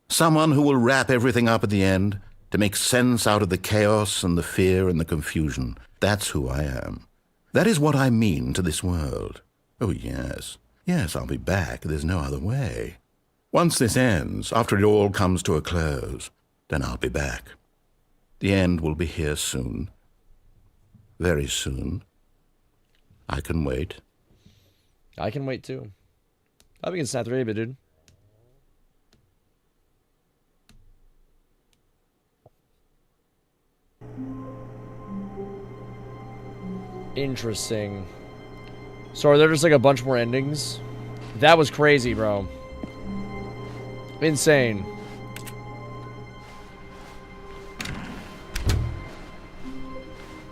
Someone who will wrap everything up at the end, to make sense out of the chaos and the fear and the confusion. That's who I am. That is what I mean to this world. Oh, yes. Yes, I'll be back. There's no other way. Once this ends, after it all comes to a close, then I'll be back. The end will be here soon. Very soon. I can wait. I can wait too. I'll be in South Arabia, dude. Interesting. So are there just like a bunch more endings? That was crazy, bro. Insane.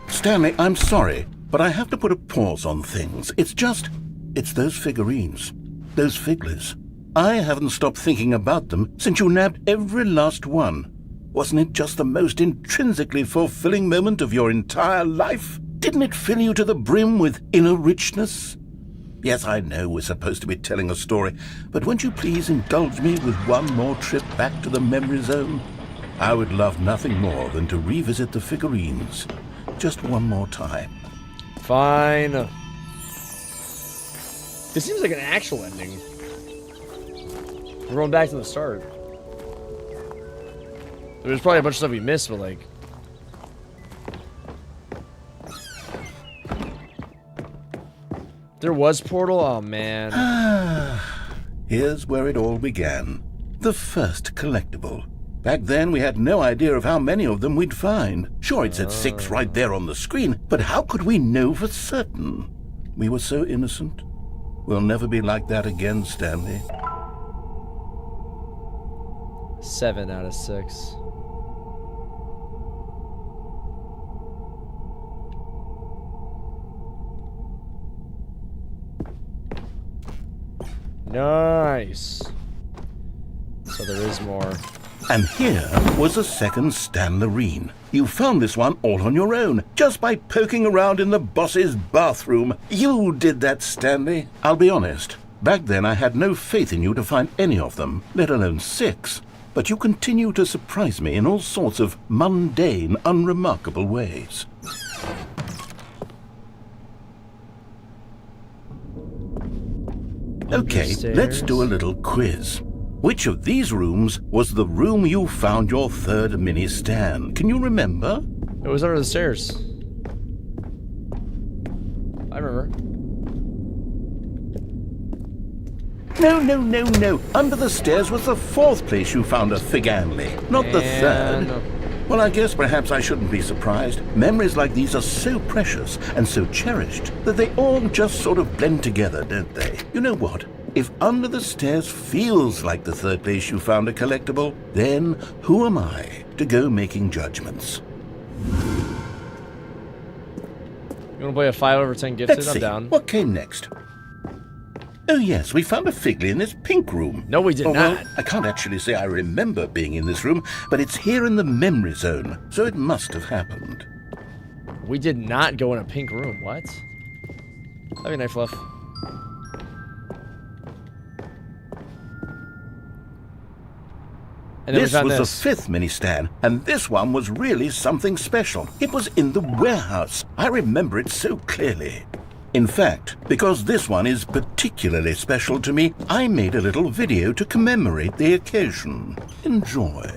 Stanley, I'm sorry, but I have to put a pause on things. It's those figurines. Those figglers. I haven't stopped thinking about them since you nabbed every last one. Wasn't it just the most intrinsically fulfilling moment of your entire life? Didn't it fill you to the brim with inner richness? Yes, I know we're supposed to be telling a story, but won't you please indulge me with one more trip back to the memory zone? I would love nothing more than to revisit the figurines. Just one more time. Fine. This seems like an actual ending. We're going back to the start. There's probably a bunch of stuff we missed, but like... There was Portal? Oh, man. Here's where it all began. The first collectible. Back then, we had no idea of how many of them we'd find. Sure, it said 6 right there on the screen, but how could we know for certain? We were so innocent. We'll never be like that again, Stanley. 7 out of 6. Nice. So there is more. And here was a second Stan Loreen. You found this one all on your own, just by poking around in the boss's bathroom. You did that, Stanley. I'll be honest. Back then I had no faith in you to find any of them, let alone 6. But you continue to surprise me in all sorts of mundane, unremarkable ways. Okay, let's do a little quiz. Which of these rooms was the room you found your third mini Stan? Can you remember? It was under the stairs. I remember. No. Under the stairs was the 4th place you found a Figanley, not the 3rd. Well, I guess perhaps I shouldn't be surprised. Memories like these are so precious and so cherished that they all just sort of blend together, don't they? You know what? If under the stairs feels like the 3rd place you found a collectible, then who am I to go making judgments? You wanna play a 5 over 10 gifted? Let's I'm see. down. What came next? Oh yes, we found a Figley in this pink room. No, we did not. Well, I can't actually say I remember being in this room, but it's here in the memory zone, so it must have happened. We did not go in a pink room. What? Have a night, Fluff. And then This was the 5th mini Stan, and this one was really something special. It was in the warehouse. I remember it so clearly. In fact, because this one is particularly special to me, I made a little video to commemorate the occasion. Enjoy.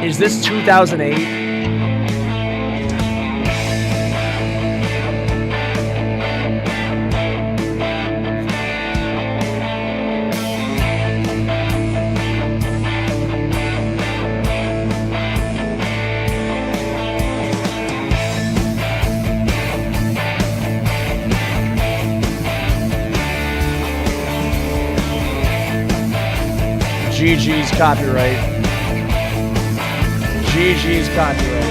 Is this 2008? GG's copyright. GG's copyright.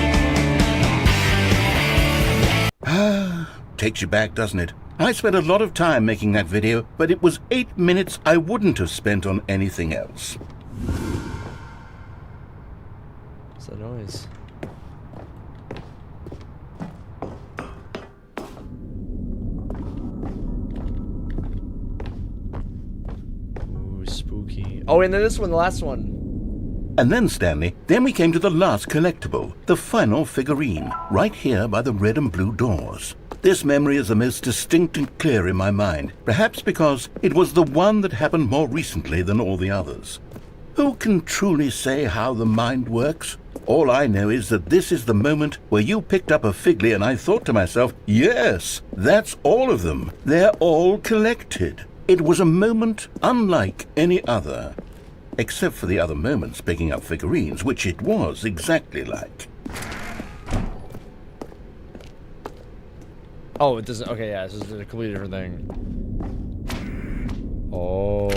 Takes you back, doesn't it? I spent a lot of time making that video, but it was 8 minutes I wouldn't have spent on anything else. What's that noise? Ooh, spooky. Oh, and then this one, the last one. And then, Stanley, then we came to the last collectible, the final figurine, right here by the red and blue doors. This memory is the most distinct and clear in my mind, perhaps because it was the one that happened more recently than all the others. Who can truly say how the mind works? All I know is that this is the moment where you picked up a Figley and I thought to myself, yes, that's all of them. They're all collected. It was a moment unlike any other. Except for the other moments picking up figurines, which it was exactly like. Oh, it doesn't. Okay, yeah, this is a completely different thing. Oh.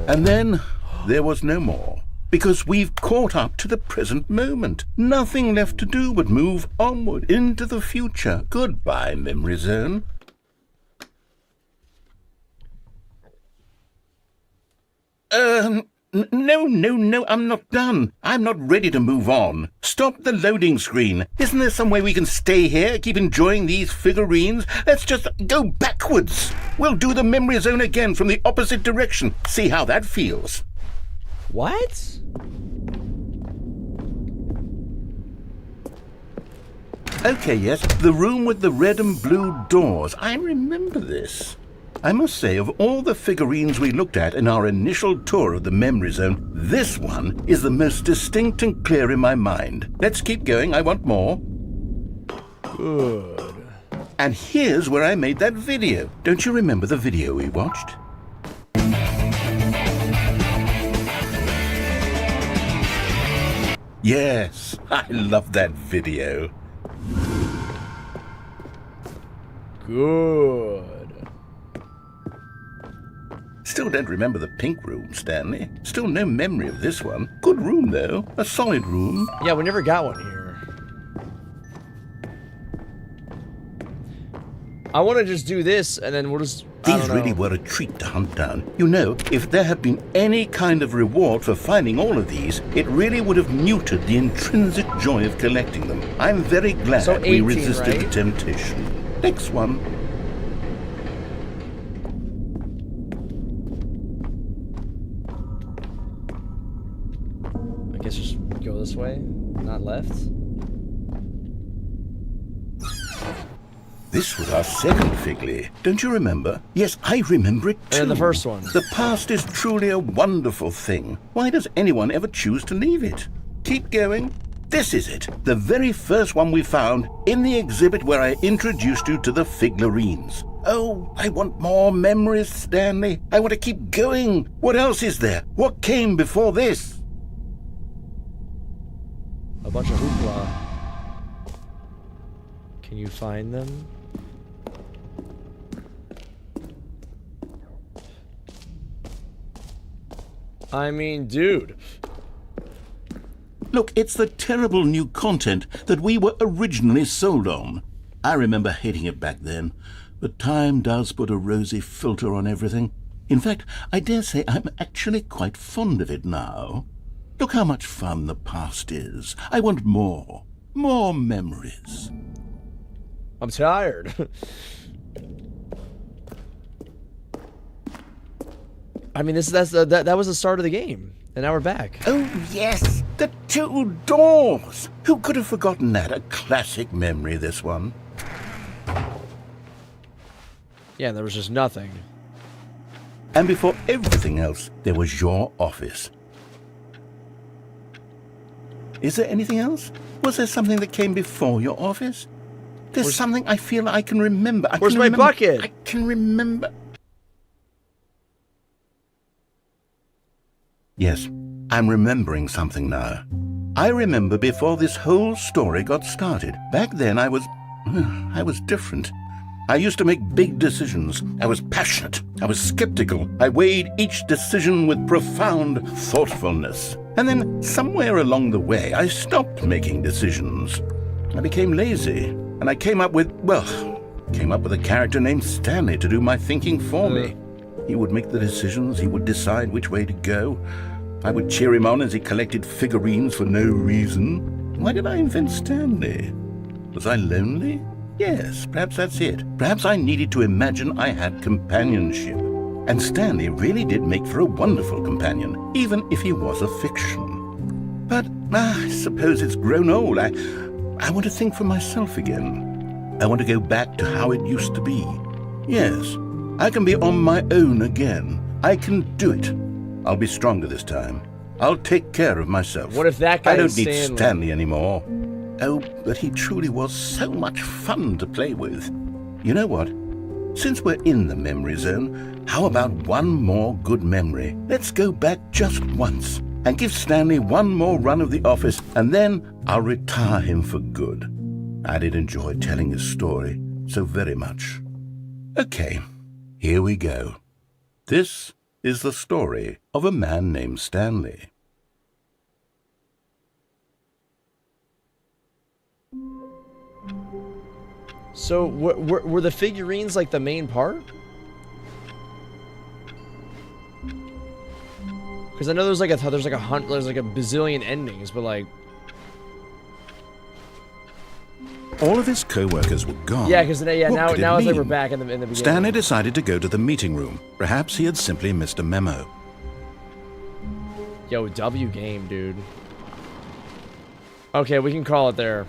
And then there was no more. Because we've caught up to the present moment. Nothing left to do but move onward into the future. Goodbye, Memory Zone. No, I'm not done. I'm not ready to move on. Stop the loading screen. Isn't there some way we can stay here, keep enjoying these figurines? Let's just go backwards. We'll do the memory zone again from the opposite direction. See how that feels. What? Okay, yes, the room with the red and blue doors. I remember this. I must say, of all the figurines we looked at in our initial tour of the memory zone, this one is the most distinct and clear in my mind. Let's keep going, I want more. Good. And here's where I made that video. Don't you remember the video we watched? Yes, I love that video. Good. Still don't remember the pink room, Stanley. Still no memory of this one. Good room, though. A solid room. Yeah, we never got one here. I want to just do this, and then we'll just... These really were a treat to hunt down. You know, if there had been any kind of reward for finding all of these, it really would have muted the intrinsic joy of collecting them. I'm very glad So 18, we resisted right? the temptation. Next one. I guess just go this way, not left. This was our second Figley. Don't you remember? Yes, I remember it too. And the first one. The past is truly a wonderful thing. Why does anyone ever choose to leave it? Keep going. This is it. The very first one we found in the exhibit where I introduced you to the figlarines. Oh, I want more memories, Stanley. I want to keep going. What else is there? What came before this? A bunch of hoopla. Can you find them? I mean, dude. Look, it's the terrible new content that we were originally sold on. I remember hating it back then, but time does put a rosy filter on everything. In fact, I dare say I'm actually quite fond of it now. Look how much fun the past is. I want more. More memories. I'm tired. I mean, that was the start of the game, and now we're back. Oh, yes, the two doors. Who could have forgotten that? A classic memory, this one. Yeah, there was just nothing. And before everything else, there was your office. Is there anything else? Was there something that came before your office? There's something I feel I can remember. Where's my bucket? I can remember. Yes, I'm remembering something now. I remember before this whole story got started. Back then I was different. I used to make big decisions. I was passionate. I was skeptical. I weighed each decision with profound thoughtfulness. And then somewhere along the way, I stopped making decisions. I became lazy, and I came up with a character named Stanley to do my thinking for me. He would make the decisions. He would decide which way to go. I would cheer him on as he collected figurines for no reason. Why did I invent Stanley? Was I lonely? Yes, perhaps that's it. Perhaps I needed to imagine I had companionship. And Stanley really did make for a wonderful companion, even if he was a fiction. But I suppose it's grown old. I want to think for myself again. I want to go back to how it used to be. Yes, I can be on my own again. I can do it. I'll be stronger this time. I'll take care of myself. What if that guy I don't is need Stanley? Stanley anymore. Oh, but he truly was so much fun to play with. You know what? Since we're in the memory zone, how about one more good memory? Let's go back just once and give Stanley one more run of the office, and then I'll retire him for good. I did enjoy telling his story so very much. Okay, here we go. This is the story of a man named Stanley. So, were the figurines like the main part? Because I know there's like a bazillion endings, but like... All of his co-workers were gone. Yeah, because now What could it it's like we're mean? back in the beginning. Stanley decided to go to the meeting room. Perhaps he had simply missed a memo. Yo, W game, dude. Okay, we can call it there.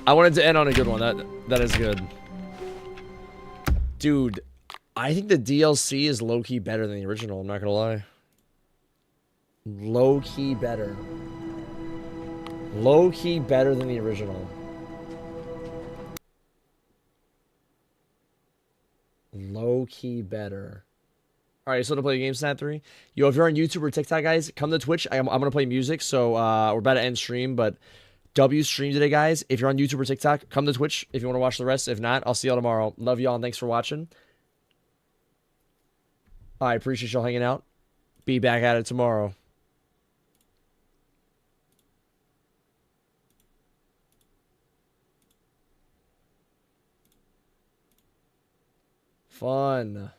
I wanted to end on a good one. That is good. Dude, I think the DLC is low-key better than the original, I'm not gonna lie. Low-key better. Low-key better than the original. Low-key better. Alright, so to play GameSnap 3. Yo, if you're on YouTube or TikTok, guys, come to Twitch. I'm gonna play music, so we're about to end stream, but W stream today, guys. If you're on YouTube or TikTok, come to Twitch if you want to watch the rest. If not, I'll see y'all tomorrow. Love y'all and thanks for watching. I appreciate y'all hanging out. Be back at it tomorrow. Fun.